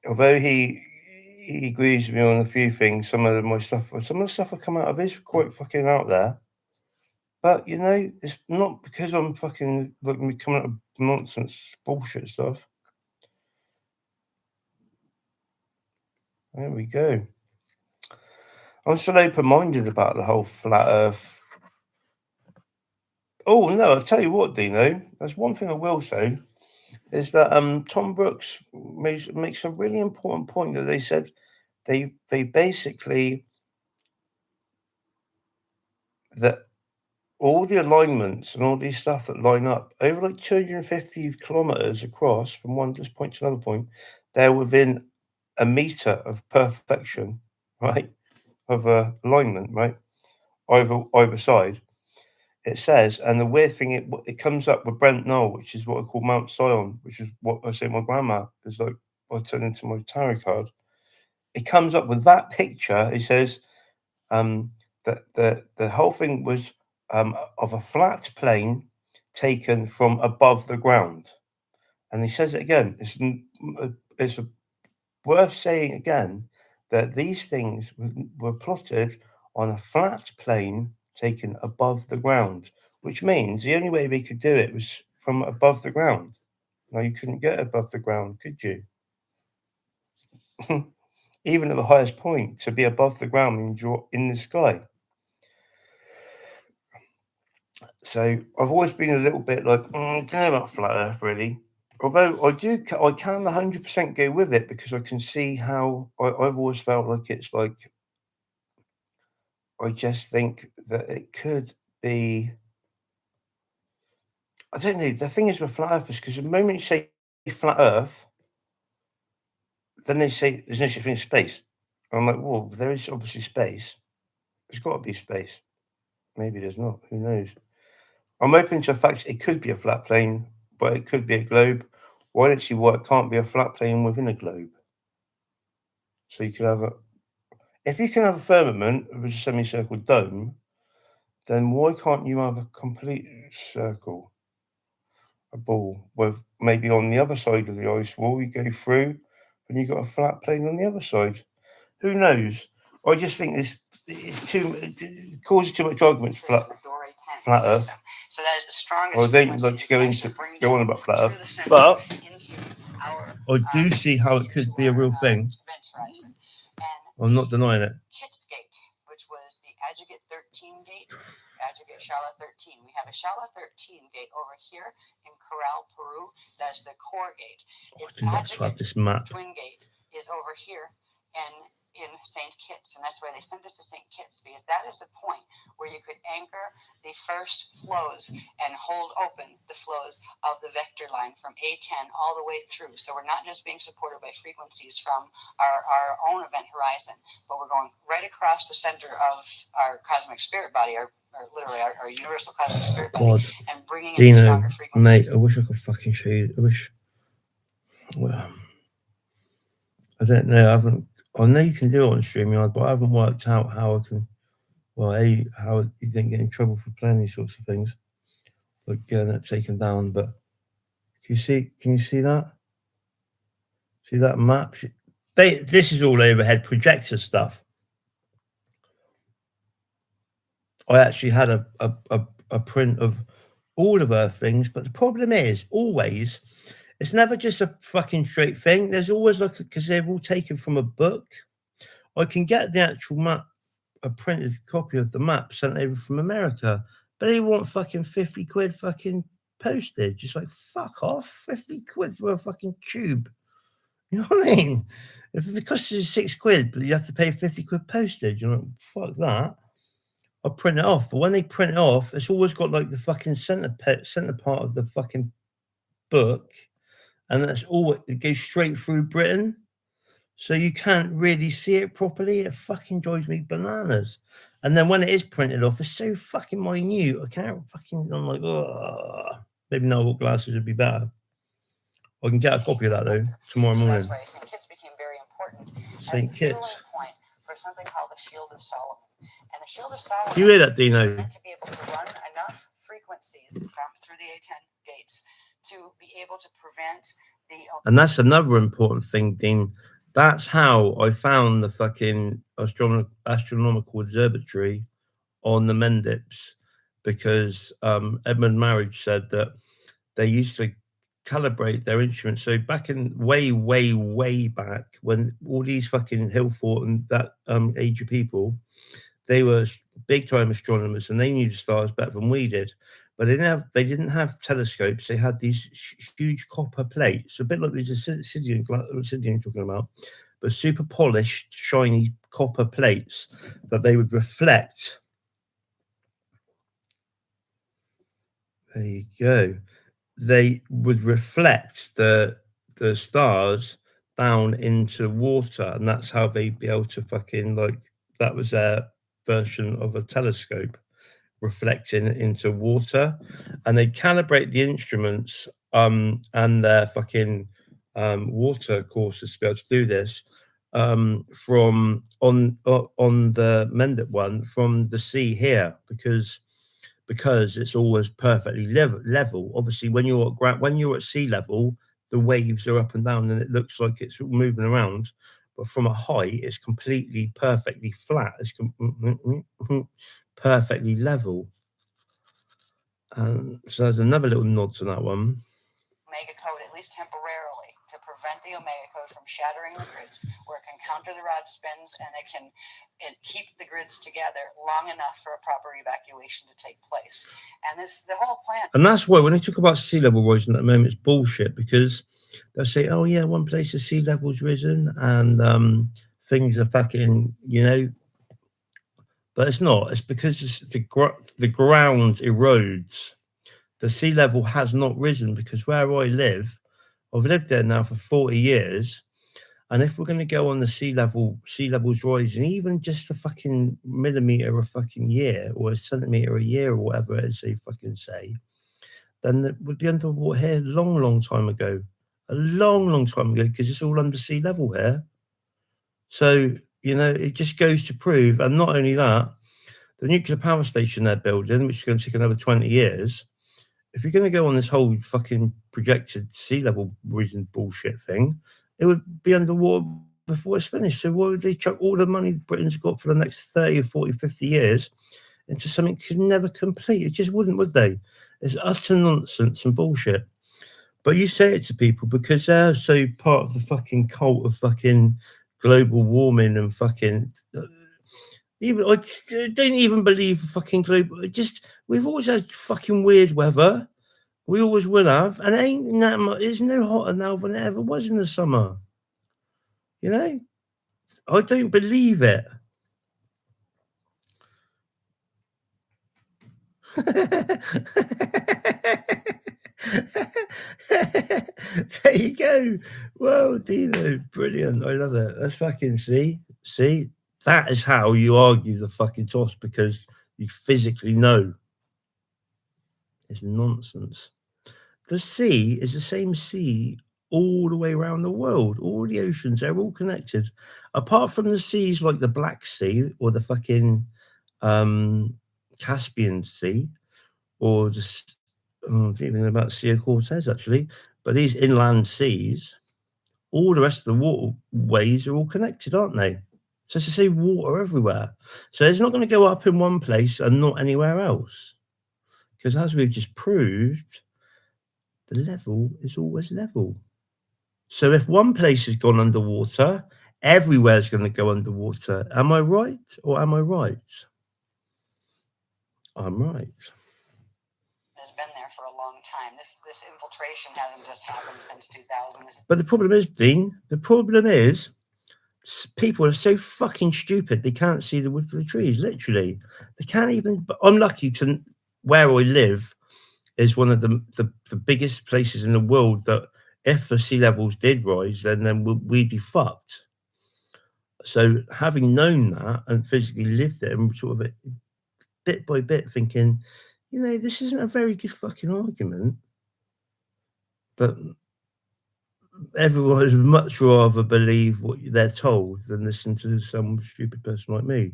although he agrees with me on a few things, some of the stuff I come out of is quite fucking out there. But it's not because I'm fucking me coming out of nonsense bullshit stuff. There we go. I'm still open-minded about the whole flat Earth. Oh no, I'll tell you what, Dino. There's one thing I will say is that Tom Brooks makes a really important point that they said they basically that all the alignments and all these stuff that line up over like 250 kilometers across from one point to another point, they're within a meter of perfection, right? Of alignment, right? Either side. It says, and the weird thing, it comes up with Brent Knoll, which is what I call Mount Sion, which is what I say my grandma is like. I turn into my tarot card. It comes up with that picture. It says that the whole thing was of a flat plane taken from above the ground, and he says it again. It's worth saying again that these things were plotted on a flat plane taken above the ground, which means the only way we could do it was from above the ground. Now, you couldn't get above the ground, could you? Even at the highest point, to be above the ground means you're in the sky. So I've always been a little bit like, I don't know about flat Earth, really. Although I can 100% go with it, because I can see how I've always felt like it's like, I just think that it could be. I don't know. The thing is with flat Earth is because the moment you say flat Earth, then they say there's no such thing as space. I'm like, well, there is obviously space. There's got to be space. Maybe there's not. Who knows? I'm open to the fact it could be a flat plane, but it could be a globe. Why don't you see why it can't be a flat plane within a globe? So you could have if you can have a firmament with a semicircle dome, then why can't you have a complete circle? A ball with maybe on the other side of the ice wall, you go through, and you got a flat plane on the other side. Who knows? I just think it causes too much argument. Flat Earth. So that is the strongest. I don't like to go on about flat Earth, but I do see how it could be a real thing. I'm not denying it. Kitsgate, which was the Paget 13 gate, Paget Shala 13. We have a Shala 13 gate over here in Corral, Peru. That's the core gate. Its Paget this map. twin gate is over here in St. Kitts, and that's why they sent us to St. Kitts, because that is the point where you could anchor the first flows and hold open the flows of the vector line from A10 all the way through. So we're not just being supported by frequencies from our own event horizon, but we're going right across the center of our cosmic spirit body, literally our universal cosmic spirit body, and bringing in stronger frequencies. Mate, I wish I could fucking show you. Well, I don't know. I know you can do it on StreamYard, but I haven't worked out how I can. Well, how you didn't get in trouble for playing these sorts of things, like getting that taken down. But can you see that? See that map? This is all overhead projector stuff. I actually had a print of all of Earth things, but the problem is always it's never just a fucking straight thing. There's always because they're all taken from a book. I can get the actual map, a printed copy of the map sent over from America, but they want fucking 50 quid fucking postage. It's like, fuck off, 50 quid for a fucking tube. You know what I mean? If it costs you 6 quid, but you have to pay 50 quid postage, you're like, fuck that. I'll print it off. But when they print it off, it's always got like the fucking center part of the fucking book, and that's all, it goes straight through Britain. So you can't really see it properly. It fucking drives me bananas. And then when it is printed off, it's so fucking minute. I can't fucking, I'm like, oh, maybe no glasses would be better. I can get a copy of that though tomorrow morning. So that's why St. Kitts became very important St. as the fueling point for something called the Shield of Solomon. And the Shield of Solomon you hear that, Dino? is meant to be able to run enough frequencies through the A10 gates to be able to prevent the... And that's another important thing, Dean. That's how I found the fucking astronomical observatory on the Mendips, because Edmund Marriage said that they used to calibrate their instruments. So back in way back, when all these fucking Hillfort and that age of people, they were big time astronomers and they knew the stars better than we did. But they didn't have telescopes. They had these huge copper plates, a bit like these obsidian talking about, but super polished, shiny copper plates that they would reflect. There you go. They would reflect the stars down into water, and that's how they'd be able to fucking, like, that was their version of a telescope, reflecting into water. And they calibrate the instruments and their fucking water courses to be able to do this from on the Mendip one from the sea here, because it's always perfectly level. Obviously, when you're at sea level, the waves are up and down and it looks like it's moving around. But from a height, it's completely perfectly flat. It's perfectly level. So there's another little nod to that one. Omega code, at least temporarily, to prevent the Omega code from shattering the grids, where it can counter the rod spins and it can keep the grids together long enough for a proper evacuation to take place. And the whole plan. And that's why when they talk about sea level rising at the moment, it's bullshit, because they'll say, oh yeah, one place the sea level's risen and things are fucking, but it's not. It's because the ground erodes. The sea level has not risen, because where I live, I've lived there now for 40 years. And if we're going to go on the sea level's rising, even just a fucking millimeter a fucking year, or a centimeter a year, or whatever it is they fucking say, then it would be underwater here a long time ago. A long time ago, because it's all under sea level here. So, it just goes to prove, and not only that, the nuclear power station they're building, which is going to take another 20 years, if you're going to go on this whole fucking projected sea level rising bullshit thing, it would be underwater before it's finished. So why would they chuck all the money Britain's got for the next 30, 40, 50 years into something could never complete? It just wouldn't, would they? It's utter nonsense and bullshit. But you say it to people because they're so part of the fucking cult of fucking global warming and fucking... Even I don't even believe fucking global. We've always had fucking weird weather. We always will have, and ain't that much. It's no hotter now than it ever was in the summer. You know, I don't believe it. There you go. Well, Dino, brilliant. I love it. Let's fucking see. That is how you argue the fucking toss, because you physically know. It's nonsense. The sea is the same sea all the way around the world. All the oceans, they're all connected. Apart from the seas like the Black Sea or the fucking Caspian Sea, or just thinking about Sea of Cortez actually. But these inland seas, all the rest of the waterways are all connected, aren't they? So it's the same water everywhere. So it's not going to go up in one place and not anywhere else. Because as we've just proved, the level is always level. So if one place has gone underwater, everywhere's going to go underwater. Am I right or am I right? I'm right. Has been there for a long time. This infiltration hasn't just happened since 2000. But the problem is, Dean, people are so fucking stupid they can't see the wood for the trees, literally. They can't even. But I'm lucky to where I live is one of the biggest places in the world that if the sea levels did rise, then we'd be fucked. So having known that and physically lived it and sort of bit by bit thinking, this isn't a very good fucking argument, but everyone would much rather believe what they're told than listen to some stupid person like me.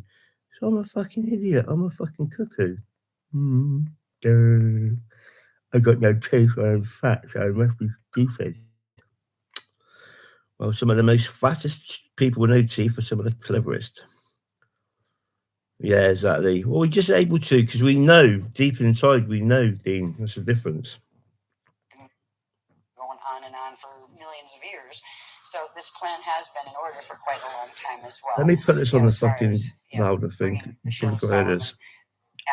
So I'm a fucking idiot. I'm a fucking cuckoo. I got no teeth. I'm fat, so I must be stupid. Well, some of the most fattest people with no teeth are some of the cleverest. Yeah, exactly. Well, we're just able to, because we know, deep inside, we know, Dean, that's the difference. Going on and on for millions of years. So this plan has been in order for quite a long time as well. Let me put this on the fucking louder thing. The Shield of Solomon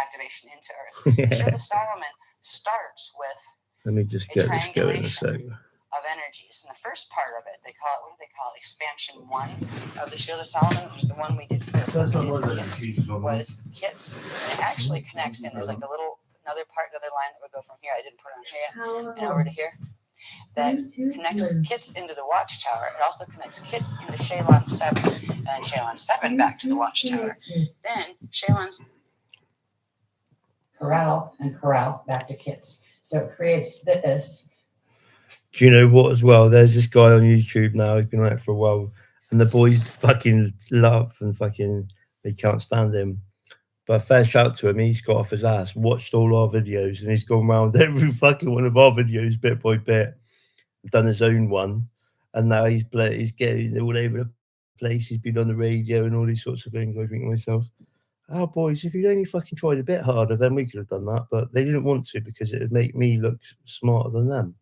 activation into Earth. Yeah. The Shield of Solomon starts with Let me just get this going in a second. Of energies. And the first part of it, what do they call it? Expansion 1 of the Shield of Solomon, which is the one we did first. Was Kits. And it actually connects in. There's like another line that would go from here. I didn't put it on here yet. And over to here. That connects Kits into the Watchtower. It also connects Kits into Shalon 7. And then Shalon 7 back to the Watchtower. Then Shalon's corral back to Kits. So it creates this. Do you know what as well? There's this guy on YouTube now, he's been on it for a while, and the boys fucking love and fucking, they can't stand him. But fair shout to him, he's got off his ass, watched all our videos, and he's gone around every fucking one of our videos bit by bit, done his own one, and now he's getting all over the place. He's been on the radio and all these sorts of things. I think to myself, oh boys, if you'd only fucking tried a bit harder, then we could have done that. But they didn't want to because it would make me look smarter than them.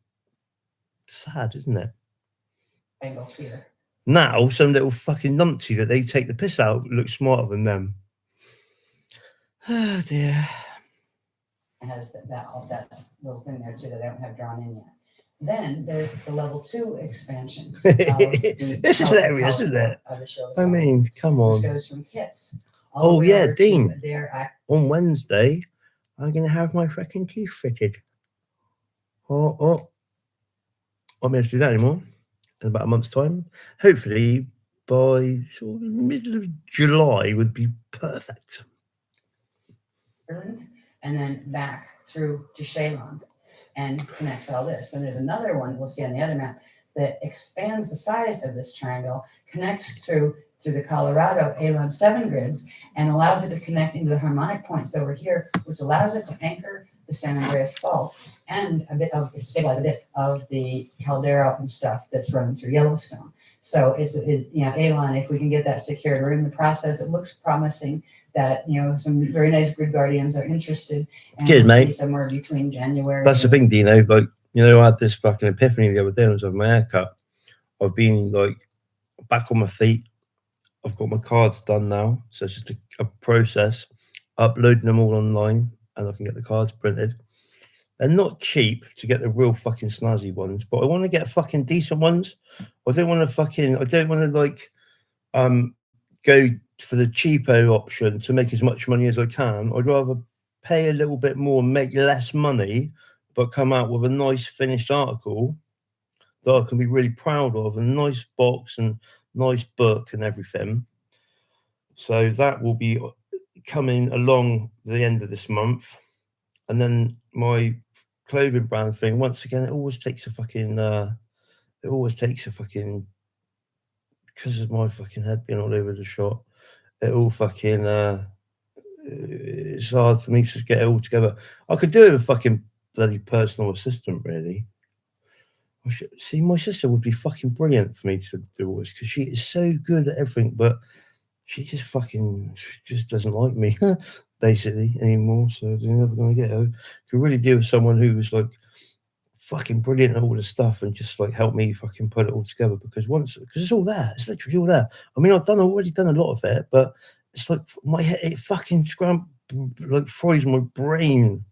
Sad, isn't it? Now some little fucking numpty that they take the piss out looks smarter than them. Oh dear. It has that little thing there too that I don't have drawn in yet. Then there's the level 2 expansion. It's hilarious, isn't it? I mean, come on. Which goes from Kits. Oh yeah, Dean. On Wednesday, I'm gonna have my freaking teeth fitted. I won't be able to do that anymore in about a month's time. Hopefully by sort of the middle of July would be perfect. And then back through to Shalon and connects all this. Then there's another one we'll see on the other map that expands the size of this triangle, connects through the Colorado Alon 7 grids, and allows it to connect into the harmonic points over here, which allows it to anchor the San Andreas Fault and stabilize a bit of the caldera and stuff that's running through Yellowstone. So Alon, if we can get that secured, we're in the process. It looks promising that some very nice grid guardians are interested. And Cheers, mate. Somewhere between January. That's the thing, Dino. I had this fucking epiphany the other day when I was having my haircut. I've been back on my feet. I've got my cards done now, so it's just a process, uploading them all online, and I can get the cards printed. They're not cheap to get the real fucking snazzy ones, but I want to get fucking decent ones. I don't want to like go for the cheapo option to make as much money as I can. I'd rather pay a little bit more and make less money, but come out with a nice finished article that I can be really proud of, and a nice box and nice book and everything. So that will be coming along the end of this month. And then my clothing brand thing, once again, it always takes a fucking because of my fucking head being all over the shop, it all fucking it's hard for me to get it all together. I could do it with a fucking bloody personal assistant, really. See, my sister would be fucking brilliant for me to do all this, because she is so good at everything, but she just doesn't like me basically anymore. So they're never going to get her. Could really deal with someone who was like fucking brilliant at all the stuff and just like help me fucking put it all together, because it's all there. It's literally all there. I mean, I've already done a lot of it, but it's like my head, it fucking fries my brain.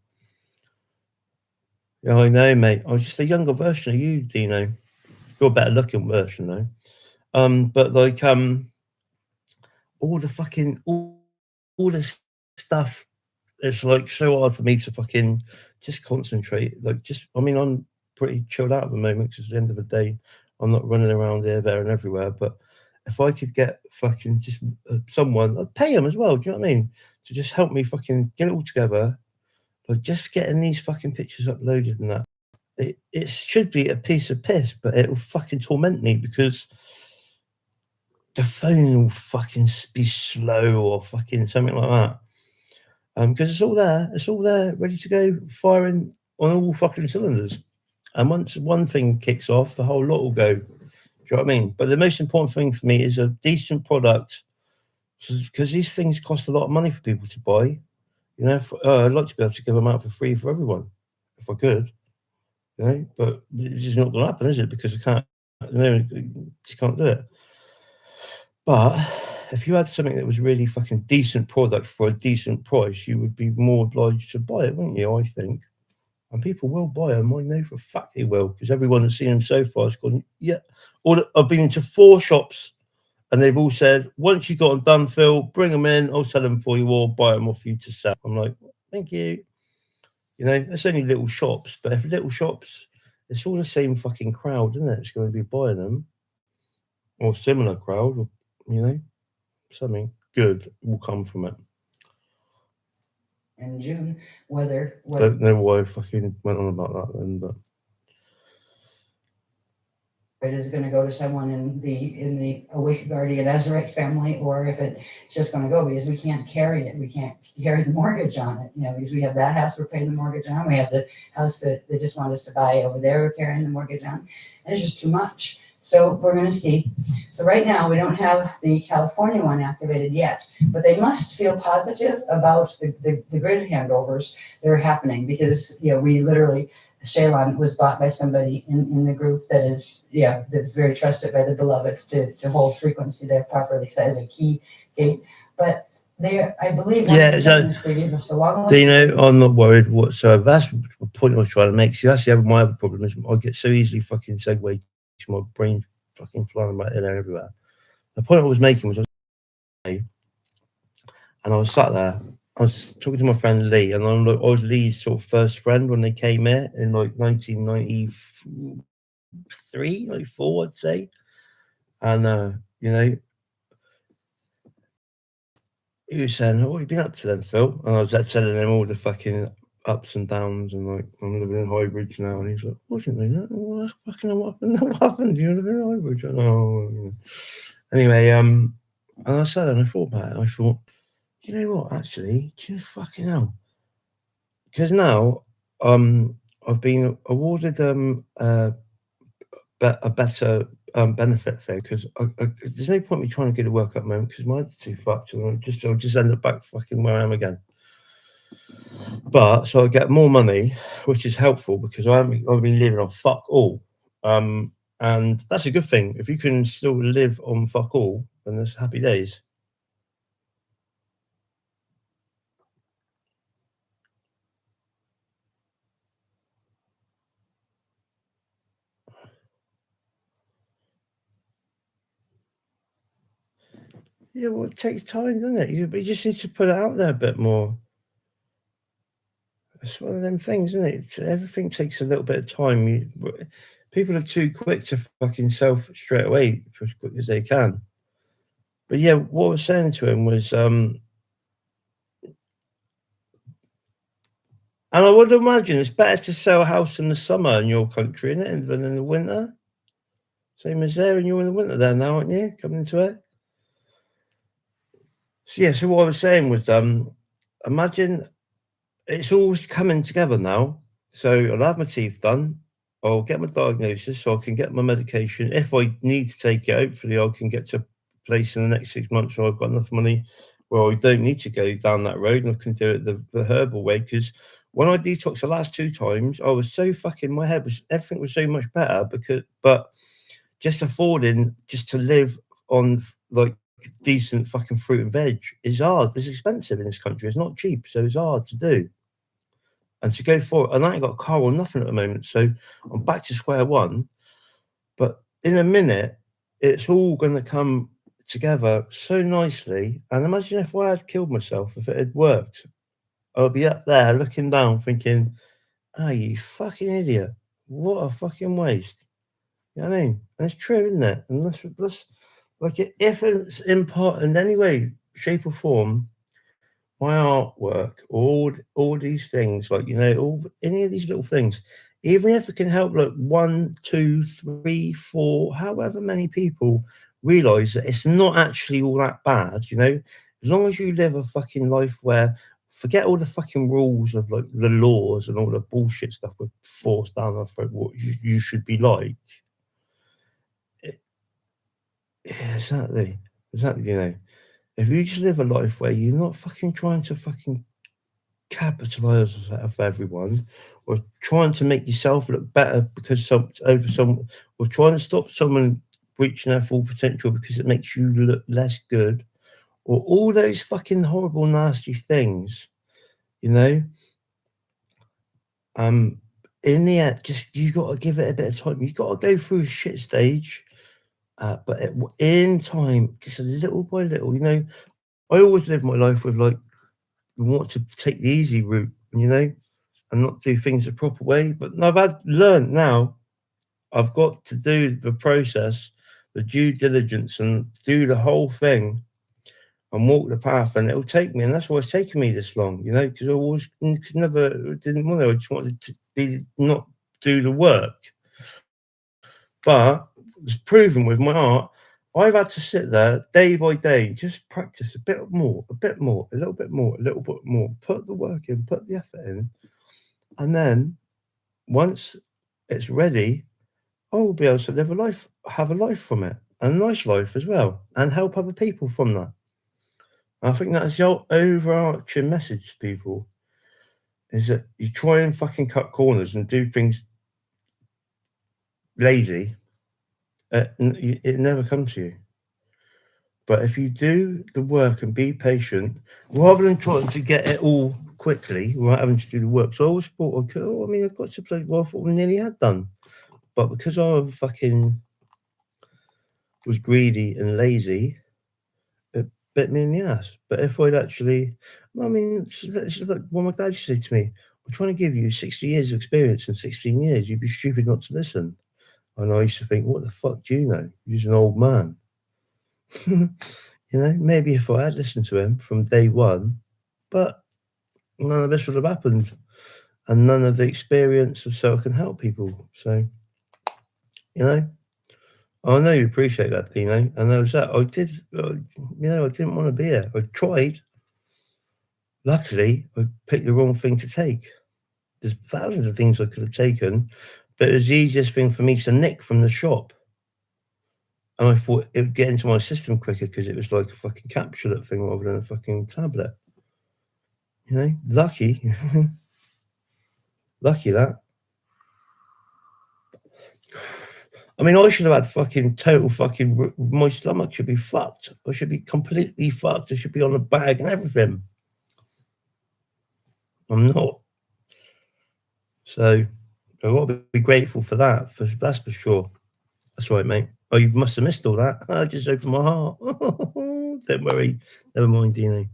Yeah, I know, mate. I was just a younger version of you, Dino. You're a better looking version though. But like all the stuff, it's like so hard for me to fucking just concentrate. Like, I mean, I'm pretty chilled out at the moment because at the end of the day, I'm not running around here, there, and everywhere. But if I could get fucking just someone, I'd pay them as well. Do you know what I mean? To just help me fucking get it all together. But just getting these fucking pictures uploaded and that, it should be a piece of piss, but it'll fucking torment me because the phone will fucking be slow or fucking something like that. Because it's all there, ready to go, firing on all fucking cylinders. And once one thing kicks off, the whole lot will go. Do you know what I mean? But the most important thing for me is a decent product, because these things cost a lot of money for people to buy. You know, I'd like to be able to give them out for free for everyone, if I could. You know, but it's just not going to happen, is it? Because I can't. You just can't do it. But if you had something that was really fucking decent product for a decent price, you would be more obliged to buy it, wouldn't you? I think. And people will buy them. I know for a fact they will, because everyone that's seen them so far has gone, yeah. I've been into 4 shops and they've all said, once you got them done, Phil, bring them in, I'll sell them for you or buy them off you to sell. I'm like, thank you. You know, it's only little shops, but if little shops, it's all the same fucking crowd, isn't it? It's going to be buying them, or similar crowd, or, you know, something good will come from it. In June, whether Don't know why I fucking went on about that then, but it is going to go to someone in the Awake Guardian Azurite family, or if it's just going to go, because we can't carry it. We can't carry the mortgage on it, you know, because we have that house we're paying the mortgage on. We have the house that they just want us to buy over there, we're carrying the mortgage on. And it's just too much. So we're going to see. So right now we don't have the California one activated yet, but they must feel positive about the grid handovers that are happening, because, you know, we literally, Shaylon was bought by somebody in the group that is, that's very trusted by the beloveds to hold frequency there properly, so as a key gate. But I believe, they gave us a long list. Dino, I'm not worried whatsoever. That's the point I was trying to make. See, that's my other problem is I get so easily fucking segued to my brain fucking flying right in there everywhere. The point I was making was, and I was sat there, I was talking to my friend Lee, and I was Lee's sort of first friend when they came here in like 1993, 94, I'd say. And you know, he was saying, "What have you been up to then, Phil?" And I was telling him all the fucking ups and downs, and like, I'm living in Highbridge now. And he's like, "Wasn't there that? What happened? You live in Highbridge?" Oh, anyway, and I said, and I thought about it. I thought, you know what? Actually, do you fucking hell? Because now, I've been awarded a better benefit thing, because there's no point me trying to get to work at the moment because my head's too fucked, and I'll just end up back fucking where I am again. But so I get more money, which is helpful because I've been living on fuck all, and that's a good thing. If you can still live on fuck all, when there's happy days. Yeah, well, it takes time, doesn't it? You just need to put it out there a bit more. It's one of them things, isn't it? Everything takes a little bit of time. People are too quick to fucking self straight away for as quick as they can. But yeah, what I was saying to him was, and I would imagine it's better to sell a house in the summer in your country, isn't it, than in the winter? Same as there, and you're in the winter there now, aren't you? Coming into it. So yeah, so what I was saying was, imagine it's all coming together now. So I'll have my teeth done. I'll get my diagnosis so I can get my medication. If I need to take it, hopefully I can get to a place in the next 6 months where I've got enough money where I don't need to go down that road and I can do it the herbal way. Because when I detoxed the last 2 times, I was so fucking, my head was, everything was so much better but just affording just to live on like decent fucking fruit and veg is hard. It's expensive in this country. It's not cheap, so it's hard to do. And to go for it, and I ain't got a car or nothing at the moment, so I'm back to square one. But in a minute, it's all going to come together so nicely. And imagine if I had killed myself, if it had worked, I'd be up there looking down, thinking, "Ah, you fucking idiot! What a fucking waste!" You know what I mean? And it's true, isn't it? And that's like if it's in part in any way, shape, or form, my artwork, all these things, like all any of these little things, even if it can help like 1, 2, 3, 4, however many people realize that it's not actually all that bad, as long as you live a fucking life where forget all the fucking rules of like the laws and all the bullshit stuff we're forced down our throat, what you should be like. Yeah, exactly. If you just live a life where you're not fucking trying to fucking capitalize off everyone, or trying to make yourself look better because or trying to stop someone reaching their full potential because it makes you look less good, or all those fucking horrible, nasty things, in the end, just you got to give it a bit of time. You got to go through a shit stage, but in time, just a little by little. I always live my life with like want to take the easy route, and not do things the proper way. But I've learned now I've got to do the process, the due diligence, and do the whole thing and walk the path, and it'll take me. And that's why it's taken me this long, because I always didn't want to. I just wanted to not do the work. But it's proven with my art, I've had to sit there day by day, just practice a bit more, a little bit more, put the work in, put the effort in. And then once it's ready, I will be able to have a life from it, a nice life as well, and help other people from that. And I think that's the overarching message to people, is that you try and fucking cut corners and do things lazy, it never comes to you. But if you do the work and be patient, rather than trying to get it all quickly, without having to do the work. So I always thought, I've got to play what I thought we nearly had done. But because I fucking was greedy and lazy, it bit me in the ass. But if I'd actually, it's like what my dad used to say to me, I'm trying to give you 60 years of experience in 16 years. You'd be stupid not to listen. And I used to think, what the fuck do you know? You're just an old man. Maybe if I had listened to him from day one, but none of this would have happened, and none of the experience of so I can help people. So, I know you appreciate that, Dino. And there was that. I did, I didn't want to be here. I tried. Luckily, I picked the wrong thing to take. There's thousands of things I could have taken, but it was the easiest thing for me to nick from the shop. And I thought it would get into my system quicker because it was like a fucking capsulate thing rather than a fucking tablet. Lucky. Lucky that. I mean, I should have had fucking total fucking. My stomach should be fucked. I should be completely fucked. I should be on a bag and everything. I'm not. So I've got to be grateful for that. That's for sure. That's right, mate. Oh, you must have missed all that. I just opened my heart. Don't worry. Never mind, Dino.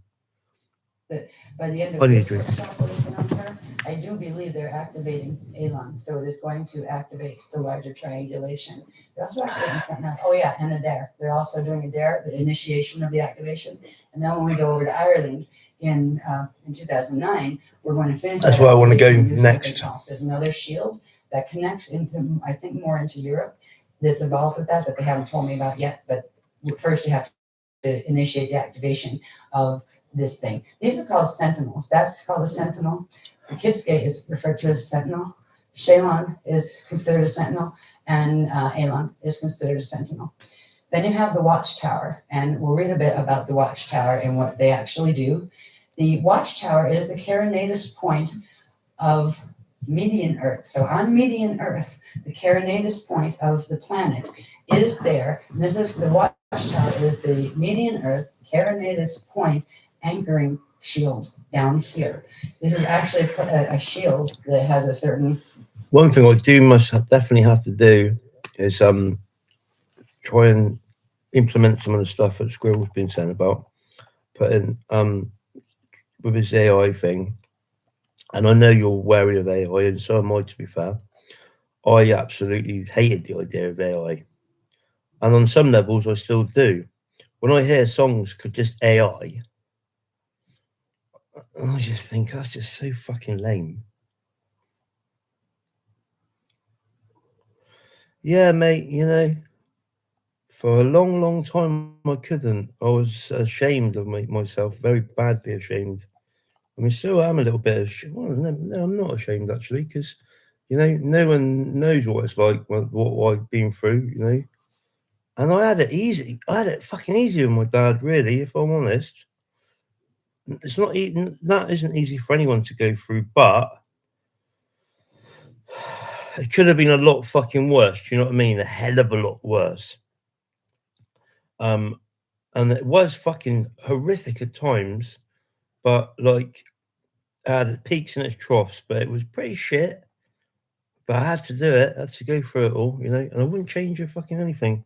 That by the end of this workshop, I do believe they're activating Elon, so it is going to activate the larger triangulation. They're also activating something else. Oh yeah, and a dare. They're also doing a dare, the initiation of the activation. And then when we go over to Ireland in 2009, we're going to finish. That's where I want to go next. There's another shield that connects into, I think, more into Europe. That's involved with that they haven't told me about yet. But first, you have to initiate the activation of this thing. These are called sentinels. That's called a sentinel. The Kitske is referred to as a sentinel. Shalon is considered a sentinel, and Elon is considered a sentinel. Then you have the watchtower, and we'll read a bit about the watchtower and what they actually do. The watchtower is the Carinatus point of median Earth. So on median Earth, the Carinatus point of the planet is there. And this is the watchtower is the median Earth Carinatus point anchoring shield down here. This is actually a shield that has a certain. One thing I definitely have to do is try and implement some of the stuff that Squirrel's been saying about putting with his AI thing. And I know you're wary of AI, and so am I, to be fair. I absolutely hated the idea of AI. And on some levels, I still do. When I hear songs just AI, I just think that's just so fucking lame. Yeah, mate, you know, for a long, long time I couldn't. I was ashamed of myself, very badly ashamed. I mean, still am a little bit well, no, I'm not ashamed, actually, because, you know, no one knows what it's like, what I've been through, you know. And I had it easy. I had it fucking easy with my dad, really, if I'm honest. It's not even, that isn't easy for anyone to go through, but it could have been a lot fucking worse. Do you know what I mean? A hell of a lot worse. And it was fucking horrific at times, but like, it had its peaks and its troughs, but it was pretty shit. But I had to do it. I had to go through it all, you know, and I wouldn't change it fucking anything.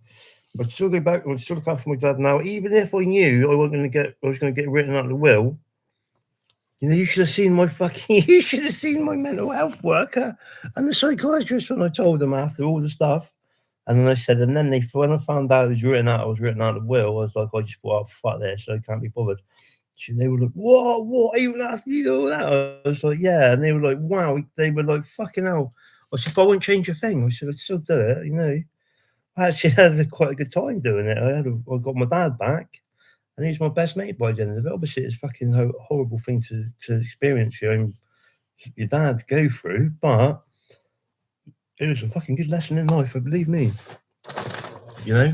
I'd still go back. I'd still look after my dad now, even if I knew I was going to get written out of the will. You know, you should have seen my fucking. You should have seen my mental health worker and the psychiatrist when I told them after all the stuff. And then I said, and then when I found out I was written out of the will, I was like, I just thought, oh, fuck this, I can't be bothered. They were like, what? Even after you do all that? I was like, yeah. And they were like, wow. They were like, fucking hell. I said, I wouldn't change a thing. I said, I'd still do it, you know. I actually had quite a good time doing it. I got my dad back, and he's my best mate by the end of it. Obviously, it's a fucking horrible thing to experience your dad go through, but it was a fucking good lesson in life, believe me. You know,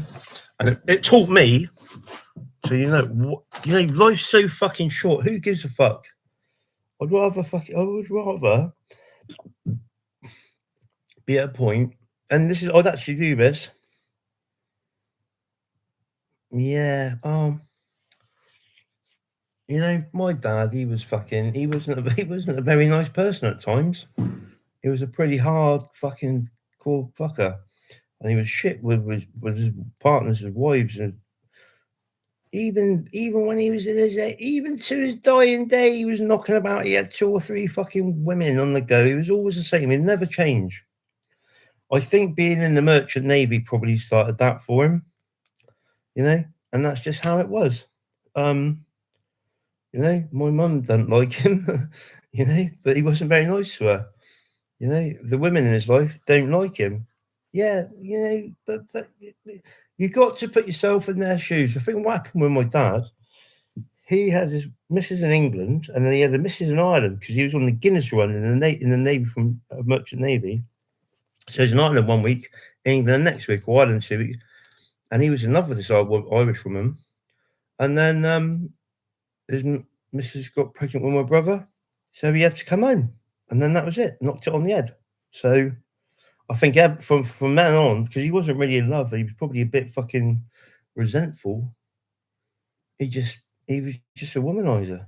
and it taught me. So you know, life's so fucking short. Who gives a fuck? I would rather be at a point, and this is I'd actually do this. Yeah, you know, my dad, he wasn't a very nice person at times. He was a pretty hard fucking cool fucker, and he was shit with his partners, his wives, and even when he was in his even to his dying day, he was knocking about. He had 2 or 3 fucking women on the go. He was always the same. He'd never change. I think being in the Merchant Navy probably started that for him, you know, and that's just how it was. You know, my mum doesn't like him, you know, but he wasn't very nice to her. You know, the women in his life don't like him. Yeah, you know, but you got to put yourself in their shoes. I think what happened with my dad, he had his missus in England, and then he had the missus in Ireland because he was on the Guinness run in the Navy from Merchant Navy. So he's in Ireland 1 week, England next week, or Ireland 2 weeks, and he was in love with this Irish woman. And then his missus got pregnant with my brother, so he had to come home, and then that was it. Knocked it on the head. So I think from then on, because he wasn't really in love, he was probably a bit fucking resentful. He was just a womanizer.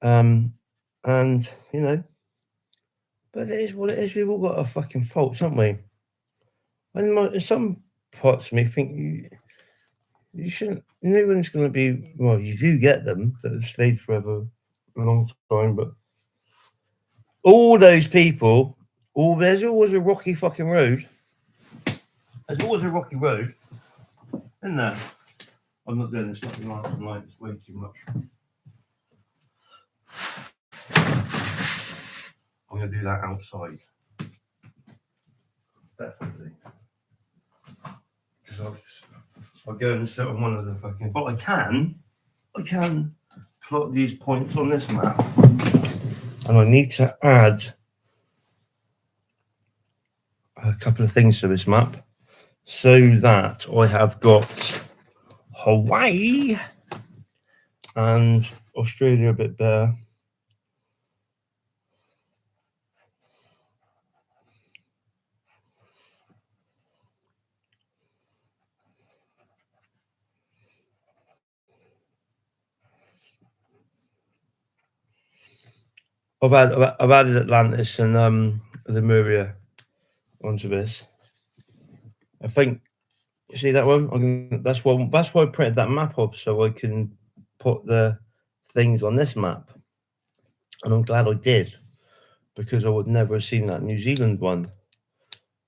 And you know, but it is what it is. We've all got our fucking faults, haven't we? And in some parts of me think you shouldn't. No one's going to be. Well, you do get them that have stayed forever, a long time, but all those people. There's always a rocky fucking road. There's always a rocky road, isn't there? I'm not doing this fucking last night. It's way too much. I'm going to do that outside. Definitely. Because I'll go and sit on one of the fucking. But I can plot these points on this map. And I need to add a couple of things to this map so that I have got Hawaii and Australia a bit better. I've added Atlantis and Lemuria onto this. I think you see that one. That's why I printed that map up so I can put the things on this map. And I'm glad I did because I would never have seen that New Zealand one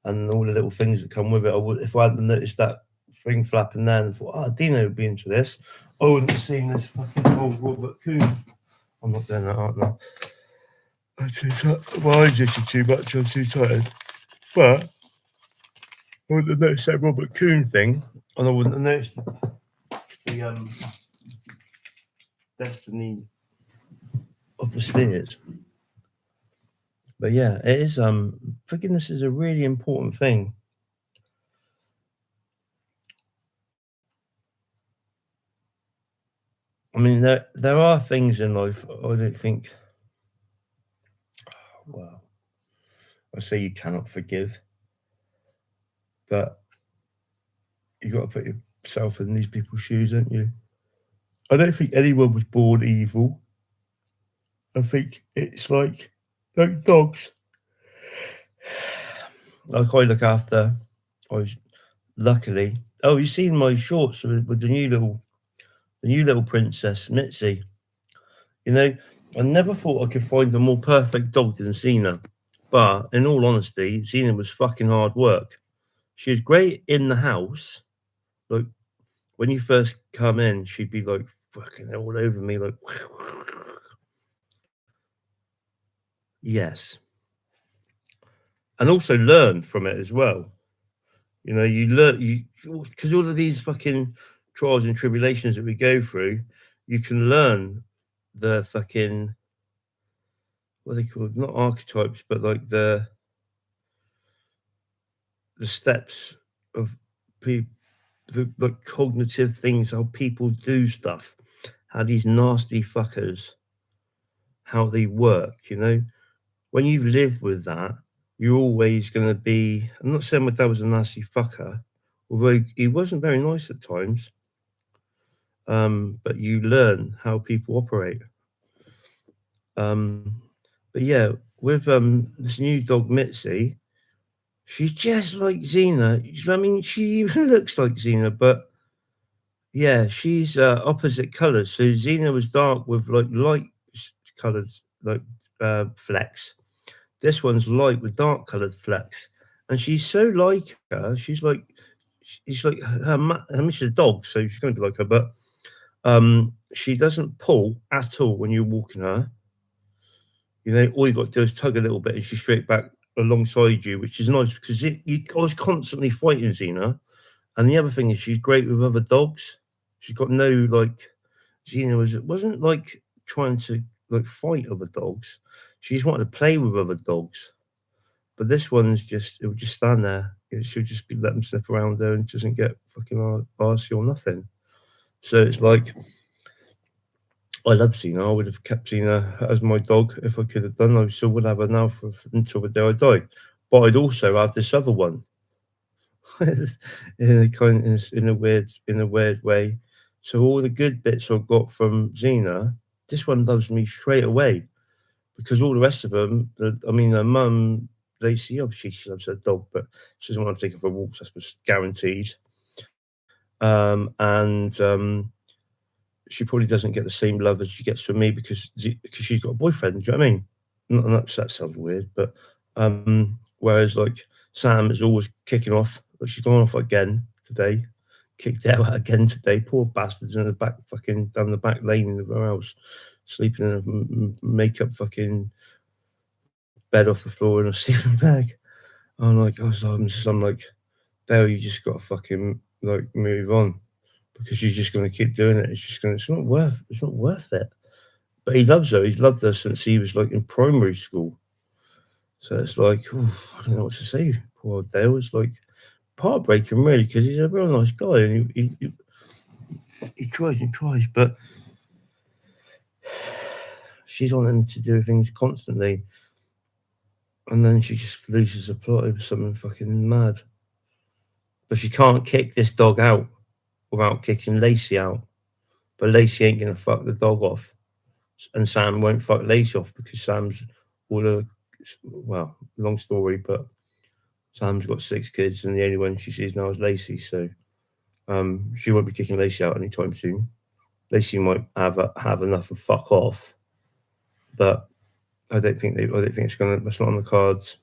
and all the little things that come with it. If I hadn't noticed that thing flapping there and thought, oh, Dino would be into this, I wouldn't have seen this fucking old Robert Coon. I'm not doing that, aren't I? My eyes itchy too much. I'm too tired. But I wouldn't have noticed that Robert Coon thing, and I wouldn't have noticed the destiny of the spheres. But yeah, it is. Forgiveness is a really important thing. I mean, there are things in life I don't think. Well, I say you cannot forgive, but you got to put yourself in these people's shoes, don't you? I don't think anyone was born evil. I think it's like dogs. Like I look after. Luckily. Oh, you've seen my shorts with the new little princess Mitzi. You know, I never thought I could find a more perfect dog than Xena. But in all honesty, Xena was fucking hard work. She was great in the house. Like when you first come in, she'd be like fucking all over me, like yes. And also learn from it as well. You know, you learn because all of these fucking trials and tribulations that we go through, you can learn the fucking what are they called? Not archetypes, but like the steps of people, the cognitive things, how people do stuff, how these nasty fuckers, how they work. You know, when you live with that, you're always going to be. I'm not saying my dad was a nasty fucker, although he wasn't very nice at times. But you learn how people operate. But yeah, with this new dog Mitzi, she's just like Xena. I mean, she even looks like Xena, but yeah, she's opposite colours. So Xena was dark with like light colours, like flecks. This one's light with dark coloured flecks, and she's so like her. She's like her. I mean, she's a dog, so she's going to be like her, but she doesn't pull at all when you're walking her. You know, all you got to do is tug a little bit, and she's straight back alongside you, which is nice because I was constantly fighting Xena. And the other thing is, she's great with other dogs. She's got no like. Xena wasn't like trying to like fight other dogs. She just wanted to play with other dogs. But this one's it would just stand there. She'll just be letting them step around there and doesn't get fucking arsey or nothing. So it's like, I love Xena. I would have kept Xena as my dog if I could have done. I still would have her now until the day I die. but I'd also have this other one. In a weird way. So all the good bits I got from Xena, this one loves me straight away, because all the rest of them, I mean, her mum, Lacey, obviously she loves her dog, but she doesn't want to take her for walks. That's guaranteed. And she probably doesn't get the same love as she gets from me because she's got a boyfriend. Do you know what I mean? Not that sounds weird, but whereas like Sam is always kicking off. Like she's gone off again today, kicked out again today. Poor bastards in the back, fucking down the back lane of her house, sleeping in a makeup fucking bed off the floor in a sleeping bag. I'm like, I'm like, Belle, you just got to fucking like move on, because she's just going to keep doing it. It's not worth it. But he loves her. He's loved her since he was like in primary school. So it's like, I don't know what to say. Poor Dale. It's like heartbreaking, really, because he's a real nice guy and he tries and tries, but she's on him to do things constantly, and then she just loses the plot over something fucking mad. But she can't kick this dog out without kicking Lacey out. But Lacey ain't gonna fuck the dog off, and Sam won't fuck Lacey off because Sam's long story, but Sam's got 6 kids, and the only one she sees now is Lacey. So she won't be kicking Lacey out anytime soon. Lacey might have enough and fuck off, but I don't think it's gonna. That's not on the cards.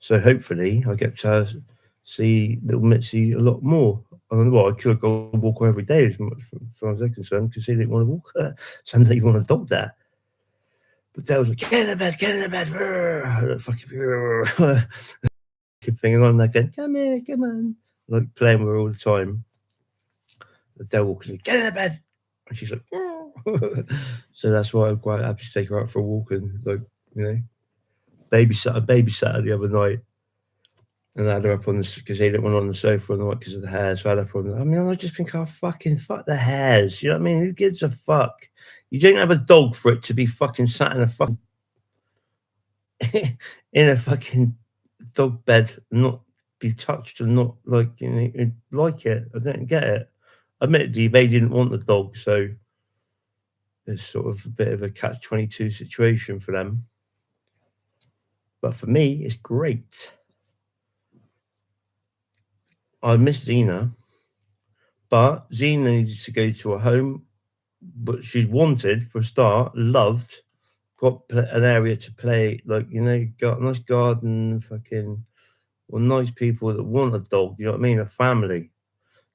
So hopefully I get to see little Mitzi a lot more. I don't know what, I could go walk her every day as far as they're concerned, because they didn't want to walk her. Some don't even want a dog there. But they was like, get in the bed. Fucking keep thinking, I'm like, come here, come on. Like playing with her all the time. They're walking, get in the bed. And she's like, oh. So that's why I'm quite happy to take her out for a walk and, like, you know, babysat her the other night. And I had her up on this because they didn't want her on the sofa on the night because of the hair. So I had her up on I mean, I just think, fuck the hairs. You know what I mean? Who gives a fuck? You don't have a dog for it to be fucking sat in a fucking in a fucking dog bed and not be touched and not like, you know, like it. I don't get it. Admittedly, they didn't want the dog, so it's sort of a bit of a catch-22 situation for them. But for me, it's great. I miss Xena, but Xena needs to go to a home, but she's wanted for a start, loved, got an area to play, like, you know, got a nice garden, fucking, or nice people that want a dog, you know what I mean? A family.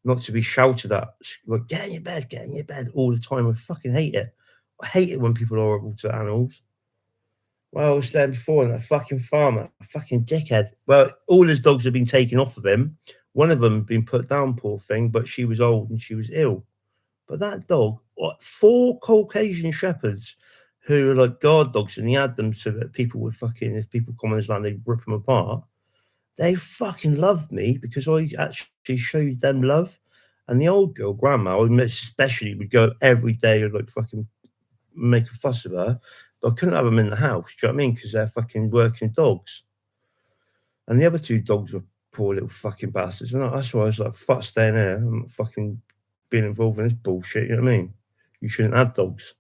Not to be shouted at, like, get in your bed all the time. I fucking hate it. I hate it when people are horrible to animals. Well, I was there before, and that fucking farmer, a fucking dickhead. Well, all his dogs have been taken off of him. One of them had been put down, poor thing, but she was old and she was ill. But that dog, 4 Caucasian shepherds who are like guard dogs, and he had them so that people would fucking, if people come on his land, they'd rip them apart. They fucking loved me because I actually showed them love. And the old girl, grandma, especially, would go every day and like fucking make a fuss of her. But I couldn't have them in the house, do you know what I mean? Because they're fucking working dogs. And the other 2 dogs were poor little fucking bastards. And that's why I was like, fuck staying there. I'm not fucking being involved in this bullshit, you know what I mean? You shouldn't have dogs.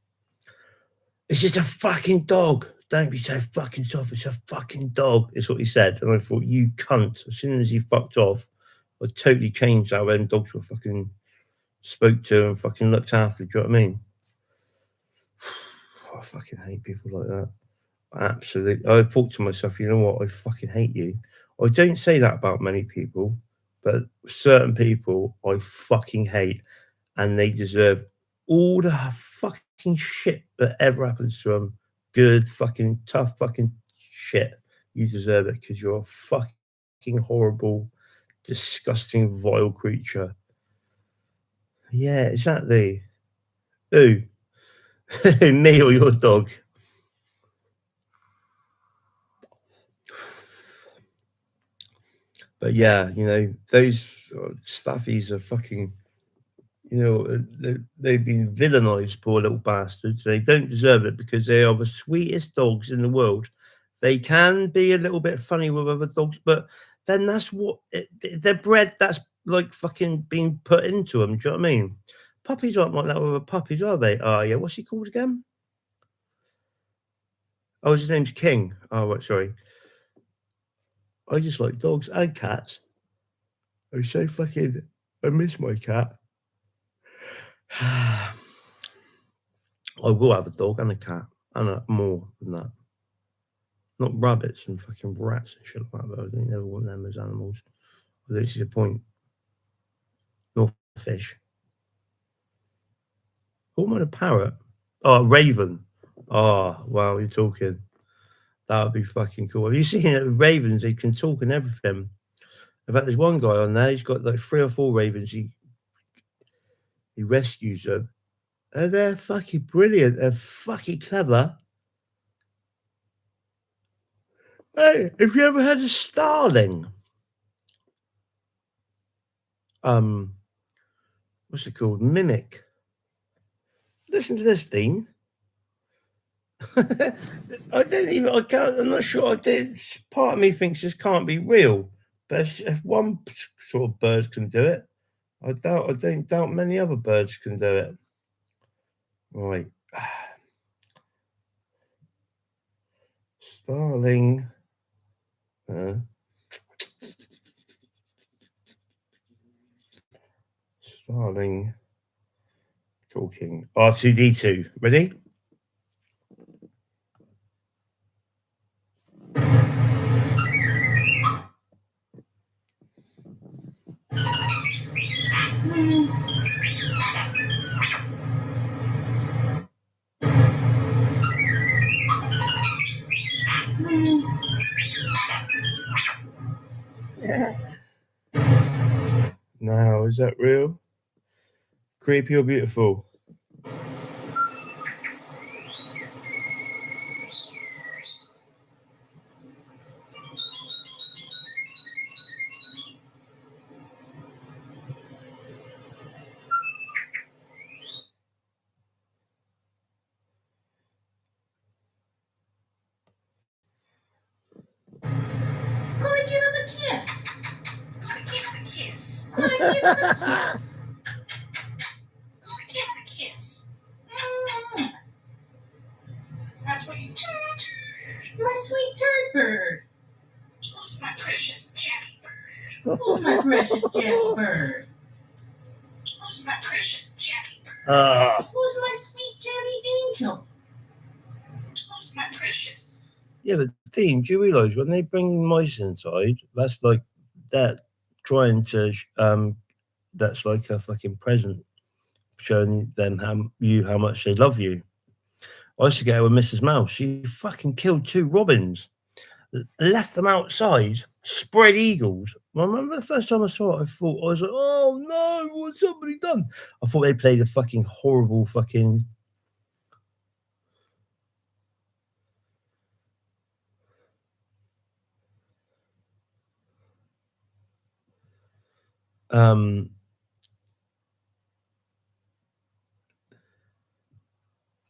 It's just a fucking dog. Don't be so fucking soft. It's a fucking dog. Is what he said. And I thought, you cunt. As soon as he fucked off, I totally changed how them dogs were fucking spoke to and fucking looked after. Do you know what I mean? I fucking hate people like that. Absolutely. I thought to myself, you know what? I fucking hate you. I don't say that about many people, but certain people I fucking hate, and they deserve all the fucking shit that ever happens to them. Good, fucking, tough fucking shit. You deserve it because you're a fucking horrible, disgusting, vile creature. Yeah, exactly. Who? Me or your dog? But yeah, you know, those staffies are fucking, you know, they've been villainized, poor little bastards. They don't deserve it because they are the sweetest dogs in the world. They can be a little bit funny with other dogs, but then that's what they're bred. That's like fucking being put into them. Do you know what I mean? Puppies aren't like that with other puppies, are they? Oh yeah, what's he called again? Oh, his name's King. Oh, right, sorry. I just like dogs and cats. I'm so fucking. I miss my cat. I will have a dog and a cat and more than that. Not rabbits and fucking rats and shit like that, but I don't never want them as animals. This is the point. Nor fish. What am I, a parrot? Oh, a raven. Oh, wow, you're talking. That would be fucking cool. Have you seen it with ravens? They can talk and everything. In fact, there's one guy on there, he's got like 3 or 4 ravens. He rescues them. And they're fucking brilliant. They're fucking clever. Hey, have you ever had a starling? What's it called? Mimic. Listen to this, Dean. I can't, I'm not sure I did. Part of me thinks this can't be real. But if one sort of bird can do it, I don't doubt many other birds can do it. Right. Starling. Starling talking. R2D2. Ready? Now, is that real? Creepy or beautiful? Gonna give him a kiss. Gonna give him a kiss. Gonna give him a kiss. Gonna give him a kiss. That's what you do. My sweet turd bird. Who's my precious jelly bird? Who's my precious jelly bird? Who's my precious jelly bird? Who's my sweet jelly angel? Who's my precious? Yeah, but Dean, do you realise when they bring mice inside, that's like that trying to that's like a fucking present, showing them how much they love you. I used to get it with Mrs. Mouse. She fucking killed 2 robins, left them outside, spread eagles. I remember the first time I saw it, I was like, oh no, what's somebody done? I thought they played a fucking horrible fucking.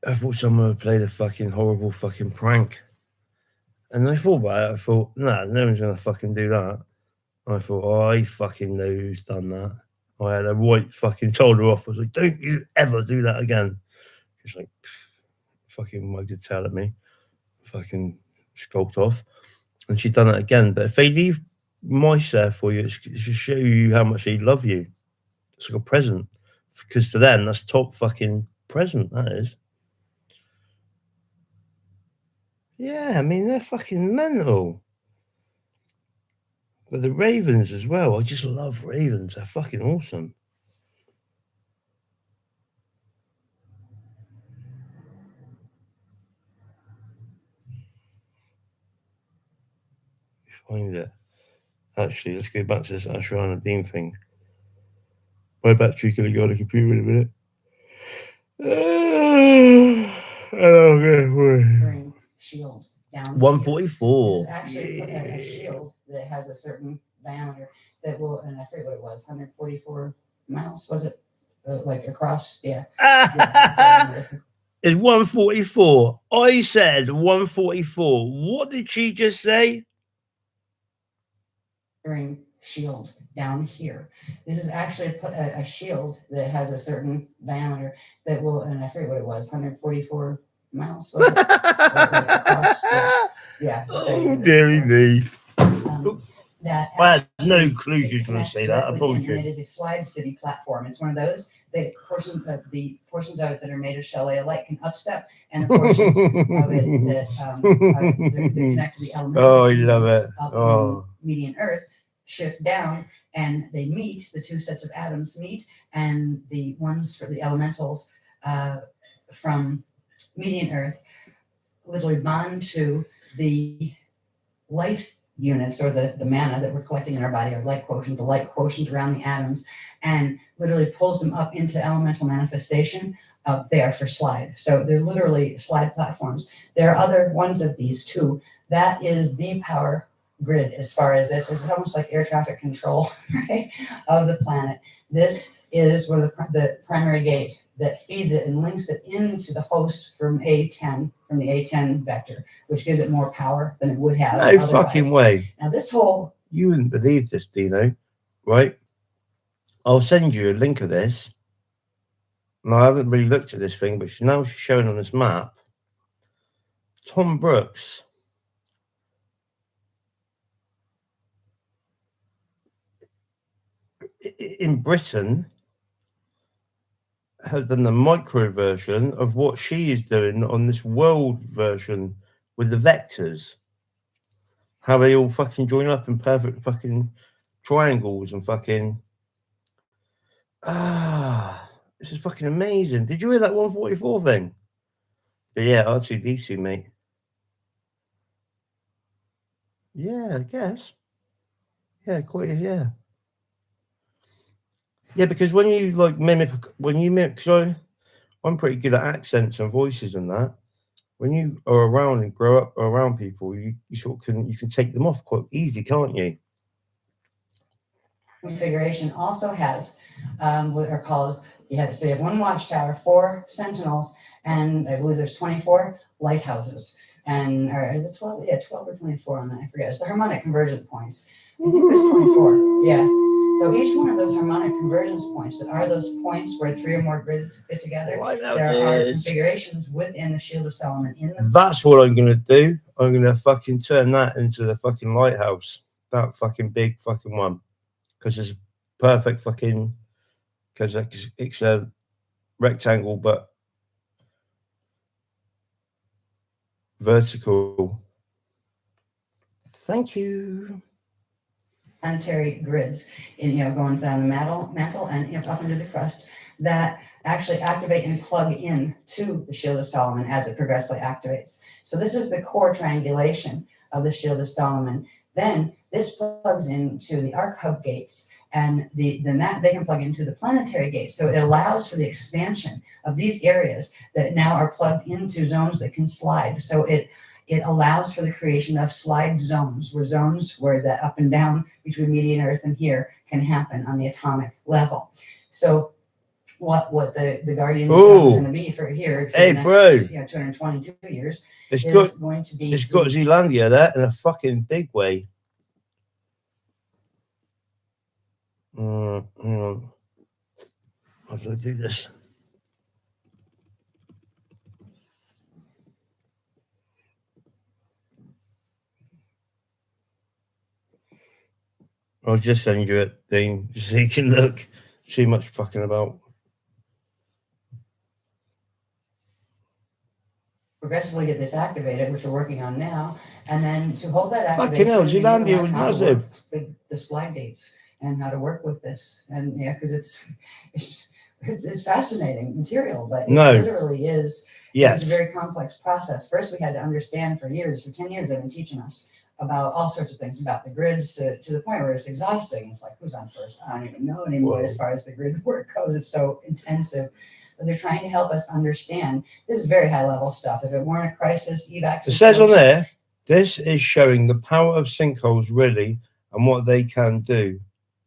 I thought someone had played a fucking horrible fucking prank. And I thought about it, I thought, nah, no one's gonna fucking do that. And I thought, oh, I fucking know who's done that. I had a right fucking told her off. I was like, don't you ever do that again. She's like, fucking mugged a tail at me. Fucking skulked off. And she'd done it again. But if they leave mice there for you, it's to show you how much they love you. It's like a present. Because to them, that's top fucking present, that is. Yeah, I mean, they're fucking mental. But the ravens as well, I just love ravens. They're fucking awesome. Find it. Actually, let's go back to this Ashrana Dean thing. My battery's gonna go on the computer in a minute. Shield down 144. Actually a shield that has a certain diameter that will, and I forget what it was, 144 miles, was it? Like across? Yeah. is 144. I said 144. What did she just say? Shield down here. This is actually a shield that has a certain diameter that will, and I forget what it was, 144 miles. Was it? Across, yeah. Oh, dearie me. That I had no clue she was going to say that. I promise you. It is a slide city platform. It's one of those that the portions of it that are made of chalet alike can upstep, and the portions of it that connect to the elements. Oh, I love it. Oh, median Earth shift down, and they meet. The two sets of atoms meet, and the ones for the elementals from median Earth literally bond to the light units, or the mana that we're collecting in our body, our light quotient, the light quotient around the atoms, and literally pulls them up into elemental manifestation. They are for slide. So they're literally slide platforms. There are other ones of these too. That is the power grid as far as this. It's almost like air traffic control, right, of the planet. This is where the primary gate that feeds it and links it into the host from A10, from the A10 vector, which gives it more power than it would have. No otherwise. Fucking way. Now this whole... You wouldn't believe this, Dino, right? I'll send you a link of this. Now, I haven't really looked at this thing, but now she's showing on this map. Tom Brooks in Britain has done the micro version of what she is doing on this world version with the vectors. How they all fucking join up in perfect fucking triangles and fucking... this is fucking amazing. Did you hear that 144 thing? But yeah, R2D2, mate. Yeah, I guess. Yeah, quite, yeah. Yeah, because when you like mimic, because I'm pretty good at accents and voices and that. When you are around and grow up around people, you sort of can take them off quite easy, can't you? Configuration also has what are called, you have one watchtower, 4 sentinels, and I believe there's 24 lighthouses. And or the 12, 12 or 24 on that, I forget. It's the harmonic convergence points. I think there's 24. Yeah. So each one of those harmonic convergence points, that are those points where 3 or more grids fit together, there are configurations within the Shield of Solomon. That's what I'm going to do. I'm going to fucking turn that into the fucking lighthouse. That fucking big fucking one. Because it's perfect fucking... Because it's a rectangle, but vertical. Thank you. Planetary grids, going down the mantle and up into the crust, that actually activate and plug in to the Shield of Solomon as it progressively activates. So this is the core triangulation of the Shield of Solomon. Then this plugs into the arc hub gates, and then they can plug into the planetary gates. So it allows for the expansion of these areas that now are plugged into zones that can slide. So it allows for the creation of slide zones, where that up and down between median Earth and here can happen on the atomic level. So what the Guardian is going to be for here, for the next, 222 years, it's going to be... It's got Zealandia there in a fucking big way. Hang on. How do I do this? I'll just send you it, thing, so you can look. Too much fucking about. Progressively get this activated, which we're working on now, and then to hold that activation. Fucking hell, Zealandia was massive. The slide gates and how to work with this, and because it's fascinating material, but it literally is. Yes, it's a very complex process. First, we had to understand for 10 years, they've been teaching us about all sorts of things about the grids to the point where it's exhausting. It's like, who's on first? I don't even know anymore. As far as the grid work goes, it's so intensive. But they're trying to help us understand. This is very high level stuff. If it weren't a crisis, evac. It says on there, this is showing the power of sinkholes really and what they can do.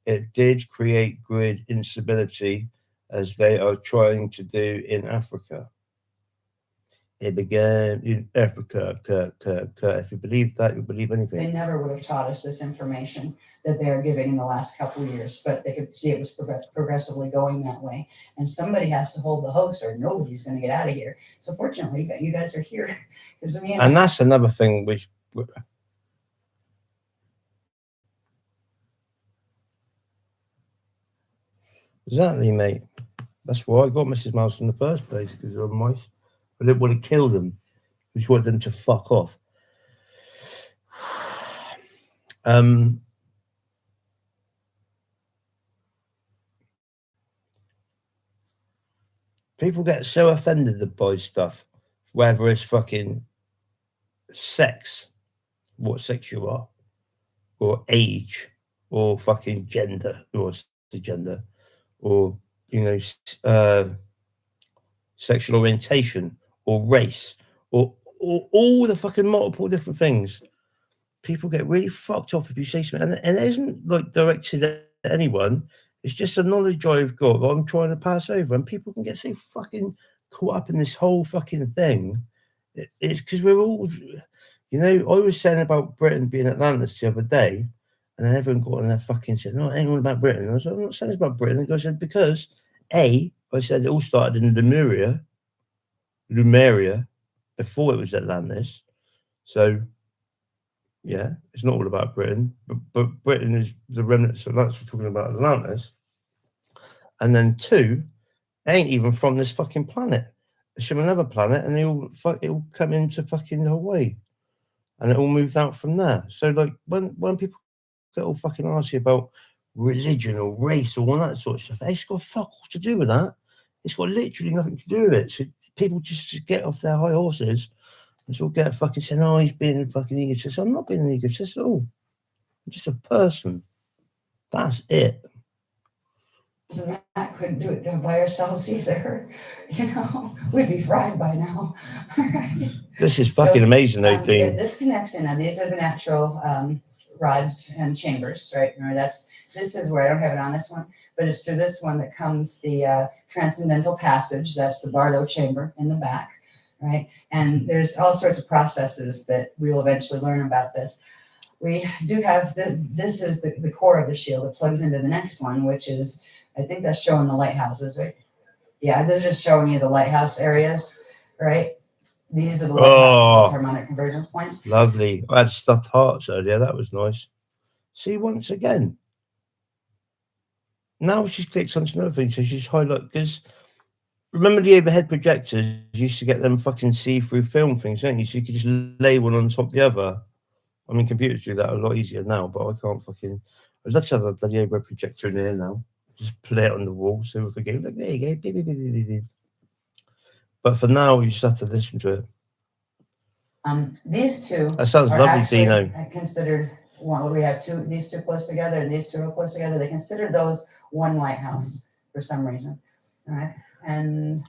It did create grid instability, as they are trying to do in Africa. It began in Africa. If you believe that, you believe They anything. never would have taught us this information that they are giving in the last couple of years, but they could see it was progressively going that way. And somebody has to hold the host, or nobody's going to get out of here. So fortunately, you guys are here. Because I mean, And that's another thing which exactly, mate. That's why I got Mrs. Mouse in the first place, because they're mice. I didn't want to kill them. I just wanted them to fuck off. People get so offended by stuff, whether it's fucking sex, what sex you are, or age, or fucking gender, or gender, or sexual orientation, or race, or all the fucking multiple different things. People get really fucked off if you say something, and it isn't like directed at anyone. It's just a knowledge I've got that I'm trying to pass over, and people can get so fucking caught up in this whole fucking thing. It's because we're all, I was saying about Britain being Atlantis the other day, and then everyone got on their fucking said, "No, it ain't all about Britain." And I was like, "I'm not saying it's about Britain." And I said, because I said it all started in Lemuria, before it was Atlantis. So yeah, it's not all about Britain, but Britain is the remnants of Atlantis. We're talking about Atlantis. And then two, they ain't even from this fucking planet. It's from another planet, and it all come into fucking Hawaii, and it all moved out from there. So like when people get all fucking arsy about religion or race or all that sort of stuff, it's got fuck all to do with that. It's got literally nothing to do with it. So people just get off their high horses and sort of get fucking saying, "Oh, he's being a fucking egotist." I'm not being an egotist at all. I'm just a person. That's it. Matt couldn't do it by ourselves either. We'd be fried by now. This is fucking amazing, though, Dean. This connects in. Now, these are the natural rods and chambers, right? Remember, this is where I don't have it on this one, but it's through this one that comes the transcendental passage. That's the Bardo chamber in the back, right? And there's all sorts of processes that we will eventually learn about this. We do have this is the core of the shield. It plugs into the next one, which is, I think that's showing the lighthouses, right? Yeah, they're just showing you the lighthouse areas, right? These are the lighthouse harmonic convergence points. Lovely. I had stuffed hearts earlier. That was nice. See, once again, now she clicks onto another thing, so she's highlight, because remember the overhead projectors? You used to get them fucking see-through film things, don't you? So you could just lay one on top of the other. I mean, computers do that a lot easier now, but I can't fucking. I'd love to have a bloody overhead projector in here now. Just play it on the wall so we could go, look, there you go. But for now, you just have to listen to it. These two that sounds are lovely, actually Dino. Considered one. We have these two close together, and these two are close together. They consider those one lighthouse for some reason. All right, and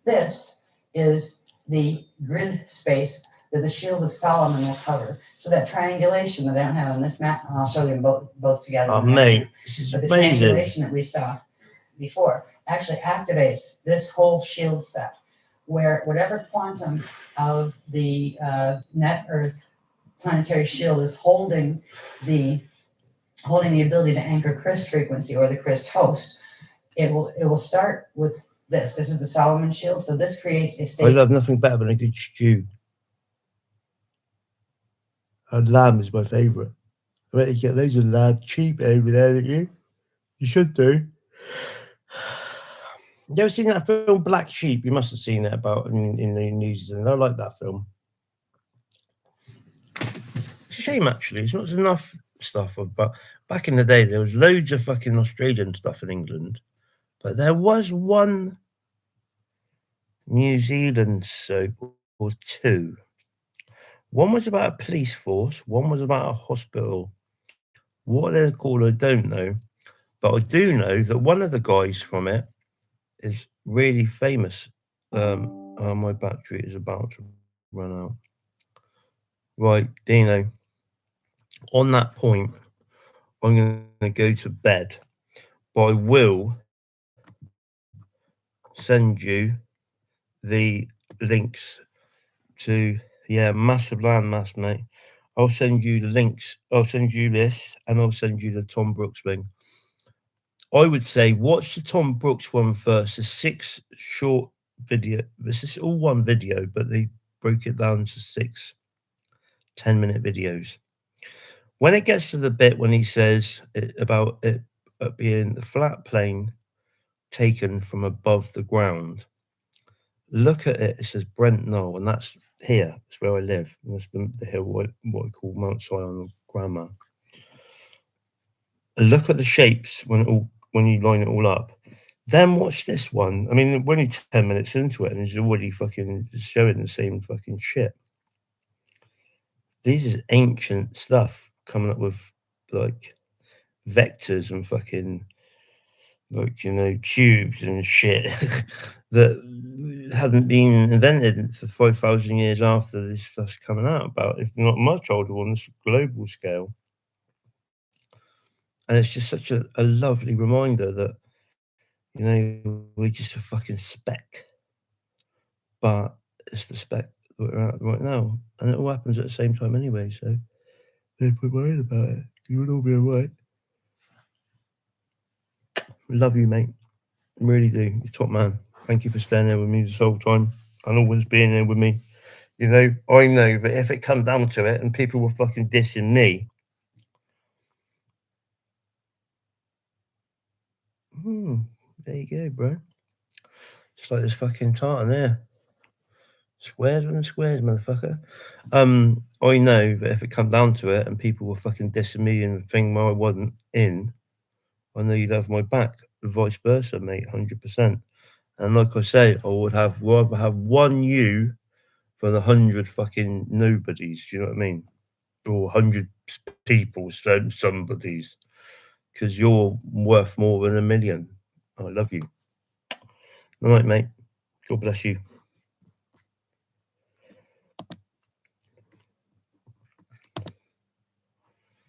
this is the grid space that the Shield of Solomon will cover. So that triangulation that I don't have on this map, and I'll show you both together. Oh, mate, this is but the amazing. triangulation that we saw before actually activates this whole shield set, where whatever quantum of the net Earth planetary shield is holding the ability to anchor Christ frequency or the Christ host, it will start with this. This is the Solomon shield. So this creates a safe. I love nothing better than a good stew. And lamb is my favourite. I bet you get loads of lamb cheap over there, don't you? You should do. You ever seen that film Black Sheep? You must have seen it about in New Zealand. I like that film. It's a shame, actually. It's not enough stuff. But back in the day, there was loads of fucking Australian stuff in England. But there was one New Zealand soap or two. One was about a police force. One was about a hospital. What they're called, I don't know. But I do know that one of the guys from it is really famous. My battery is about to run out. Right, Dino. On that point, I'm going to go to bed. But I will send you the links to, yeah, massive landmass, mate. I'll send you the links. I'll send you this, and I'll send you the Tom Brooks thing. I would say watch the Tom Brooks one first. The 6 short video. This is all one video, but they broke it down to 6 10-minute videos. When it gets to the bit when he says about it being the flat plane taken from above the ground, look at it. It says Brent Knoll, and that's here. That's where I live. And that's the hill, what I call Mount Sion Grandma. Look at the shapes when you line it all up. Then watch this one. I mean, we're only 10 minutes into it, and it's already fucking showing the same fucking shit. This is ancient stuff coming up with like vectors and fucking like, you know, cubes and shit that hadn't been invented for 5,000 years after this stuff's coming out about, if not much older on this global scale. And it's just such a lovely reminder that, you know, we're just a fucking speck, but it's the speck that we're at right now, and it all happens at the same time anyway, so don't be worried about it. You would all be alright. Love you, mate. Really do. You're top man. Thank you for staying there with me this whole time and always being there with me. You know, I know that if it come down to it and people were fucking dissing me, there you go, bro. Just like this fucking tartan there. Squares and squares, motherfucker. I know that if it come down to it and people were fucking dissing me and the thing where I wasn't in, I know you'd have my back. Vice versa, mate, 100%. And like I say, I would rather have one you than 100 fucking nobodies. Do you know what I mean? Or 100 people, somebodies, because you're worth more than 1 million. I love you. All right, mate. God bless you.